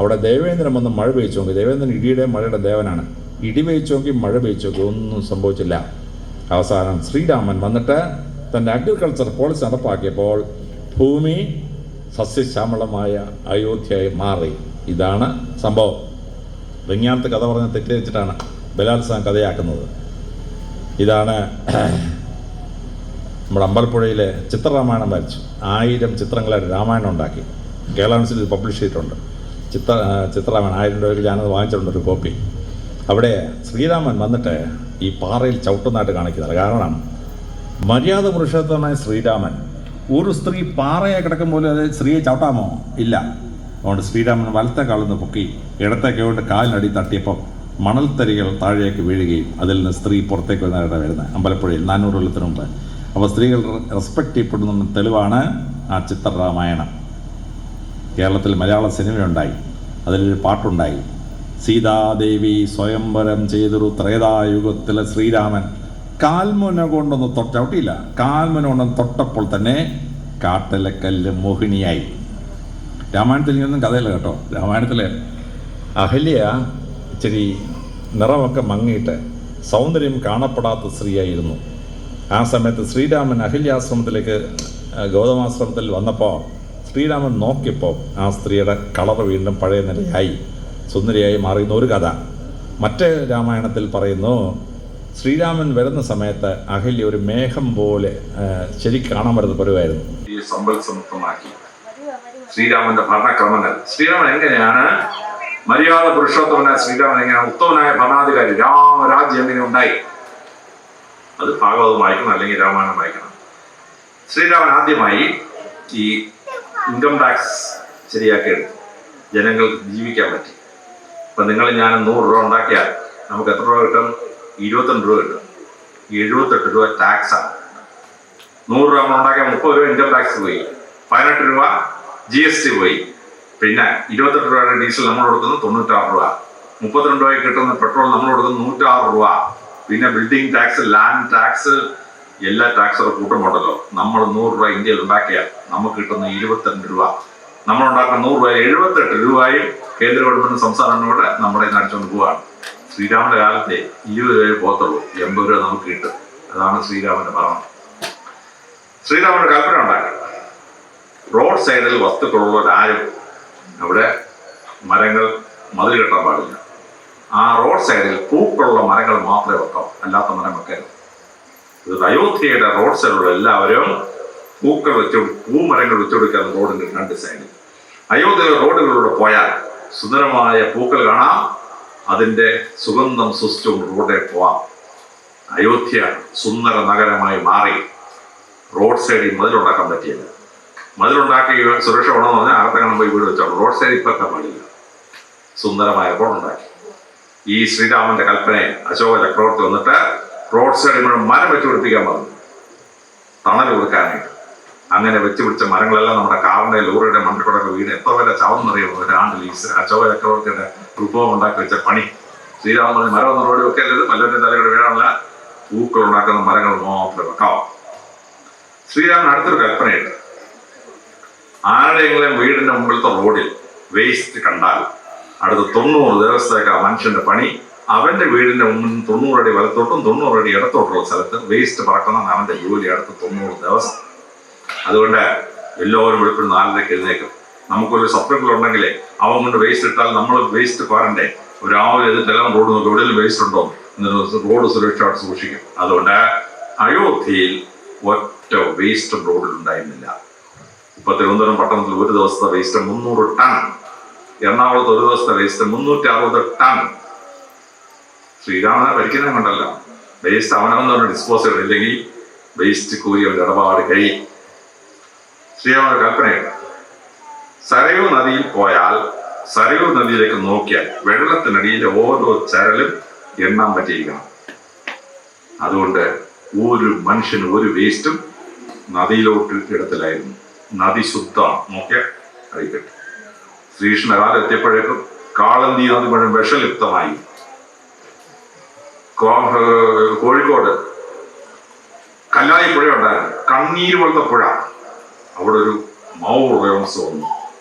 അവിടെ ദേവേന്ദ്രൻ വന്ന് മഴ പെയ്ച്ചു നോക്കി. ദേവേന്ദ്രൻ ഇടിയുടെ മഴയുടെ ദേവനാണ്. ഇടി പെയ്ച്ചു നോക്കി, മഴ പെയ്ച്ചു നോക്കി, ഒന്നും സംഭവിച്ചില്ല. അവസാനം ശ്രീരാമൻ വന്നിട്ട് തൻ്റെ അഗ്രികൾച്ചർ പോളിസി നടപ്പാക്കിയപ്പോൾ ഭൂമി സസ്യശ്യാമളമായ അയോധ്യയായി മാറി. ഇതാണ് സംഭവം. വെങ്ങാനത്ത് കഥ പറഞ്ഞ് തെറ്റിദ്ധരിച്ചിട്ടാണ് ബലാത്സംഗം കഥയാക്കുന്നത്. ഇതാണ് നമ്മുടെ അമ്പലപ്പുഴയിലെ ചിത്രരാമായണം വരച്ചു. 1000 ചിത്രങ്ങളായിട്ട് രാമായണം ഉണ്ടാക്കി. കേരള യൂണിവേഴ്സിറ്റി പബ്ലിഷ് ചെയ്തിട്ടുണ്ട്. ചിത്രരാമായണം 1000 രൂപയ്ക്ക് ഞാനത് വാങ്ങിച്ചിട്ടുണ്ട്, ഒരു കോപ്പി. അവിടെ ശ്രീരാമൻ വന്നിട്ട് ഈ പാറയിൽ ചവിട്ടുന്നതായിട്ട് കാണിക്കുന്നത്. കാരണം മര്യാദ പുരുഷോത്തമനായ ശ്രീരാമൻ ഒരു സ്ത്രീ പാറയെ കിടക്കുമ്പോൾ അത് സ്ത്രീയെ ചവിട്ടാമോ? ഇല്ല. അതുകൊണ്ട് ശ്രീരാമൻ വലത്തെ കാലിന്ന് പൊക്കി ഇടത്തേക്ക് കൊണ്ട് കാലിനടി തട്ടിയപ്പോൾ മണൽത്തരികൾ താഴേക്ക് വീഴുകയും അതിൽ നിന്ന് സ്ത്രീ പുറത്തേക്ക് വരുന്നത് അമ്പലപ്പുഴയിൽ 400 കൊല്ലത്തിന് മുമ്പ്. അപ്പോൾ സ്ത്രീകൾ റെസ്പെക്റ്റ് ചെയ്യപ്പെടുന്ന തെളിവാണ് ആ ചിത്രരാമായണം. കേരളത്തിൽ മലയാള സിനിമയുണ്ടായി, അതിലൊരു പാട്ടുണ്ടായി. സീതാദേവി സ്വയംവരം ചെയ്തൊരു ത്രേതായുഗത്തിലെ ശ്രീരാമൻ കാൽമുന കൊണ്ടൊന്ന് ചവിട്ടിയില്ല, കാൽമുന കൊണ്ടൊന്ന് തൊട്ടപ്പോൾ തന്നെ കാട്ടിലെ കല്ല് മോഹിനിയായി. രാമായണത്തിൽ ഇങ്ങനൊന്നും കഥയില്ല കേട്ടോ. രാമായണത്തിൽ അഹല്യ ഇച്ചിരി നിറമൊക്കെ മങ്ങിയിട്ട് സൗന്ദര്യം കാണപ്പെടാത്ത സ്ത്രീയായിരുന്നു. ആ സമയത്ത് ശ്രീരാമൻ അഹല്യാശ്രമത്തിലേക്ക് ഗൗതമാശ്രമത്തിൽ വന്നപ്പോൾ ശ്രീരാമൻ നോക്കിയപ്പോൾ ആ സ്ത്രീയുടെ കളർ വീണ്ടും പഴയ നിലയായി, സുന്ദരിയായി മാറിയുന്ന ഒരു കഥ. മറ്റേ രാമായണത്തിൽ പറയുന്നു, ശ്രീരാമൻ വരുന്ന സമയത്ത് അഹല്യ ഒരു മേഘം പോലെ ശരിക്കും കാണാൻ വരുന്ന പരുവായിരുന്നു. ഈ സമ്പൽ സമൃദ്ധമാക്കി ശ്രീരാമന്റെ ഭരണക്രമങ്ങൾ. ശ്രീരാമൻ എങ്ങനെയാണ് മര്യാദ പുരുഷോത്തമനായ ശ്രീരാമൻ എങ്ങനെയാണ് ഉത്തമനായ ഭരണാധികാരി, രാമരാജ്യം എങ്ങനെ ഉണ്ടായി? അത് ഭാഗവതം വായിക്കണം, അല്ലെങ്കിൽ രാമായണം വായിക്കണം. ശ്രീരാമൻ ആദ്യമായി ഈ ഇൻകം ടാക്സ് ശരിയാക്കിയെടുത്തു. ജനങ്ങൾക്ക് ജീവിക്കാൻ പറ്റി. ഇപ്പം നിങ്ങൾ ഞാൻ 100 രൂപ ഉണ്ടാക്കിയാൽ നമുക്ക് എത്ര രൂപ കിട്ടും? 22 രൂപ കിട്ടും. 78 രൂപ ടാക്സാണ്. 100 രൂപ നമ്മൾ ഉണ്ടാക്കിയാൽ 30 രൂപ ഇൻകം ടാക്സ് പോയി, 18 രൂപ GST പോയി. പിന്നെ 28 രൂപയുടെ ഡീസൽ നമ്മൾ കൊടുക്കുന്നത് 96 രൂപ, 32 രൂപയ്ക്ക് കിട്ടുന്ന പെട്രോൾ നമ്മൾ കൊടുക്കുന്നത് 106 രൂപ. പിന്നെ ബിൽഡിംഗ് ടാക്സ്, ലാൻഡ് ടാക്സ്, എല്ലാ ടാക്സും കൂട്ടമുണ്ടല്ലോ. നമ്മൾ 100 രൂപ ഇന്ത്യയിൽ ഉണ്ടാക്കിയാൽ നമുക്ക് കിട്ടുന്ന 22 രൂപ. നമ്മൾ ഉണ്ടാക്കുന്ന 100 രൂപ 78 രൂപയും കേന്ദ്ര ഗവൺമെന്റ് സംസ്ഥാന ഗവൺമെന്റ് നമ്മുടെ നടിച്ചുകൊണ്ട് പോവുകയാണ്. ശ്രീരാമന്റെ കാലത്തെ 20 രൂപയെ പോകത്തുള്ളൂ, 80 രൂപ നമുക്ക് കിട്ടും. അതാണ് ശ്രീരാമന്റെ ഭരണം. ശ്രീരാമന്റെ കൽപ്പന ഉണ്ടാക്കി, റോഡ് സൈഡിൽ വസ്തുക്കളുള്ളവരാരും അവിടെ മരങ്ങൾ മതിൽ കെട്ടാൻ പാടില്ല. ആ റോഡ് സൈഡിൽ പൂക്കളുള്ള മരങ്ങൾ മാത്രമേ വെക്കാം, അല്ലാത്ത മരം വെക്കരുത്. ഇത് അയോധ്യയുടെ റോഡ് സൈഡിലുള്ള എല്ലാവരും പൂമരങ്ങൾ വെച്ചുകൊടുക്കാൻ റോഡിന്റെ 2 സൈഡിൽ. അയോധ്യയിലെ റോഡുകളിലൂടെ പോയാൽ സുന്ദരമായ പൂക്കൾ കാണാം, അതിൻ്റെ സുഗന്ധം സൃഷ്ടിച്ചുകൊണ്ട് റോഡിൽ പോവാം. അയോധ്യ സുന്ദര നഗരമായി മാറി. റോഡ് സൈഡിൽ മതിലുണ്ടാക്കാൻ പറ്റിയില്ല. മതിലുണ്ടാക്കി സുരക്ഷ വേണമെന്ന് പറഞ്ഞാൽ അകത്തങ്ങനെ പോയി വീട് വെച്ചോളൂ. റോഡ് സൈഡിൽ ഇപ്പം വെക്കാൻ പാടില്ല. സുന്ദരമായ റോഡുണ്ടാക്കി. ഈ ശ്രീരാമന്റെ കൽപ്പനയെ അശോക ചക്രവർത്തി വന്നിട്ട് റോഡ് സൈഡിൽ മുഴുവൻ മരം വെച്ച് പിടിപ്പിക്കാൻ പറഞ്ഞു, തണൽ കൊടുക്കാനായിട്ട്. അങ്ങനെ വെച്ച് പിടിച്ച മരങ്ങളെല്ലാം നമ്മുടെ കാറിന്റെ ലോറിയുടെ മണ്ടക്കൊടൊക്കെ വീട് എത്ര വരെ ചാവുന്നറിയുമോ? ഒരാണ്ടിൽ ഈ അശോക ചക്രവർത്തിയുടെ രൂപം ഉണ്ടാക്കി വെച്ച പണി. ശ്രീരാമൻ പറഞ്ഞ് മരം ഒന്ന് റോഡ് വെക്കരുത്, പലരുടെ തലയുടെ വീഴാനുള്ള പൂക്കൾ ഉണ്ടാക്കുന്ന മരങ്ങൾ മാത്രമേ വെക്കാവൂ. ശ്രീരാമൻ അടുത്തൊരു കൽപ്പനയുണ്ട്, ആരുടെയെങ്കിലും വീടിന്റെ മുമ്പിലത്തെ റോഡിൽ വേസ്റ്റ് കണ്ടാൽ അടുത്ത 90 ദിവസത്തേക്ക് ആ മനുഷ്യന്റെ പണി അവന്റെ വീടിന്റെ മുമ്പിൽ 90 അടി വലത്തോട്ടും 90 അടി ഇടത്തോട്ടുള്ള സ്ഥലത്ത് വേസ്റ്റ് പറക്കണം. അവന്റെ ജോലി അടുത്ത 90 ദിവസം. അതുകൊണ്ട് എല്ലാവരും വെളുപ്പിന് 4:30 എഴുന്നേക്കും. നമുക്കൊരു സപ്ലൈകളുണ്ടെങ്കിലേ അവൻ കൊണ്ട് വേസ്റ്റ് ഇട്ടാൽ നമ്മൾ വേസ്റ്റ് പാറണ്ടേ. രാവിലെ എല്ലാം റോഡ് നോക്കും എവിടെയെങ്കിലും വേസ്റ്റ് ഉണ്ടോ, റോഡ് സുരക്ഷയോടെ സൂക്ഷിക്കും. അതുകൊണ്ട് അയോധ്യയിൽ ഒറ്റ വേസ്റ്റ് റോഡിൽ ഉണ്ടായിരുന്നില്ല. ഇപ്പൊ തിരുവനന്തപുരം പട്ടണത്തിൽ ഒരു ദിവസത്തെ വേസ്റ്റ് 300 ടൺ, എറണാകുളത്ത് ഒരു ദിവസത്തെ വേസ്റ്റ് 360 ടൺ. ശ്രീരാമനെ ഭരിക്കുന്നതിനെ കൊണ്ടല്ല, വേസ്റ്റ് അവനവന്ന് പറഞ്ഞ ഡിസ്പോസ് ചെയ്തില്ലെങ്കിൽ വേസ്റ്റ് കൂലി അവരുടെ ഇടപാട് കഴിയും. ശ്രീരാമന്റെ കൽപ്പനയുണ്ട്, സരയൂ നദിയിൽ പോയാൽ സരയൂ നദിയിലേക്ക് നോക്കിയാൽ വെള്ളത്തിനടിയിലെ ഓരോ ചരലും എണ്ണാൻ പറ്റിയിരിക്കണം. അതുകൊണ്ട് ഒരു മനുഷ്യന് ഒരു വേസ്റ്റും നദിയിലോട്ട് ഇടത്തിലായിരുന്നു. നദി ശുദ്ധമാണ്, നോക്കിയാൽ അറിയിക്കട്ടെ. ശ്രീകൃഷ്ണ കാലം എത്തിയപ്പോഴേക്കും കാളന്തി നദി മുഴുവൻ വിഷലിപ്തമായി. കോഴിക്കോട് കല്ലായി പുഴ ഉണ്ടായിരുന്നു, കണ്ണീര് പോലത്തെ പുഴ. അവിടെ ഒരു മൗർവംശം വന്നു,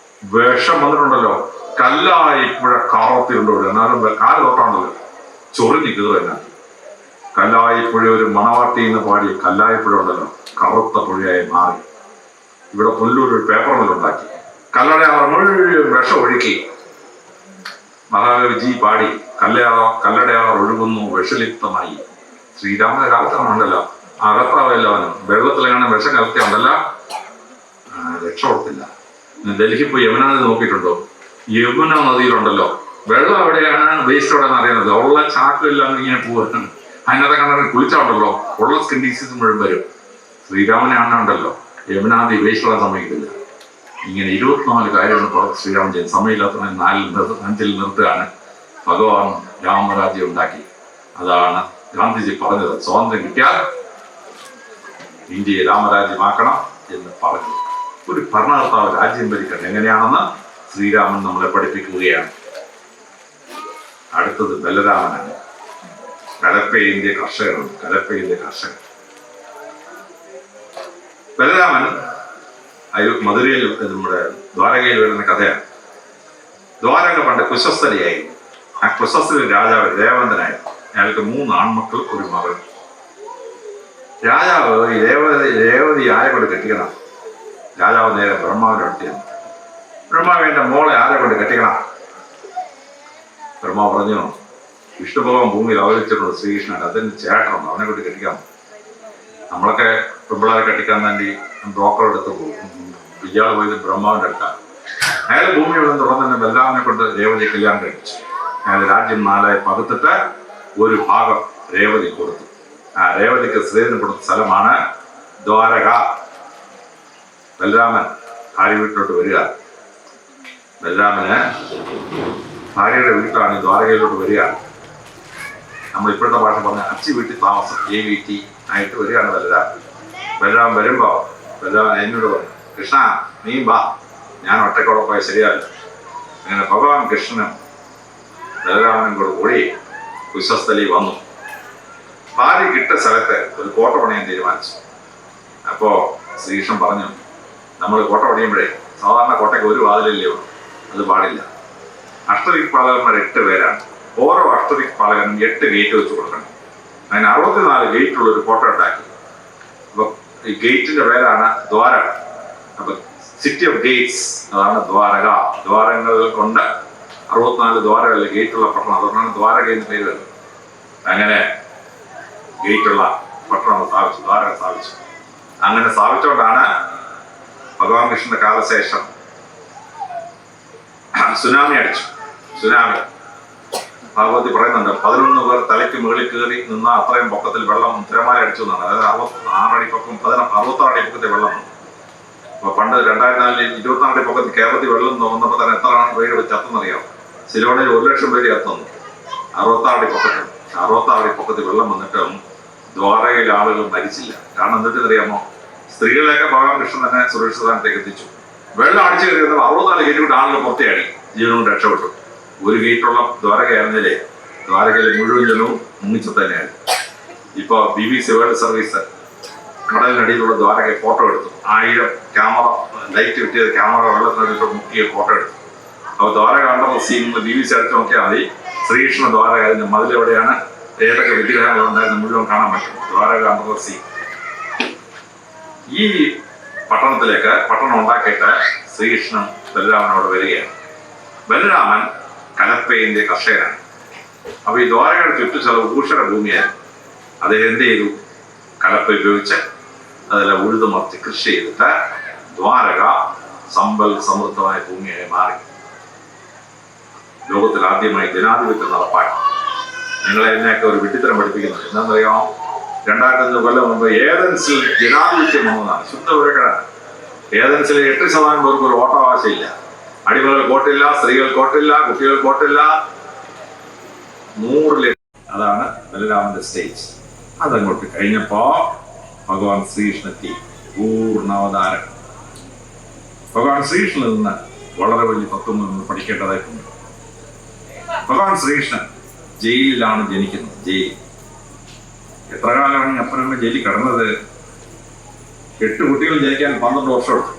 വിഷം വന്നിട്ടുണ്ടല്ലോ. കല്ലായിപ്പുഴ കാറത്തിയുണ്ടോ, എന്നാലും കാല് തൊട്ടാണല്ലോ ചൊറിഞ്ഞ് കീറുക. കല്ലായിപ്പുഴ ഒരു മണവാട്ടി എന്ന് പാടി കല്ലായിപ്പുഴ ഉണ്ടല്ലോ കറുത്ത പുഴയായി മാറി. ഇവിടെ പുല്ലൂർ ഒരു പേപ്പർ മില്ലുണ്ടാക്കി. കല്ലടയാർ മുഴുവൻ വിഷം ഒഴുക്കി. മഹാകവി ജി പാടി കല്ലടയാർ ഒഴുകുന്നു വിഷലിപ്തമായി. ശ്രീരാമന്റെ കാലത്താണല്ലോ അകത്താവല്ലോ അവന് വെള്ളത്തിലെങ്ങനെ വിഷം കലർത്തിയുണ്ടല്ല രക്ഷപ്പെടത്തില്ല. ഡൽഹി പോയി യമുന നദി നോക്കിയിട്ടുണ്ടോ? യമുന നദിയിലുണ്ടല്ലോ വെള്ളം എവിടെയാണ് വേസ്റ്റ് എവിടെയെന്ന് അറിയുന്നത്. ഉള്ള ചാക്കില്ലാന്ന് ഇങ്ങനെ പോവാണ്. അതിനകത്ത് കണ്ടാൽ കുളിച്ചുണ്ടല്ലോ ഉള്ള സ്കിൻ ഡിസീസ് മുഴുവൻ വരും. ശ്രീരാമനെ ഉണ്ടല്ലോ യമുന നദി വേസ്റ്റ് ഇടാൻ സമ്മതിക്കത്തില്ല. ഇങ്ങനെ 24 കാര്യങ്ങൾ പുറത്ത് ശ്രീരാമൻ ചെയ്യും. സമയമില്ലാത്ത 5 നിർത്തുകയാണ്. ഭഗവാൻ രാമരാജ്യം ഉണ്ടാക്കി. അതാണ് ഗാന്ധിജി പറഞ്ഞത്. സ്വാതന്ത്ര്യം കിട്ടിയാൽ ഇന്ത്യയെ രാമരാജ്യമാക്കണം എന്ന് പറഞ്ഞു. ഒരു ഭരണകർത്താവ് രാജ്യം ഭരിക്കണം എങ്ങനെയാണെന്ന് ശ്രീരാമൻ നമ്മളെ പഠിപ്പിക്കുകയാണ്. അടുത്തത് ബലരാമനാണ്. കലപ്പയിലെ കർഷകനാണ്. കലപ്പയിലെ കർഷകൻ ബലരാമൻ മധുരയിൽ നമ്മുടെ ദ്വാരകയിൽ വരുന്ന കഥയാണ്. ദ്വാരക പണ്ട് കുശസ്ഥലിയായി. ആ കുശസ്ഥലി രാജാവ് ദേവന്തനായി. അയാൾക്ക് 3 ആൺമക്കൾ, ഒരു മകൾ. രാജാവ് രേവതി ആരെ കൊണ്ട് കെട്ടിക്കണം? രാജാവ് നേരെ ബ്രഹ്മാവിന്റെ അടുത്താണ്. ബ്രഹ്മാവ് എന്റെ മോളെ ആരെ കൊണ്ട് കെട്ടിക്കണം? ബ്രഹ്മാവ് പറഞ്ഞു, വിഷ്ണുഭഗവാൻ ഭൂമിയിൽ അവതരിച്ചിട്ടുണ്ട് ശ്രീകൃഷ്ണൻ, അതിന് ചേട്ടനുണ്ട്, അവനെ കൊണ്ട് കെട്ടിക്കാം. നമ്മളൊക്കെ പെമ്പിളാരെ കെട്ടിക്കാൻ വേണ്ടി ബ്രോക്കർ എടുത്ത് പോകും. ഇയാൾ പോയത് ബ്രഹ്മാവിന്റെ അടുത്താണ്. അയാൾ ഭൂമി ഉള്ള തുടർന്ന് തന്നെ ബലരാമനെ കൊണ്ട് രേവതി കല്യാണം കഴിച്ചു. അയാൾ രാജ്യം 4 പകുത്തിട്ട് ഒരു ഭാഗം രേവതി കൊടുത്തു. ആ രേവതിക്ക് ശ്രീധരന് കൊടുത്ത സ്ഥലമാണ് ദ്വാരക. ബലരാമൻ ഭാര്യ വീട്ടിലോട്ട് വരിക. ബലരാമന് ഭാര്യയുടെ വീട്ടിലാണ് ദ്വാരകയിലോട്ട് വരിക. നമ്മൾ ഇപ്പോഴത്തെ ഭാഷ പറഞ്ഞ അച്ചി വീട്ടിൽ താമസം, AVT ആയിട്ട് വരികയാണ് ബലരാമൻ. ബലരാമൻ വരുമ്പോ ബലരാമൻ എന്നോട് പറഞ്ഞു, കൃഷ്ണ നീ വാ, ഞാൻ ഒറ്റക്കോടെ പോയ ശരിയല്ല. അങ്ങനെ ഭഗവാൻ കൃഷ്ണനും ബലരാമനും കൂടി കുശസ്ഥലി വന്നു. ഭാര്യ കിട്ടിയ സ്ഥലത്ത് ഒരു കോട്ട പണിയാൻ തീരുമാനിച്ചു. അപ്പോ ശ്രീകൃഷ്ണൻ പറഞ്ഞു, നമ്മൾ കോട്ട പണിയുമ്പോഴേ സാധാരണ കോട്ടയ്ക്ക് ഒരു വാതിലല്ലേ ഉള്ളൂ, അത് പാടില്ല. അഷ്ടദിക്പാലകന്മാർ 8 പേരാണ്. ഓരോ അഷ്ടദിക്പാലകനും 8 ഗേറ്റ് വെച്ച് കൊടുക്കണം. അതിന് 64 ഗേറ്റുള്ള ഒരു കോട്ട ഉണ്ടാക്കി. അപ്പൊ ഈ ഗേറ്റിന്റെ പേരാണ് ദ്വാരക. അപ്പൊ സിറ്റി ഓഫ് ഗേറ്റ്സ് അതാണ് ദ്വാരക. ദ്വാരങ്ങൾ കൊണ്ട് 64 ദ്വാരകല്ലേ ഗേറ്റുള്ള പട്ടണം, അതുകൊണ്ടാണ് ദ്വാരക എന്ന് പേര് വരുന്നത്. അങ്ങനെ ഗേറ്റുള്ള പട്ടണം സ്ഥാപിച്ചു, ദ്വാരക സ്ഥാപിച്ചു. അങ്ങനെ സ്ഥാപിച്ചുകൊണ്ടാണ് ഭഗവാൻ കൃഷ്ണന്റെ കാലശേഷം സുനാമി അടിച്ചു. സുനാമി ഭഗവതി പറയുന്നുണ്ട്, 11 പേർ തലയ്ക്ക് മുകളിൽ കയറി നിന്ന അത്രയും പൊക്കത്തിൽ വെള്ളം തിരമാല അടിച്ചു എന്നാണ്. അതായത് 66 അടി പൊക്കം 66 അടി പൊക്കത്തിൽ വെള്ളം വന്നു. അപ്പൊ പണ്ട് 2004 24 അടി പൊക്കത്തിൽ കേരളത്തിൽ വെള്ളം വന്നപ്പോൾ തന്നെ എത്ര പേര് ചത്തെന്നറിയാം. സിലോണിൽ 1 ലക്ഷം പേര് ചത്തുന്നു 66 അടി പൊക്കത്തിൽ. 66 അടി പൊക്കത്തിൽ വെള്ളം വന്നിട്ടും ദ്വാരകയിലെ ആളുകൾ മരിച്ചില്ല. കാരണം എന്നിട്ട് അറിയാമോ, സ്ത്രീകളെയൊക്കെ ഭഗവാൻ കൃഷ്ണൻ തന്നെ സുരക്ഷിതസ്ഥാനത്തേക്ക് എത്തിച്ചു. വെള്ളം അടിച്ചു കയറിയത് 64 ഗേറ്റ് കൊണ്ട് ആളുകൾ പുറത്തേടി ജീവനോട് രക്ഷപ്പെട്ടു. ഒരു ഗേറ്റുള്ള ദ്വാരകയായിരുന്നില്ലേ, ദ്വാരകയിലെ മുഴുവൻ ജനവും മുങ്ങിച്ചത് തന്നെയാണ്. ഇപ്പൊ BBC വേൾഡ് സർവീസ് കടലിനടിയിലുള്ള ദ്വാരകയെ ഫോട്ടോ എടുത്തു. 1000 ക്യാമറ ലൈറ്റ് കിട്ടിയത് ക്യാമറ വെള്ളത്തിനടിയിട്ട് മുക്കിയ ഫോട്ടോ എടുത്തു. അപ്പൊ ദ്വാരക അണ്ടർ സീ BBC അടിച്ചു നോക്കിയാൽ മതി. ശ്രീകൃഷ്ണ ദ്വാരക അതിന്റെ മതിലെവിടെയാണ്, ഏതൊക്കെ വിഗ്രഹങ്ങൾ ഉണ്ടായിരുന്നു മുഴുവൻ കാണാൻ പറ്റും. Dwarka under sea. ഈ പട്ടണത്തിലേക്ക് പട്ടണം ഉണ്ടാക്കിയിട്ട് ശ്രീകൃഷ്ണൻ ബലരാമനോട് വരികയാണ്. ബലരാമൻ കലപ്പയിലെ കർഷകനാണ്. അപ്പൊ ഈ ദ്വാരകയുടെ ചുറ്റും ചില ഊഷര ഭൂമിയായിരുന്നു. അദ്ദേഹം എന്ത് ചെയ്തു, കലപ്പ ഉപയോഗിച്ച് അതെല്ലാം ഉഴുതുമറിച്ച് കൃഷി ചെയ്തിട്ട് ദ്വാരക സമ്പൽ സമൃദ്ധമായ ഭൂമിയായി മാറി. ലോകത്തിൽ ആദ്യമായി ജനാധിപത്യം നടപ്പാക്കി. നിങ്ങളെ എന്നെയൊക്കെ ഒരു വിഡ്ഢിത്തരം പഠിപ്പിക്കുന്നത് എന്താണെന്നറിയാമോ? 2005 കൊല്ലം മുമ്പ് ഏതൻസിൽ ജനാധിപത്യം വന്നതാണ്. ശുദ്ധ ഉരകടാണ്. ഏതൻസിലെ 8% പേർക്ക് ഒരു വോട്ടവകാശമില്ല. അടിമകൾ വോട്ടില്ല, സ്ത്രീകൾ വോട്ടില്ല, കുട്ടികൾ വോട്ടില്ല. 100 ലക്ഷം. അതാണ് ബലരാമന്റെ സ്റ്റേജ്. അതങ്ങോട്ട് കഴിഞ്ഞപ്പോ ഭഗവാൻ ശ്രീകൃഷ്ണനെത്തി. പൂർണ്ണാവതാരം. ഭഗവാൻ ശ്രീകൃഷ്ണനിൽ നിന്ന് വളരെ വലിയ തത്വം നമ്മൾ പഠിക്കേണ്ടതായിട്ടുണ്ട്. ഭഗവാൻ ശ്രീകൃഷ്ണൻ ജയിലിലാണ് ജനിക്കുന്നത്. ജയിൽ എത്ര കാലമാണ് അപ്പനമ്മ ജയിലിൽ കിടന്നത്? 8 കുട്ടികൾ ജനിക്കാൻ 12 വർഷം എടുത്തു.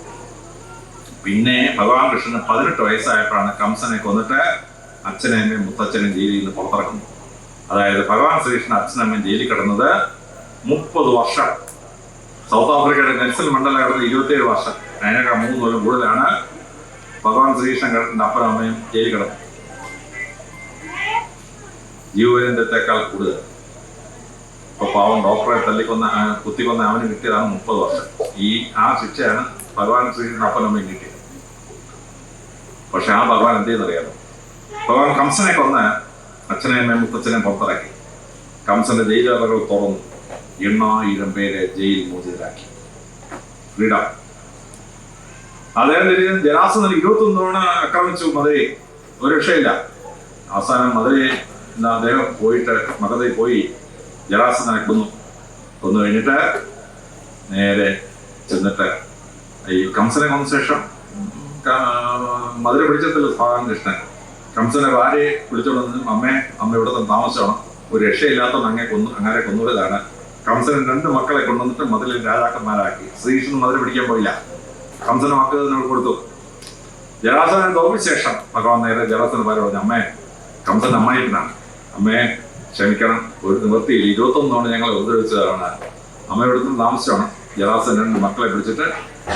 പിന്നെ ഭഗവാൻ കൃഷ്ണന് 18 വയസ്സായപ്പോഴാണ് കംസനെ കൊന്നിട്ട് അച്ഛനമ്മയും മുത്തച്ഛനും ജയിലിൽ നിന്ന് പുറത്തിറക്കുന്നത്. അതായത് ഭഗവാൻ ശ്രീകൃഷ്ണൻ അച്ഛനമ്മയും ജയിലിൽ കിടന്നത് 30 വർഷം. സൗത്ത് ആഫ്രിക്കയുടെ നെൽസൺ മണ്ഡലം കിടന്നത് 27 വർഷം. അതിനേക്കാൾ 3 കൊല്ലം കൂടുതലാണ് ഭഗവാൻ ശ്രീകൃഷ്ണൻ കിടക്കുന്ന അപ്പനും അമ്മയും ജയിലിൽ കിടന്നത്. ജീവപര്യന്തത്തേക്കാൾ കൂടുതൽ. ഇപ്പൊ പാവം ഡോക്ടറെ കുത്തിക്കൊന്ന അവന് കിട്ടിയതാണ് 30 വർഷം. ആ ശിക്ഷയാണ് ഭഗവാൻ ശ്രീകൃഷ്ണൻ അപ്പനും അമ്മയും കിട്ടിയത്. പക്ഷെ ആ ഭഗവാൻ എന്ത് ചെയ്യുന്നറിയാമോ? ഭഗവാൻ കംസനെ കൊന്ന് അച്ഛനെയും മുത്തച്ഛനെയും പുറത്തിറക്കി. കംസന്റെ ജയിലറകൾ തുറന്നു. 8000 പേരെ ജയിൽ മോചിതരാക്കി. ഫ്രീഡം. അദ്ദേഹം ജരാസന്ധൻ 21 തവണ ആക്രമിച്ചു മധുരയെ. ഒരു രക്ഷയില്ല. അവസാനം മധുരയെ അദ്ദേഹം പോയിട്ട് മഗധയിൽ പോയി ജരാസന്ധനെ കൊന്നു കഴിഞ്ഞിട്ട് നേരെ ചെന്നിട്ട് ഈ കംസനെ കൊന്ന ശേഷം മധുര പിടിച്ചെത്തില്ല ഭഗവാൻ കൃഷ്ണൻ. കംസന്റെ ഭാര്യയെ വിളിച്ചോണ്ട് അമ്മ ഇവിടെ തന്നെ താമസിച്ചോണം, ഒരു രക്ഷയില്ലാത്തവന്ന് അങ്ങനെ കൊന്നുവിടലാണ്. കംസന് 2 മക്കളെ കൊണ്ടുവന്നിട്ട് മധുരയിൽ രാജാക്കന്മാരാക്കി. ശ്രീകൃഷ്ണൻ മധുര പിടിക്കാൻ പോയില്ല. കംസന് മക്കൾ കൊടുത്തു. ജരാസന്ധനെ തോപ്പിച്ച ശേഷം ഭഗവാൻ നേരെ ജരാസന്ധന്റെ ഭാര്യ പറഞ്ഞു, അമ്മേ, കംസന്റെ അമ്മായിപ്പനാണ്, അമ്മയെ ക്ഷമിക്കണം, ഒരു നിവൃത്തിയിൽ 21 തവണ ഞങ്ങളെ ഉപദ്രവിച്ചതാണ്. അമ്മ ഇവിടുന്ന് താമസിച്ചാണ്. ജരാസന്ധൻ 2 മക്കളെ പിടിച്ചിട്ട്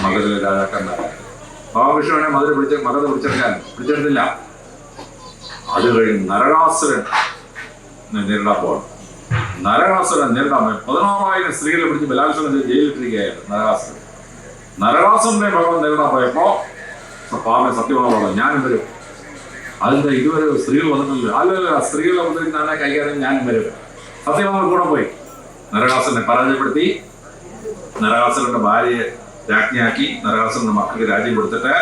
മഗധയിലെ രാജാക്കന്മാരാക്കി. ഭഗവാൻ കൃഷ്ണനെ മഗധ പിടിച്ചെടുത്തില്ല. അത് കഴിഞ്ഞ് നരകാസുരൻ നേരിടാൻ പോകണം. നരകാസുരൻ നേരിടാൻ 16,000 സ്ത്രീകളെ പിടിച്ച് ബലാത്സംഗം ചെയ്ത് ജയിലിട്ടിരിക്കുകയായിരുന്നു നരകാസുരനെ ഭഗവാൻ നേരിടാൻ പോയപ്പോ പാവനെ സത്യമാണ് പറഞ്ഞു, ഞാനും വരും. അതിന്റെ ഇതുവരെ സ്ത്രീകൾ വന്നിട്ടില്ല. അല്ലല്ല, സ്ത്രീകളെ വന്നിരുന്നാണ് കൈകാര്യം ഞാനും വരും. സത്യഭാമ കൂടെ പോയി നരകാസുരനെ പരാജയപ്പെടുത്തി. നരകാസുരന്റെ ഭാര്യയെ രാജ്ഞിയാക്കി. നരകാസുരന്റെ മക്കൾക്ക് രാജ്യം കൊടുത്തിട്ട്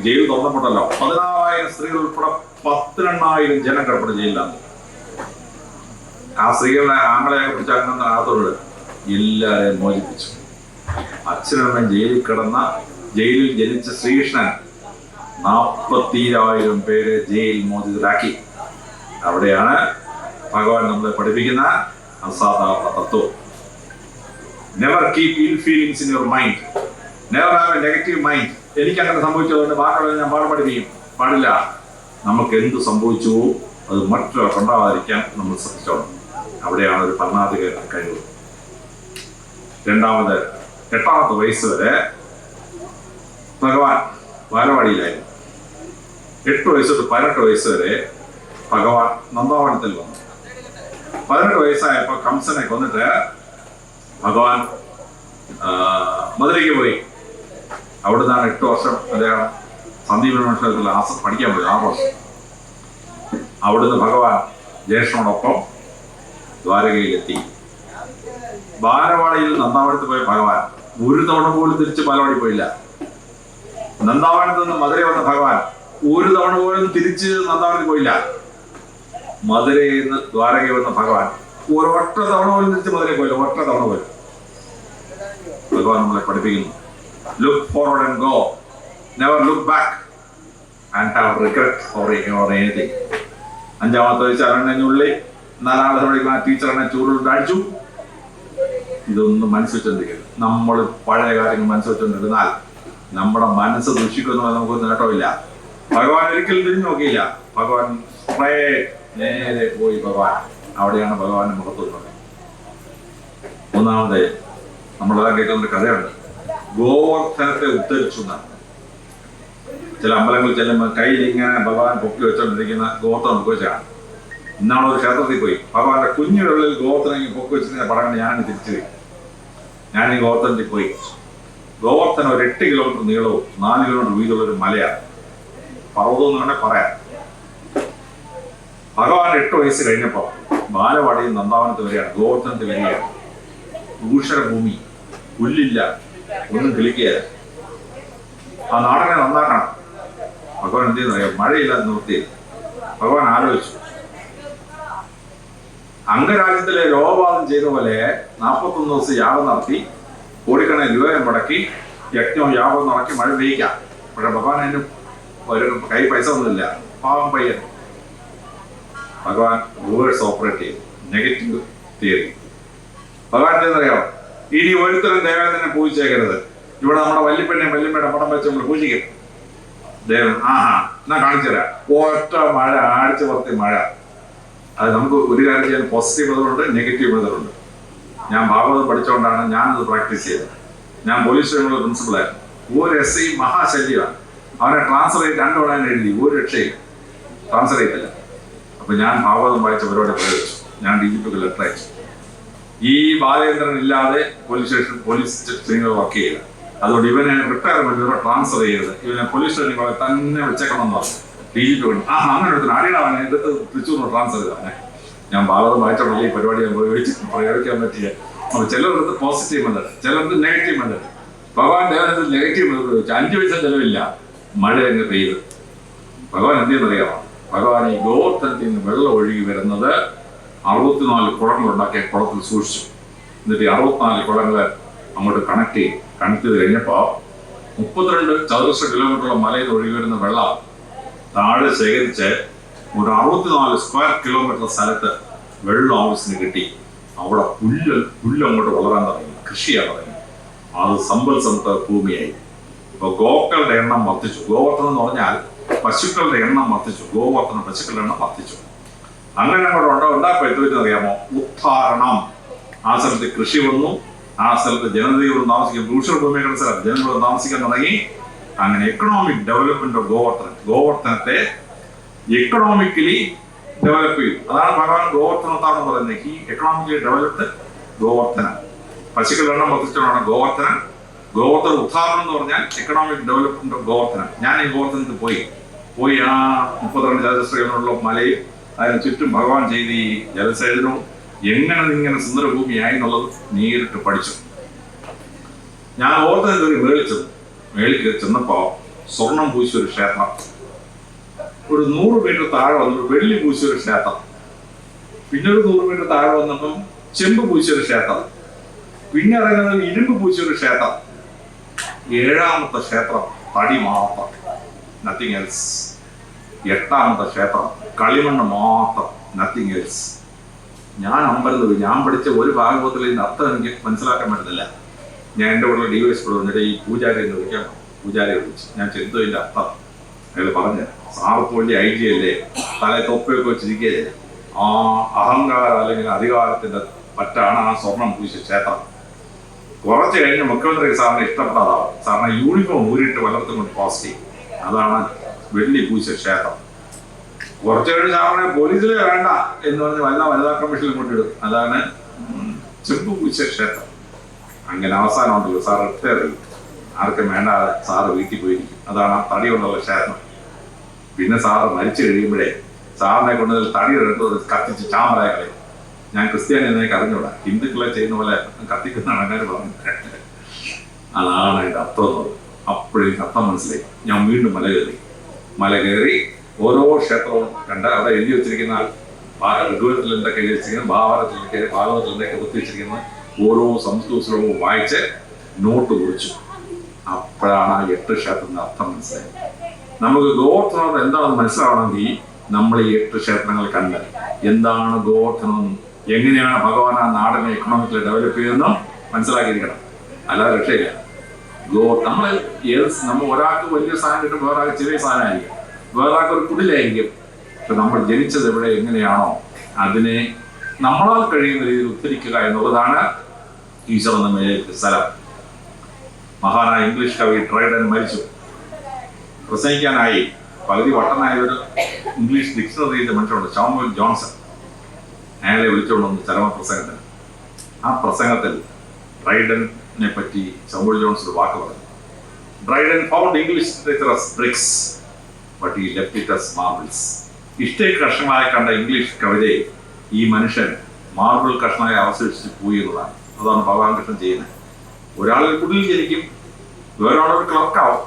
ജയിൽ തുറന്നപ്പെട്ടല്ലോ. 16,000 സ്ത്രീകൾ ഉൾപ്പെടെ 12,000 ജനം കിടപ്പുണ്ട് ജയിലിലാണ്. ആ സ്ത്രീകളുടെ ആങ്ങളെയൊക്കെ പിടിച്ച അങ്ങനെ ആത്തോട് എല്ലാവരെയും മോചിപ്പിച്ചു. അച്ഛനമ്മ ജയിലിൽ ജനിച്ച ശ്രീകൃഷ്ണൻ 40,000 പേരെ ജയിൽ മോചിതരാക്കി. അവിടെയാണ് ഭഗവാൻ നമ്മളെ പഠിപ്പിക്കുന്ന അസാധാരണ തത്വം. നെവർ കീപ് ഇൽ feelings in your mind. Never have A negative mind. എനിക്ക് അങ്ങനെ സംഭവിച്ചതുകൊണ്ട് ബാക്കിയുള്ള ഞാൻ പഠിപ്പിക്കും പാടില്ല. നമുക്ക് എന്ത് സംഭവിച്ചു അത് മറ്റൊരാൾ കൊണ്ടാവാതിരിക്കാൻ നമ്മൾ ശ്രദ്ധിച്ചോണം. അവിടെയാണ് ഒരു ഭരണാധികാരി കഴിവ്. 8ാമത്തെ വയസ്സ് വരെ ഭഗവാൻ ബാലവാടിയിലായിരുന്നു. 8 വയസ്സ് തൊട്ട് 18 വയസ്സ് വരെ ഭഗവാൻ നന്ദാവനത്തിൽ വന്നു. 18 വയസ്സായപ്പോൾ കംസനെ കൊന്നിട്ട് ഭഗവാൻ മധുരയ്ക്ക് പോയി. അവിടുന്നാണ് 8 വർഷം അദ്ദേഹം സന്ദീപനത്തിൽ പഠിക്കാൻ പോയി. 6 വർഷം. അവിടുന്ന് ഭഗവാൻ ജ്യേഷ്ഠനോടൊപ്പം ദ്വാരകയിലെത്തി. ബാലവാടിയിൽ നന്ദാവനത്ത് പോയ ഭഗവാൻ ഒരു തവണ പോലും തിരിച്ച് ബാലവാടി പോയില്ല. നന്ദാവനത്ത് നിന്ന് മധുര വന്ന ഭഗവാൻ ഒരു തവണ പോലും തിരിച്ച് നന്ദാവനത്തിൽ പോയില്ല. മധുരയിൽ നിന്ന് ദ്വാരകയിൽ വന്ന ഭഗവാൻ ഒരൊറ്റ തവണ പോലും തിരിച്ച് മധുരയിൽ പോയില്ല. ഒറ്റ തവണ പോലും. ഭഗവാൻ നമ്മളെ പഠിപ്പിക്കുന്നു, look forward and go, never look back and have regret or anything. 5ാമത്തെ വയസ്സ് അരണ്യുള്ളി 4ാമത്തെ പഠിക്കുന്ന ടീച്ചറിനെ ചൂടുകൊണ്ട് അടിച്ചു. ഇതൊന്നും മനസ്സ് വെച്ചോണ്ടിരിക്കരുത്. നമ്മൾ പഴയ കാര്യങ്ങൾ മനസ്സ് വെച്ചോണ്ടിരുന്നാൽ നമ്മുടെ മനസ്സ് ദുഷിക്കുന്നത് നമുക്കൊരു നേട്ടമില്ല. ഭഗവാൻ ഒരിക്കലും തിരിഞ്ഞു നോക്കിയില്ല. ഭഗവാൻ നേരെ പോയി. ഭഗവാൻ അവിടെയാണ് ഭഗവാന്റെ മുഖത്തുള്ളത്. 3ാമത് നമ്മളെല്ലാം കേൾക്കുന്ന ഒരു കഥയുണ്ട്. ഗോവർദ്ധനത്തെ ഉദ്ധരിച്ചു എന്നാണ്. ചില അമ്പലങ്ങളിൽ ചെല്ലുമ്പോൾ കയ്യിൽ ഇങ്ങനെ ഭഗവാൻ പൊക്കി വെച്ചോണ്ടിരിക്കുന്ന ഗോവർദ്ധനം വെച്ചാണ്. ഇന്നാണ് ഒരു ക്ഷേത്രത്തിൽ പോയി ഭഗവാന്റെ കുഞ്ഞുകളിൽ ഗോവർദ്ധനം പൊക്കി വെച്ചിരുന്ന പടങ്ങൾ ഞാൻ തിരിച്ചു പോയി. ഞാൻ ഈ ഗോവർദ്ധനത്തിൽ പോയി. ഗോവർദ്ധനം ഒരു 8 കിലോമീറ്റർ നീളവും 4 കിലോമീറ്റർ വീതിയുള്ള ഒരു മലയാണ്. പർവ്വതം എന്ന് വേണേൽ പറയാം. ഭഗവാൻ 8 വയസ്സ് കഴിഞ്ഞപ്പോൾ ബാലവാടിയിൽ നന്ദാവനത്ത് വരികയാണ്. ഗോവർദ്ധനത്തിൽ വരികയാണ്. ഭൂഷണഭൂമി, പുല്ലില്ല, ഒന്നും കിളിക്കുകയില്ല. ആ നാടിനെ നന്നാക്കണം. ഭഗവാൻ എന്ത് ചെയ്യുന്നറിയാം? മഴയില്ലാതെ നിർത്തിയത്. ഭഗവാൻ ആലോചിച്ചു, അംഗരാജ്യത്തിലെ രോഗബാധം ചെയ്ത പോലെ 41 ദിവസം യാഗം നടത്തി കോടിക്കണക്കിന് രൂപ മുടക്കി യജ്ഞവും യാഗവും നടക്കി മഴ പെയ്യിക്കാം. പക്ഷെ ഭഗവാൻ അതിന് കൈ പൈസ ഒന്നുമില്ല. പാവം പയ്യൻ. ഭഗവാൻ റിവേഴ്സ് ഓപ്പറേറ്റ് ചെയ്തു. Negative theory. ഭഗവാൻ എന്താണെന്നറിയാമോ? ഇനി ഒരുത്തരം ദേവേന്ദ്രനെ പൂജിച്ചേക്കരുത്. ഇവിടെ നമ്മുടെ വല്യപ്പനെയും വല്യമ്മയുടെ പടം വെച്ച് നമ്മൾ പൂജിക്കും. ദേവൻ എന്നാ കാണിച്ചു തരാം. ഒറ്റ മഴ, ആഴ്ച പുറത്തെ മഴ. അത് നമുക്ക് ഒരു കാര്യം ചെയ്യാൻ പോസിറ്റീവ് മെതഡുണ്ട്, നെഗറ്റീവ് മെതഡുണ്ട്. ഞാൻ ഭാഗവതം പഠിച്ചുകൊണ്ടാണ് ഞാനത് പ്രാക്ടീസ് ചെയ്തത്. ഞാൻ പോലീസ് സ്റ്റേഷനിലുള്ള പ്രിൻസിപ്പളായിരുന്നു. ഒരു SI മഹാശല്യമാണ്. അവനെ ട്രാൻസ്ഫർ ചെയ്ത് 2 തവണ എഴുതി, ഒരു രക്ഷയില്ല, ട്രാൻസ്ഫർ ചെയ്തില്ല. അപ്പൊ ഞാൻ ഭാഗവതം വായിച്ച പരിപാടി പ്രയോഗിച്ചു. ഞാൻ DGPക്ക് ലെറ്റർ അയച്ചു. ഈ ബാലേന്ദ്രൻ ഇല്ലാതെ പോലീസ് സ്റ്റേഷനുകൾ വർക്ക് ചെയ്യില്ല. അതുകൊണ്ട് ഇവനെ റിട്ടയർമെന്റ് ട്രാൻസ്ഫർ ചെയ്തത്, ഇവനെ പോലീസ് സ്റ്റേഷനുകളെ തന്നെ വെച്ചേക്കണം എന്ന് പറഞ്ഞു. DGP അങ്ങനെ എടുത്തു അടിയടാവനെ എടുത്ത് തൃശ്ശൂർ ട്രാൻസ്ഫർ ചെയ്തവനെ. ഞാൻ ഭാഗവതം വായിച്ചോണ്ടല്ലേ ഈ പരിപാടി പ്രയോഗിക്കാൻ പറ്റിയ. അപ്പൊ ചിലർക്ക് പോസിറ്റീവ് മെത്തേഡ്, ചിലർക്ക് നെഗറ്റീവ് മെത്തേഡ്. ഭഗവാൻ ദേവനത്തിൽ നെഗറ്റീവ് മെത്തേഡ് വെച്ചു. 5 പൈസ ചെലവില്ല, മഴ അങ്ങ് പെയ്ത്. ഭഗവാൻ എന്തെന്നറിയാമോ? ഭഗവാൻ ഈ ഗോവർദ്ധനത്തിൽ നിന്ന് വെള്ളം ഒഴുകി വരുന്നത് 64 കുളങ്ങളുണ്ടാക്കിയ കുളത്തിൽ സൂക്ഷിച്ചു. എന്നിട്ട് 64 കുളങ്ങളെ അങ്ങോട്ട് കണക്ട് ചെയ്ത് കഴിഞ്ഞപ്പോൾ 32 ചതുരശ്ര കിലോമീറ്ററോളം മലയിൽ നിന്ന് ഒഴുകി വരുന്ന വെള്ളം താഴെ ശേഖരിച്ച് ഒരു 64 സ്ക്വയർ കിലോമീറ്റർ സ്ഥലത്ത് വെള്ളം ആവശ്യത്തിന് കിട്ടി. അവിടെ പുല്ലങ്ങോട്ട് വളരാൻ തുടങ്ങി, കൃഷിയാണ് തുടങ്ങി. അത് സമ്പൽ സമൃദ്ധ ഭൂമിയായി. ഇപ്പൊ ഗോക്കളുടെ എണ്ണം വർദ്ധിച്ചു. ഗോവർദ്ധനം എന്ന് പറഞ്ഞാൽ പശുക്കളുടെ എണ്ണം വർദ്ധിച്ചു. ഗോവർദ്ധന പശുക്കളുടെ എണ്ണം വർദ്ധിച്ചു. അങ്ങനെ അങ്ങോട്ട് ഉണ്ടായപ്പോൾ എത്തുവെന്നറിയാമോ? ഉദ്ധാരണം. ആ സ്ഥലത്ത് കൃഷി വന്നു, ആ സ്ഥലത്ത് ജനതയോട് താമസിക്കാൻ, ഭൂഷണ ഭൂമികളുടെ സ്ഥലത്ത് ജനങ്ങളോട് താമസിക്കാൻ തുടങ്ങി. അങ്ങനെ എക്കണോമിക് ഡെവലപ്മെന്റ് ഓഫ് ഗോവർദ്ധനത്തെ എക്കണോമിക്കലി ഡെവലപ്പ് ചെയ്യും. അതാണ് ഭഗവാൻ ഗോവർദ്ധനത്താണെന്ന് പറയുന്നത്. ഈ എക്കണോമിക്കലി ഡെവലപ്ഡ് ഗോവർദ്ധനം. പശുക്കളുടെ എണ്ണം വർദ്ധിച്ചോണ്ടാണ് ഗോവർദ്ധനം. ഗോവർദ്ധന ഉദ്ധാരണം എന്ന് പറഞ്ഞാൽ എക്കണോമിക് ഡെവലപ്മെന്റ് ഓഫ് ഗോവർദ്ധനം. ഞാൻ ഈ ഗോവർദ്ധനത്തിൽ പോയി ആ 32 ചതുരശ്രയിലുള്ള മലയിൽ അതിന് ചുറ്റും ഭഗവാൻ ചെയ്ത് ഈ ജലസേചനവും ഇങ്ങനെ സുന്ദരഭൂമിയായി എന്നുള്ളത് നേരിട്ട് പഠിച്ചു. ഞാൻ ഗോവർദ്ധനത്തിൽ മേളിൽ ചെന്നപ്പോ സ്വർണം പൂശിയൊരു ക്ഷേത്രം, ഒരു 100 മീറ്റർ താഴെ വന്നപ്പോൾ വെള്ളി പൂശിയൊരു ക്ഷേത്രം, പിന്നെ ഒരു 100 മീറ്റർ താഴെ വന്നപ്പം ചെമ്പ് പൂശിയൊരു ക്ഷേത്രം, പിന്നെ ഇറങ്ങുന്നത് ഇരുമ്പ് പൂശിയൊരു ക്ഷേത്രം, 7ാമത്തെ ക്ഷേത്രം തടി മാത്രം, നത്തിങ് എൽസ്. 8ാമത്തെ ക്ഷേത്രം കളിമണ്ണ് മാത്രം, നത്തിങ് എൽസ്. ഞാൻ അമ്പലത്തിൽ ഞാൻ പഠിച്ച ഒരു ഭാഗവതത്തിൽ ഇതിന്റെ അർത്ഥം എനിക്ക് മനസ്സിലാക്കാൻ പറ്റുന്നില്ല. ഞാൻ എൻ്റെ കൂടെ DYSP വന്നിട്ട് ഈ പൂജാരി എന്ന് വിളിക്കാൻ, പൂജാരിയെ വിളിച്ചു. ഞാൻ ചെന്തോ ഇതിന്റെ അർത്ഥം അയാൾ പറഞ്ഞു. സാർക്ക് വലിയ IG അല്ലേ, തല തൊപ്പയൊക്കെ വെച്ചിരിക്കുകയല്ലേ. ആ അഹങ്കാരം അല്ലെങ്കിൽ അധികാരത്തിന്റെ പറ്റാണ് ആ സ്വർണം പൂശിയ ക്ഷേത്രം. കുറച്ച് കഴിഞ്ഞ് മുഖ്യമന്ത്രി സാറിന് ഇഷ്ടപ്പെട്ടതാവും. സാറിന് യൂണിഫോം ഊരിയിട്ട് വല്ലത്തും കൊണ്ട് പോസ്റ്റ് ചെയ്യും. അതാണ് വെള്ളി പൂശിയ ക്ഷേത്രം. കുറച്ച് കഴിഞ്ഞ് സാറിനെ പോലീസിലെ വേണ്ട എന്ന് പറഞ്ഞ് വനിതാ കമ്മീഷനിൽ കൊണ്ടിടും. അതാണ് ചെമ്പ് പൂശിയ ക്ഷേത്രം. അങ്ങനെ അവസാനം ഉണ്ടല്ലോ, സാർ റിട്ടയർ ചെയ്യും, ആർക്കും വേണ്ടാതെ സാറ് വീട്ടിൽ പോയിരിക്കും. അതാണ് ആ തടി കൊണ്ടുള്ള ക്ഷേത്രം. പിന്നെ സാറ് മരിച്ചു കഴിയുമ്പോഴേ സാറിനെ കൊണ്ടതിൽ തടി എടുത്തത് കത്തിച്ച് ചാമ്പലായി കളയും. ഞാൻ ക്രിസ്ത്യാനി എന്നേക്ക് അറിഞ്ഞൂടാ, ഹിന്ദുക്കളെ ചെയ്യുന്ന പോലെ കത്തിക്കുന്നതാണ് അങ്ങനെ പറഞ്ഞത്. അതാണ് അതിൻ്റെ അർത്ഥം എന്നുള്ളത്. അപ്പോഴേക്കും അർത്ഥം മനസ്സിലായി. ഞാൻ വീണ്ടും മല കയറി ഓരോ ക്ഷേത്രവും കണ്ട് അവിടെ എഴുതി വെച്ചിരിക്കുന്ന ഋഗ്വേദത്തിൽ എന്തൊക്കെ എഴുതി വെച്ചിരിക്കുന്നത്, ഭാഗവതത്തിൽ എന്തൊക്കെ കുത്തി വെച്ചിരിക്കുന്നത് ഓരോ സംസ്കൃത ശ്ലോകവും വായിച്ച് നോട്ട് കുറിച്ചു. അപ്പോഴാണ് ആ 8 ക്ഷേത്രത്തിന്റെ അർത്ഥം മനസ്സിലായത്. നമുക്ക് ഗോവർദ്ധനം എന്താണെന്ന് മനസ്സിലാവണമെങ്കിൽ നമ്മൾ ഈ 8 ക്ഷേത്രങ്ങൾ കണ്ട് എന്താണ് ഗോവർദ്ധനം, എങ്ങനെയാണ് ഭഗവാൻ ആ നാടിനെ എക്കണോമിക്കലി ഡെവലപ്പ് ചെയ്തെന്നും മനസ്സിലാക്കിയിരിക്കണം. അല്ലാതെ രക്ഷയില്ല. നമ്മൾ ഒരാൾക്ക് വലിയ സാധനം കിട്ടും, വേറൊരാൾക്ക് ചെറിയ സാധനമായിരിക്കും, വേറൊരാൾക്ക് ഒരു കുടിലായിരിക്കും. പക്ഷെ നമ്മൾ ജനിച്ചത് എവിടെ എങ്ങനെയാണോ അതിനെ നമ്മളാൽ കഴിയുന്ന രീതിയിൽ ഉദ്ധരിക്കുക എന്നുള്ളതാണ് ഈശ്വരൻ നമ്മിലേക്ക് സ്ഥലം. മഹാനായ ഇംഗ്ലീഷ് കവി ഡ്രൈഡൻ മരിച്ചു. പ്രസംഗിക്കാനായി പകുതി വട്ടനായ ഒരു ഇംഗ്ലീഷ് ഡിക്ഷണറിയുടെ മനുഷ്യനുണ്ട്, സാമുവൽ ജോൺസൺ. അയാളെ വിളിച്ചുകൊണ്ടുവന്ന് ചരമപ്രസംഗത്തിന്. ആ പ്രസംഗത്തിൽ ഡ്രൈഡനെ പറ്റി സാമുവൽ ജോൺസൺ ഒരു വാക്ക് പറഞ്ഞു. Dryden found English literature as bricks, but he left it as marbles. ഇഷ്ട കഷ്ണങ്ങളായി കണ്ട ഇംഗ്ലീഷ് കവിതയെ ഈ മനുഷ്യൻ മാർബിൾ കഷ്ണമായി അവശേഷിച്ച് പോയി എന്നതാണ്. അതാണ് ഭഗവാൻ കൃഷ്ണൻ ചെയ്യുന്നത്. ഒരാൾ കുടിൽ ജനിക്കും, വേറൊരാളൊരു ക്ലർക്കാവും,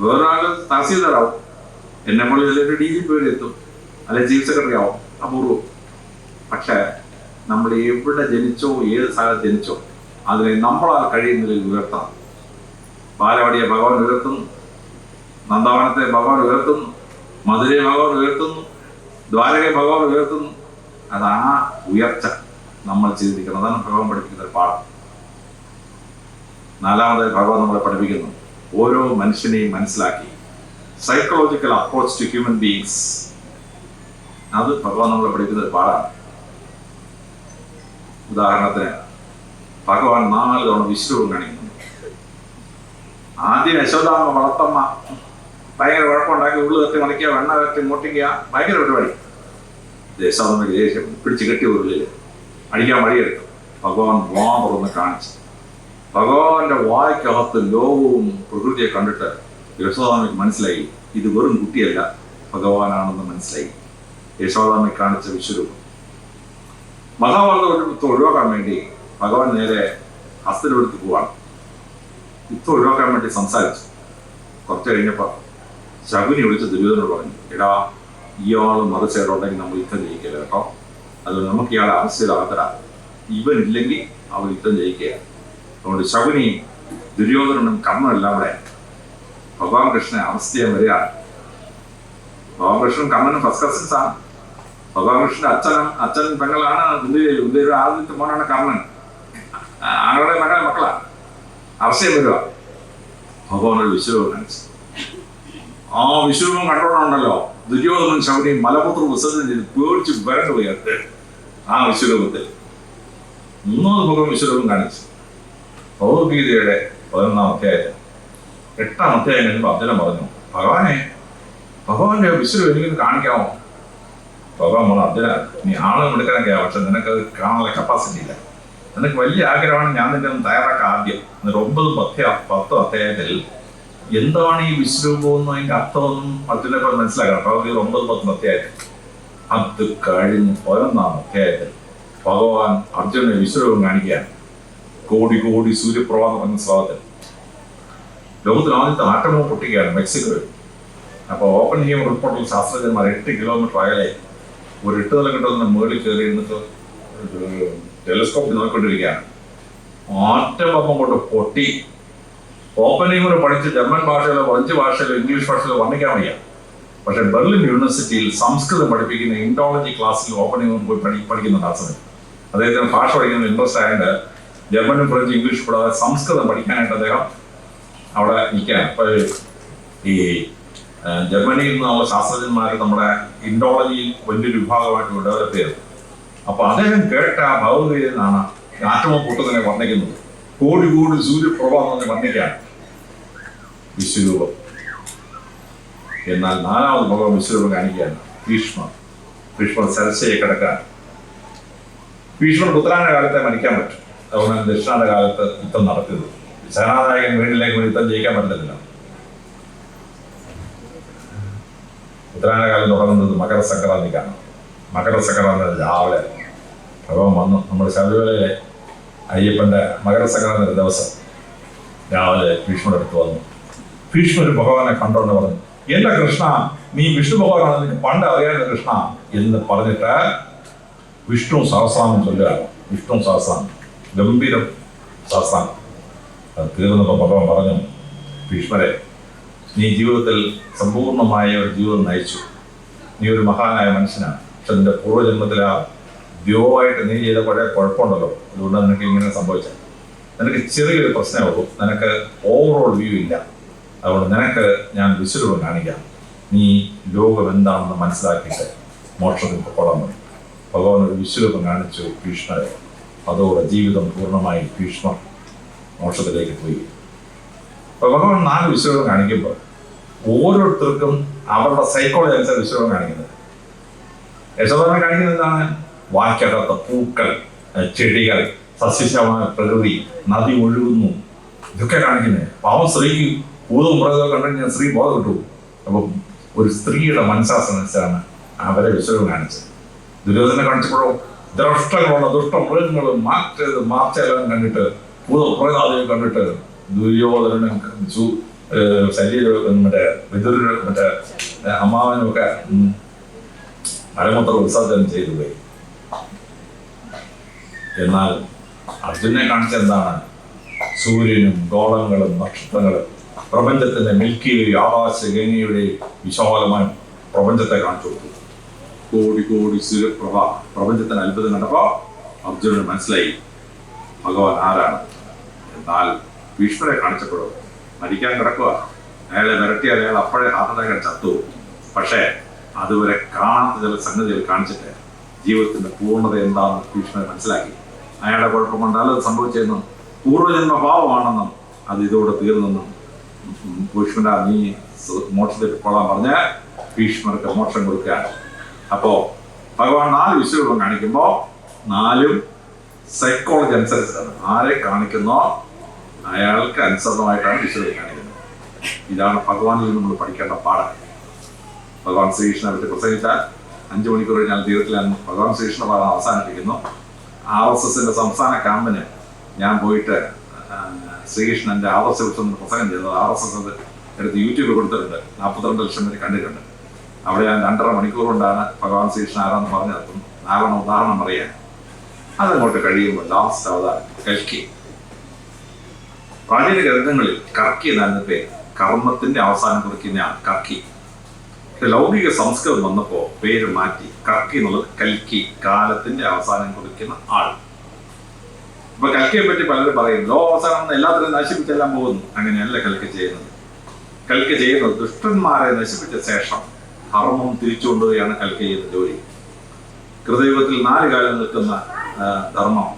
വേറൊരാൾ തഹസീൽദാരാവും, എന്നെ പോലെ ചിലൊരു DGP വരെ എത്തും, അല്ലെങ്കിൽ ചീഫ് സെക്രട്ടറി ആവും, അപൂർവം. പക്ഷെ നമ്മൾ എവിടെ ജനിച്ചോ, ഏത് സ്ഥലത്ത് ജനിച്ചോ അതിനെ നമ്മളാൽ കഴിയുന്നതിൽ ഉയർത്തണം. ബാലവാടിയെ ഭഗവാൻ ഉയർത്തുന്നു, നന്ദാവനത്തെ ഭഗവാൻ ഉയർത്തുന്നു, മധുരയെ ഭഗവാൻ ഉയർത്തുന്നു, ദ്വാരകയെ ഭഗവാൻ ഉയർത്തുന്നു. അത് ആ ഉയർച്ച നമ്മൾ ചിന്തിക്കണം. അതാണ് ഭഗവാൻ പഠിപ്പിക്കുന്ന ഒരു പാഠം. നാലാമതായി ഭഗവാൻ നമ്മളെ പഠിപ്പിക്കുന്നു, ഓരോ മനുഷ്യനെയും മനസ്സിലാക്കി psychological approach to human beings. അത് ഭഗവാൻ നമ്മളെ പഠിപ്പിക്കുന്നത് പാടാണ്. ഉദാഹരണത്തിന് ഭഗവാൻ 4 തവണ വിശ്വരൂപം കാണിക്കുന്നു. ആദ്യം യശോദാമ്മ വളർത്തമ്മ ഭയങ്കര കുഴപ്പമുണ്ടാക്കി, ഉള്ളു തട്ടി മണിക്കുക, വെണ്ണ തട്ടി മുട്ടിക്കുക, ഭയങ്കര പരിപാടി. യശോദമ്മയ്ക്ക് ദേഷ്യം പിടിച്ച് കെട്ടി ഉള്ളിൽ അടിക്കാൻ വഴിയെടുത്തു. ഭഗവാൻ വാ തുറന്ന് കാണിച്ചു. ഭഗവാന്റെ വായ്ക്കകത്ത് ലോകവും പ്രകൃതിയെ കണ്ടിട്ട് യശോദാമ്മയ്ക്ക് മനസ്സിലായി ഇത് വെറും കുട്ടിയല്ല, ഭഗവാനാണെന്ന് മനസ്സിലായി. യശോദാമ്മയെ കാണിച്ച വിശ്വരൂപം. മഹാഭാരത ഒഴിവാക്കാൻ വേണ്ടി ഭഗവാൻ നേരെ ഹസ്തനെടുത്ത് പോവാണ്. യുദ്ധം ഒഴിവാക്കാൻ വേണ്ടി സംസാരിച്ചു. കുറച്ച് കഴിഞ്ഞപ്പോൾ ശകുനി വിളിച്ച് ദുര്യോധനോട് പറഞ്ഞു, എടാ ഇയാൾ മറുചേരുണ്ടെങ്കിൽ നമ്മൾ യുദ്ധം ജയിക്കില്ല കേട്ടോ, അതുകൊണ്ട് നമുക്ക് ഇയാളെ ആവശ്യമില്ലാത്തരാ, ഇവനില്ലെങ്കിൽ അവൻ യുദ്ധം ജയിക്കുക. അതുകൊണ്ട് ശകുനിയും ദുര്യോധനനും കർണനെല്ലാം കൂടെ ഭഗവാൻ കൃഷ്ണനെ അറസ്റ്റ് ചെയ്യാൻ വരികയാണ്. ഭഗവാൻ കൃഷ്ണനും കർണനും ഫസ്റ്റ് കസിൻസ് ആണ്. ഭഗവാൻ കൃഷ്ണന്റെ അച്ഛൻ പെങ്ങളാണ് ഇന്ത്യയുടെ ആദ്യത്തെ മോനാണ് കർണൻ. ആങ്ങളുടെ മക്കളാണ്. അറസ്റ്റ് ചെയ്യാൻ വരിക. ഭഗവാൻ ഒരു വിശ്വരൂപം കാണിച്ചു. ആ വിശ്വരൂപം കണ്ടോണ്ടല്ലോ ദുര്യോധനൻ ശകുനിയും മലപുത്ര വിസർജനം ചെയ്ത് പേടിച്ച് വരണ്ടു പോയത്. ആ വിശ്വരൂപത്തിൽ 3 ഭഗവാൻ വിശ്വരൂപം കാണിച്ചു. ഭഗവത്ഗീതയുടെ 11-ാം അധ്യായത്തിൽ 8-ാം അധ്യായം കഴിയുമ്പോൾ അർജുനൻ പറഞ്ഞു, ഭഗവാന്റെ വിശ്വരൂപം എനിക്കൊന്ന് കാണിക്കാമോ? ഭഗവാൻ പറഞ്ഞു, അർജുന നീ ആളുകൾ എടുക്കാനൊക്കെ, പക്ഷെ നിനക്ക് അത് കാണാനുള്ള കപ്പാസിറ്റി ഇല്ല. നിനക്ക് വലിയ ആഗ്രഹമാണ്, ഞാൻ നിന്നെ ഒന്ന് തയ്യാറാക്കാം ആദ്യം. എന്നിട്ട് 9-10 അധ്യായത്തിൽ എന്താണ് ഈ വിശ്വരൂപമെന്നും അതിന്റെ അർത്ഥമൊന്നും അർജുനെ മനസ്സിലാക്കണം. ഭഗവത്ഗീത 9-10 അധ്യായത്തിൽ. അത് കഴിഞ്ഞ് 11-ാം അധ്യായത്തിൽ ഭഗവാൻ അർജുനെ വിശ്വരൂപം കാണിക്കാൻ കോടി കോടി സൂര്യപ്രഭാതം എന്ന സ്വാദത്തിൽ ലോകത്തിൽ ആദ്യത്തെ ആറ്റമോ പൊട്ടിക്കുകയാണ് മെക്സിക്കോയിൽ. അപ്പോൾ ഓപ്പൺ ഹീം റിപ്പോർട്ടിൽ ശാസ്ത്രജ്ഞന്മാർ 8 കിലോമീറ്റർ അകലെ ഒരു 8 നില കെട്ടുന്ന മുകളിൽ കയറി ഇരുന്നിട്ട് ടെലിസ്കോപ്പിൽ നോക്കിക്കൊണ്ടിരിക്കുകയാണ്. ആറ്റബം കൊണ്ട് പൊട്ടി. ഓപ്പൺ ഹീമർ പഠിച്ച് ജർമ്മൻ ഭാഷയിലോ ഫ്രഞ്ച് ഭാഷയിലോ ഇംഗ്ലീഷ് ഭാഷയിലോ വർണ്ണിക്കാൻ വയ്യ. പക്ഷെ ബെർലിൻ യൂണിവേഴ്സിറ്റിയിൽ സംസ്കൃതം പഠിപ്പിക്കുന്ന ഇൻഡോളജി ക്ലാസ്സിൽ ഓപ്പൺ ഹീമർ പോയി പഠിക്കുന്ന ക്ലാസ്സിൽ അദ്ദേഹത്തിന് ഭാഷ പഠിക്കുന്ന ഇൻട്രസ്റ്റ് ആയതുകൊണ്ട് ജർമ്മനും ഫ്രഞ്ച് ഇംഗ്ലീഷ് കൂടാതെ സംസ്കൃതം പഠിക്കാനായിട്ട് അദ്ദേഹം അവിടെ നിൽക്കുകയാണ്. അപ്പോൾ ഈ ജർമ്മനിയിൽ നിന്നുള്ള ശാസ്ത്രജ്ഞന്മാർ നമ്മുടെ ഇൻഡോളജിയിൽ വലിയൊരു വിഭാഗമായിട്ട് ഡെവലപ്പ് ചെയ്തത്. അപ്പൊ അദ്ദേഹം കേട്ട ഭഗവത്ഗീതയിൽ നിന്നാണ് ആറ്റമോ പൊട്ടുന്നതിനെ വർണ്ണിക്കുന്നത്. കോടി കോടി സൂര്യപ്രഭാതം എന്ന് വർണ്ണിക്കാൻ വിശ്വരൂപം. എന്നാൽ 4ാമത് ഭഗവാൻ വിശ്വരൂപം കാണിക്കുകയാണ്. ഭീഷ്മർ സരസ്വയെ കിടക്കാൻ. ഭീഷ്മർ ഉത്തരായണ കാലത്തെ മരിക്കാൻ പറ്റും. അതുകൊണ്ടാണ് ദക്ഷിണായന കാലത്ത് യുദ്ധം നടത്തിയത്. സേനാനായകൻ വീട്ടിലേക്ക് യുദ്ധം ജയിക്കാൻ പറ്റത്തില്ല. ഉത്തരായണ കാലം തുടങ്ങുന്നത് മകരസംക്രാന്തിക്കാണ്. മകരസംക്രാന്തി രാവിലെ ഭഗവാൻ വന്നു. നമ്മുടെ ശബരിമലയിലെ അയ്യപ്പൻ്റെ മകരസംക്രാന്തി ദിവസം രാവിലെ ഭീഷ്മരുടെ അടുത്ത് വന്നു. ഭീഷ്മർ ഭഗവാനെ കണ്ടോണ്ട് പറഞ്ഞു, എന്റെ കൃഷ്ണ, നീ വിഷ്ണു ഭഗവാനാണ്, നിനക്ക് പണ്ട് അറിയാവുന്ന കൃഷ്ണ എന്ന് പറഞ്ഞിട്ട് വിഷ്ണു സഹസ്രനാമം ചൊല്ലുകയാണ്. വിഷ്ണു സഹസ്രനാമം ഗംഭീരം സഹസ്രനാമം. അത് തീർന്നപ്പോൾ ഭഗവാൻ പറഞ്ഞു, ഭീഷ്മരെ, നീ ജീവിതത്തിൽ സമ്പൂർണമായ ഒരു ജീവിതം നയിച്ചു. നീ ഒരു മഹാനായ മനുഷ്യനാണ്. പക്ഷെ നിന്റെ പൂർവ്വജന്മത്തിൽ ആ ദ്യോവായിട്ട് നീ ചെയ്ത പഴയ കുഴപ്പമുണ്ടല്ലോ, അതുകൊണ്ടാണ് നിനക്ക് ഇങ്ങനെ സംഭവിച്ചത്. നിനക്ക് ചെറിയൊരു പ്രശ്നമേ ഉള്ളൂ, നിനക്ക് ഓവറോൾ വ്യൂ ഇല്ല. അതുകൊണ്ട് നിനക്ക് ഞാൻ വിശ്വരൂപം കാണിക്കാം. നീ ലോകം എന്താണെന്ന് മനസ്സിലാക്കിയിട്ട് മോക്ഷത്തിൽ പൊക്കോളാൻ മതി. ഭഗവാൻ ഒരു വിശ്വരൂപം കാണിച്ചു ഭീഷ്മരെ. അതോടെ ജീവിതം പൂർണ്ണമായി ഭീഷ്മർ മോക്ഷത്തിലേക്ക് പോയി. അപ്പോൾ ഭഗവാൻ 4 വിശ്വരൂപം കാണിക്കുമ്പോൾ ഓരോരുത്തർക്കും അവരുടെ സൈക്കോളജി അനുസരിച്ച് വിശ്വരൂപം കാണിക്കുന്നത്. യശോദാമ്മ കാണിക്കുന്നത് എന്താണ്? വാക്കകത്ത് പൂക്കൾ, ചെടികൾ, സസ്യശമായ പ്രകൃതി, നദി ഒഴുകുന്നു, ഇതൊക്കെ കാണിക്കുന്നത്. പാവം സ്ത്രീക്ക് ഭൂതവും മൃഗവും കണ്ടുകഴിഞ്ഞാൽ സ്ത്രീ ബോധം കിട്ടു. അപ്പം ഒരു സ്ത്രീയുടെ മനസ്സാസനുസരിച്ചാണ് അവരെ വിശ്വരൂപം കാണിച്ചത്. ദുര്യോധനെ കാണിച്ചപ്പോഴോ ദ്രഷ്ടങ്ങളുള്ള ദുഷ്ടമൃഗങ്ങളും മാർച്ചെല്ലാം കണ്ടിട്ട് ഭൂതപ്രേതാദിയെ കണ്ടിട്ട് ദുര്യോധനനും ശരീരം വിതുരനും അമ്മാവനും ഒക്കെ മലമൂത്ര വിസർജനം ചെയ്തു പോയി. എന്നാൽ അർജുനെ കാണിച്ച എന്താണ്? സൂര്യനും ഗോളങ്ങളും നക്ഷത്രങ്ങളും പ്രപഞ്ചത്തിന്റെ മിൽക്കിയുടെ ആകാശഗംഗയുടെ വിശാലമായ പ്രപഞ്ചത്തെ കാണിച്ചു കൊടുത്തു. കോടി കോടി സൂര്യപ്രഭ പ്രപഞ്ചത്തിന് അത്ഭുതം കണ്ടപ്പോൾ അർജുനന് മനസ്സിലായി ഭഗവാൻ ആരാണ്. എന്നാൽ ഭീഷ്മരെ കാണിച്ചപ്പോഴും മരിക്കാൻ കിടക്കുക. അയാളെ വിരട്ടിയാൽ അയാൾ അപ്പോഴേ ഹാർട്ട് അറ്റാക്ക് ചത്തു. പക്ഷേ അതുവരെ കാണാത്ത ചില സംഗതികൾ കാണിച്ചിട്ട് ജീവിതത്തിന്റെ പൂർണ്ണത എന്താണെന്ന് ഭീഷ്മരെ മനസ്സിലാക്കി. അയാളുടെ കുഴപ്പം കൊണ്ടാൽ അത് സംഭവിച്ചതെന്നും പൂർവ്വജന്മഭാവമാണെന്നും അത് ഇതോടെ തീർന്നെന്നും ഭീഷ്മര നീ മോക്ഷത്തിൽ കൊള്ളാൻ പറഞ്ഞ് ഭീഷ്മർക്ക് മോക്ഷം കൊടുക്കുകയാണ്. അപ്പോ ഭഗവാൻ 4 വിഷയങ്ങളും കാണിക്കുമ്പോൾ 4 സൈക്കോളജി അനുസരിച്ചാണ്. ആരെ കാണിക്കുന്നോ അയാൾക്ക് അനുസൃതമായിട്ടാണ് വിഷയം കാണിക്കുന്നത്. ഇതാണ് ഭഗവാനിൽ നമ്മൾ പഠിക്കേണ്ട പാഠം. ഭഗവാൻ ശ്രീകൃഷ്ണനെ പറ്റി പ്രസംഗിച്ചാൽ 5 മണിക്കൂർ കഴിഞ്ഞാൽ തീരത്തിൽ ഭഗവാൻ ശ്രീകൃഷ്ണ പാഠം അവസാനിപ്പിക്കുന്നു. RSSന്റെ സംസ്ഥാന ക്യാമ്പിന് ഞാൻ പോയിട്ട് ശ്രീകൃഷ്ണന്റെ ആദർശ വിഷയം പ്രസംഗം ചെയ്തത് RSS എടുത്ത് യൂട്യൂബിൽ കൊടുത്തിട്ടുണ്ട്. 42 ലക്ഷം പേര് കണ്ടിട്ടുണ്ട്. അവിടെ ഞാൻ 2.5 മണിക്കൂർ കൊണ്ടാണ് ഭഗവാൻ ശ്രീകൃഷ്ണൻ ആരാന്ന് പറഞ്ഞു നിർത്തും. 4 ഉദാഹരണം പറയാൻ. അതങ്ങോട്ട് കഴിയുമ്പോൾ ലാസ്റ്റ് അവതാരം കൽക്കി. പ്രാചീന ഗ്രന്ഥങ്ങളിൽ കർക്കി എന്നാണ് പേര്. കർമ്മത്തിന്റെ അവസാനം കുറിക്കുന്നതാണ് കർക്കി. ലൗകിക സംസ്കൃതം വന്നപ്പോൾ പേര് മാറ്റി. കർക്കി എന്നുള്ളത് കൽക്കി, കാലത്തിന്റെ അവസാനം കുറിക്കുന്ന ആൾ. ഇപ്പൊ കൽക്കിയെ പറ്റി പലരും പറയും ലോ അവസാനം എല്ലാത്തിനും നശിപ്പിച്ചെല്ലാം പോകുന്നു. അങ്ങനെയല്ല കൽക്കി ചെയ്യുന്നത്. കൽക്കി ചെയ്യുന്നത് ദുഷ്ടന്മാരെ നശിപ്പിച്ച ശേഷം ധർമ്മം തിരിച്ചുകൊണ്ടുകയാണ് കൽക്കി ചെയ്യുന്ന ജോലി. കൃതയുഗത്തിൽ 4 കാലം നിൽക്കുന്ന ധർമ്മം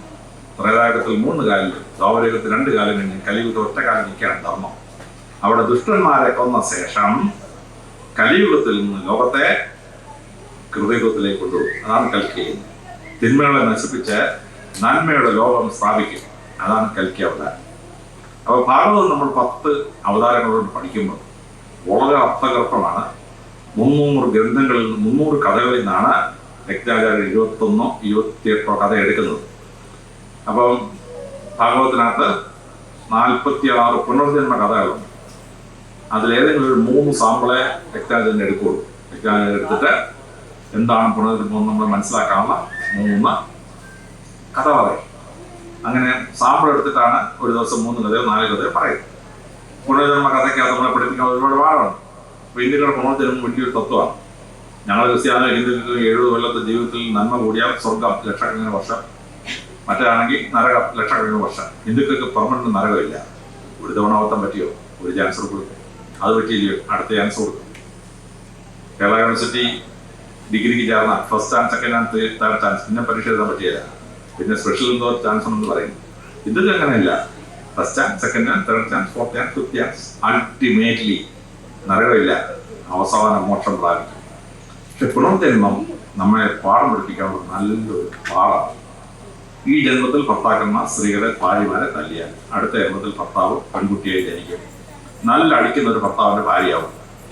ത്രേതായുഗത്തിൽ 3 കാലിലും ദ്വാപരയുഗത്തിൽ 2 കാലം കഴിഞ്ഞ് കലിയുഗത്തിൽ 1 കാലം നിൽക്കുകയാണ് ധർമ്മം. അവിടെ ദുഷ്ടന്മാരെ കൊന്ന ശേഷം കലിയുഗത്തിൽ നിന്ന് ലോകത്തെ കൃതയുഗത്തിലേക്ക് കൊണ്ടുപോകും. അതാണ് കൽക്കി ചെയ്യുന്നത്. തിന്മകളെ നശിപ്പിച്ച് നന്മയുടെ ലോകം സ്ഥാപിക്കും. അതാണ് കൽക്കി അവതാരം. അപ്പോൾ ഭാഗവതം നമ്മൾ 10 അവതാരങ്ങളോട് പഠിക്കുമ്പോൾ വളരെ അർത്ഥഗർഭമാണ്. 300 ഗ്രന്ഥങ്ങളിൽ നിന്ന് 300 കഥകളിൽ നിന്നാണ് യജ്ഞാചാര്യർ 21 28 കഥ എടുക്കുന്നത്. അപ്പം ഭാഗവതത്തിനകത്ത് 46 പുനർജന്മ കഥകളുണ്ട്. അതിലേതെങ്കിലും ഒരു 3 സാമ്പിളെ യജ്ഞാചാര്യൻ എടുക്കുള്ളൂ. യജ്ഞാചാര്യൻ എടുത്തിട്ട് എന്താണ് പുനർജന്മം നമ്മൾ മനസ്സിലാക്കാനുള്ള 3 കഥ പറയും. അങ്ങനെ സാമ്പിൾ എടുത്തിട്ടാണ് ഒരു ദിവസം 3 കഥയോ 4 കഥയോ പറയുന്നത്. പുനർജന്മ കഥയ്ക്കകത്ത് നമ്മളെ പഠിപ്പിക്കാൻ ഒരുപാട് പാടാണ്. അപ്പൊ ഹിന്ദുക്കളുടെ പുനർജന്മം വലിയൊരു തത്വമാണ്. ഞങ്ങൾ ക്രിസ്ത്യാനി ഹിന്ദുക്കൾക്ക് 70 കൊല്ലത്തെ ജീവിതത്തിൽ നന്മ കൂടിയാൽ സ്വർഗം ലക്ഷക്കണക്കിന് വർഷം, മറ്റാണെങ്കിൽ നരകം ലക്ഷക്കണക്കിന് വർഷം. ഹിന്ദുക്കൾക്ക് പെർമനന്റ് നരകമില്ല. ഒരു തവണ അബദ്ധം പറ്റിയോ ഒരു ചാൻസ് കൊടുക്കും, അത് പറ്റിയില്ലയോ അടുത്ത ചാൻസ് കൊടുക്കും. കേരള യൂണിവേഴ്സിറ്റി ഡിഗ്രിക്ക് ചേർന്ന first chance, second chance, third chance, പിന്നെ പരീക്ഷ എഴുതാൻ പറ്റിയില്ല. പിന്നെ സ്പെഷ്യൽ എന്തോ ചാൻസ് എന്ന് പറയും. ഇതൊക്കെ അങ്ങനെയല്ല. First chance, second chance, third chance, fourth chance, fifth chance. Ultimately നരകമില്ല, അവസാന മോക്ഷം പ്രാപിക്കും. പക്ഷെ പുനർജന്മം നമ്മളെ പാഠം പഠിപ്പിക്കാനുള്ള നല്ലൊരു പാഠമാണ്. ഈ ജന്മത്തിൽ ഭർത്താക്കന്മാർ സ്ത്രീകളെ ഭാര്യമാരെ തല്ലിയാൽ അടുത്ത ജന്മത്തിൽ ഭർത്താവ് പെൺകുട്ടിയായി ജനിക്കും. നല്ല അടിക്കുന്ന ഒരു ഭർത്താവിന്റെ ഭാര്യയാവും.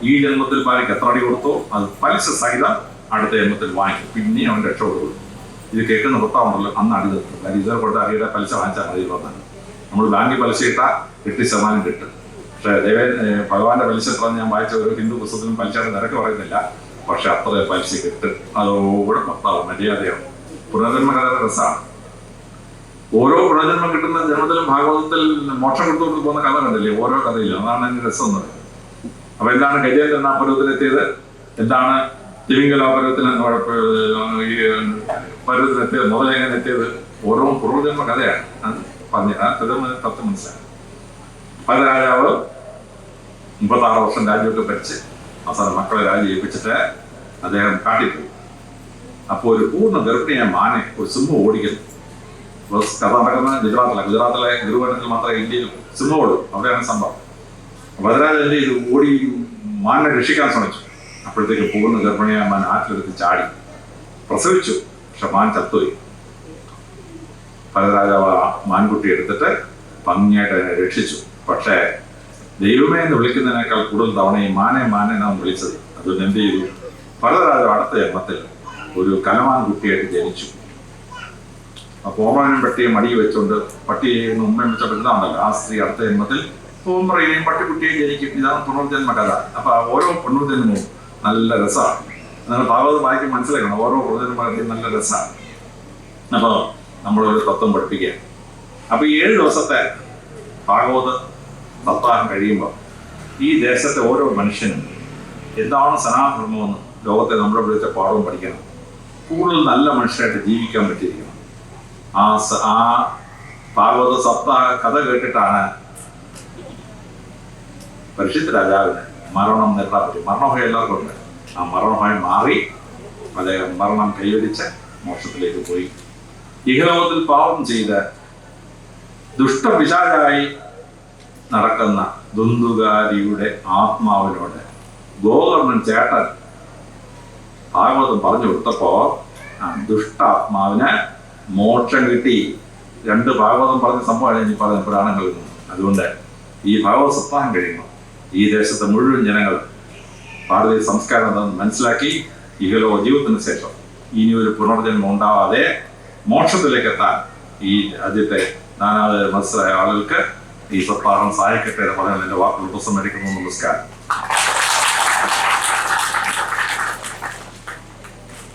ഈ ജന്മത്തിൽ ഭാര്യയ്ക്ക് എത്ര അടി കൊടുത്തോ അത് പലിശ സഹിതം അടുത്ത ജന്മത്തിൽ വാങ്ങിക്കും. പിന്നെ അവൻ രക്ഷപ്പെടുള്ളൂ. ഇത് കേൾക്കുന്ന ഭർത്താവുണ്ടല്ലോ അന്ന് അടി നിർത്തും. കാര്യം ഇതേ കൊടുത്ത അടിയുടെ പലിശ വാങ്ങിച്ചാൽ മതി വന്നാണ്. നമ്മൾ ബാങ്കിൽ പലിശ ഇട്ടാൽ 8% കിട്ടും. പക്ഷേ ഭഗവാന്റെ പലിശ എത്ര ഞാൻ വായിച്ച ഒരു ഹിന്ദു പുസ്തകത്തിലും പലിശയുടെ നിരക്ക് പറയുന്നില്ല. പക്ഷെ അത്ര പലിശ കിട്ടും. അതോടെ ഭർത്താവ് മര്യാദയാണ്. പുനർജന്മ കഥ രസമാണ്. ഓരോ പുനർജന്മം കിട്ടുന്ന ജന്മത്തിലും ഭാഗവതത്തിൽ മോക്ഷം കൊടുത്തുകൊണ്ട് പോകുന്ന കഥ കണ്ടില്ലേ ഓരോ കഥയിലും. അതാണ് അതിന്റെ രസം എന്ന് പറയുന്നത്. അപ്പൊ എന്താണ് ഗജേന്ദ്രൻ ആ പരുവത്തിലെത്തിയത്, എന്താണ് തിമിംഗലാപുരത്തിൽ പരുവത്തിലെത്തിയത്, മുതലെങ്ങനെ എത്തിയത്, ഓരോ പൂർവ്വജന്മ കഥയാണ്. അത് പറഞ്ഞു തത്വം മനസ്സിലായി. പല രാജാവ് 36 വർഷം രാജ്യമൊക്കെ ഭരിച്ച് അവസാനം മക്കളെ രാജ്യം ഏൽപ്പിച്ചിട്ട് അദ്ദേഹം കാട്ടിപ്പോയി. അപ്പോൾ ഒരു പൂർണ്ണ ഗർഭിണിയായ മാനെ ഒരു സിംഹം ഓടിക്കുന്നു. കഥ നടക്കുന്ന ഗുജറാത്തിലെ ഗുരുവനത്തിൽ മാത്രമേ ഇന്ത്യയിൽ സിംഹം ഓടും. അവിടെയാണ് സംഭവം. ഭദ്രാജ് എന്ത് ചെയ്തു, ഓടി മാനെ രക്ഷിക്കാൻ ശ്രമിച്ചു. അപ്പോഴത്തേക്ക് പൂർണ്ണ ഗർഭിണിയായ മാൻ ആറ്റിലെടുത്ത് ചാടി പ്രസവിച്ചു. പക്ഷെ മാൻ ചത്തുപോയി. ഭരതരാജാവ് ആ മാൻകുട്ടി എടുത്തിട്ട് ഭംഗിയായിട്ട് അതിനെ രക്ഷിച്ചു. പക്ഷേ ദൈവമേ എന്ന് വിളിക്കുന്നതിനേക്കാൾ കൂടുതൽ തവണ ഈ മാനെ മാനെ നാം വിളിച്ചത്. അതുകൊണ്ട് എന്ത് ചെയ്തു, ഭരതരാജാവ് അടുത്ത ജന്മത്തിൽ ഒരു കലമാൻ കുട്ടിയായിട്ട് ജനിച്ചു. അപ്പോൾ ഓമനും പട്ടിയും മടി വെച്ചുകൊണ്ട് പട്ടിയെയും ഉമ്മയും വെച്ച ബന്ധമുണ്ടല്ലോ, ആ സ്ത്രീ അടുത്ത ജന്മത്തിൽ ഓമറയും പട്ടിക്കുട്ടിയെ ജനിക്കും. ഇതാണ് പുനർജന്മ കഥ. അപ്പൊ ഓരോ പുനർജന്മവും നല്ല രസമാണ്. നിങ്ങൾ ഭാഗവതം വായിക്കും മനസ്സിലാക്കണം. ഓരോ പുനർജന്മ കഥയും നല്ല രസമാണ്. അപ്പോൾ നമ്മളൊരു തത്വം പഠിപ്പിക്കുക. അപ്പൊ 7 ദിവസത്തെ ഭാഗവത സപ്താഹം കഴിയുമ്പോൾ ഈ ദേശത്തെ ഓരോ മനുഷ്യനും എന്താണ് സനാതനധർമ്മമെന്ന് ലോകത്തെ നമ്മുടെ വിളിച്ച പാഠവും പഠിക്കണം. കൂടുതൽ നല്ല മനുഷ്യരായിട്ട് ജീവിക്കാൻ പറ്റിയിരിക്കണം. ആ ഭാഗവത സപ്താഹ കഥ കേട്ടിട്ടാണ് പരീക്ഷിത്ത് രാജാവിന് മരണം നേരിടാൻ പറ്റും. മരണഭയം എല്ലാവർക്കും ഉണ്ട്. ആ മരണഭയം മാറി അദ്ദേഹം മരണം കൈവരിച്ച് മോക്ഷത്തിലേക്ക് പോയി. ഇഹലോകത്തിൽ പാപം ചെയ്ത് ദുഷ്ടപിശാചായി നടക്കുന്ന ദുന്ദുകാരിയുടെ ആത്മാവിനോട് ഗോകർണൻ ചേട്ടൻ ഭാഗവതം പറഞ്ഞു കൊടുത്തപ്പോ ദുഷ്ടാത്മാവിന് മോക്ഷം കിട്ടി. 2 ഭാഗവതം പറഞ്ഞ സംഭവമാണ് ഇനി പറഞ്ഞ പുരാണങ്ങളിൽ നിന്ന്. അതുകൊണ്ട് ഈ ഭാഗവത സപ്താഹം കഴിയുമ്പോൾ ഈ ദേശത്തെ മുഴുവൻ ജനങ്ങൾ ഭാരതീയ സംസ്കാരം എന്താണെന്ന് മനസ്സിലാക്കി ഇഹലോക ജീവിതത്തിന് ശേഷം ഇനി ഒരു പുനർജന്മം ഉണ്ടാവാതെ മോക്ഷത്തിലേക്ക് എത്താൻ ഈ രാജ്യത്തെ നാനാത് മനസ്സിലായ ആളുകൾക്ക് ഈ സപ്താഹം സഹായിക്കട്ടെ എന്ന് പറയാൻ എൻ്റെ വാക്കുകൾ ഉപസംഹരിക്കുന്നു. നമസ്കാരം.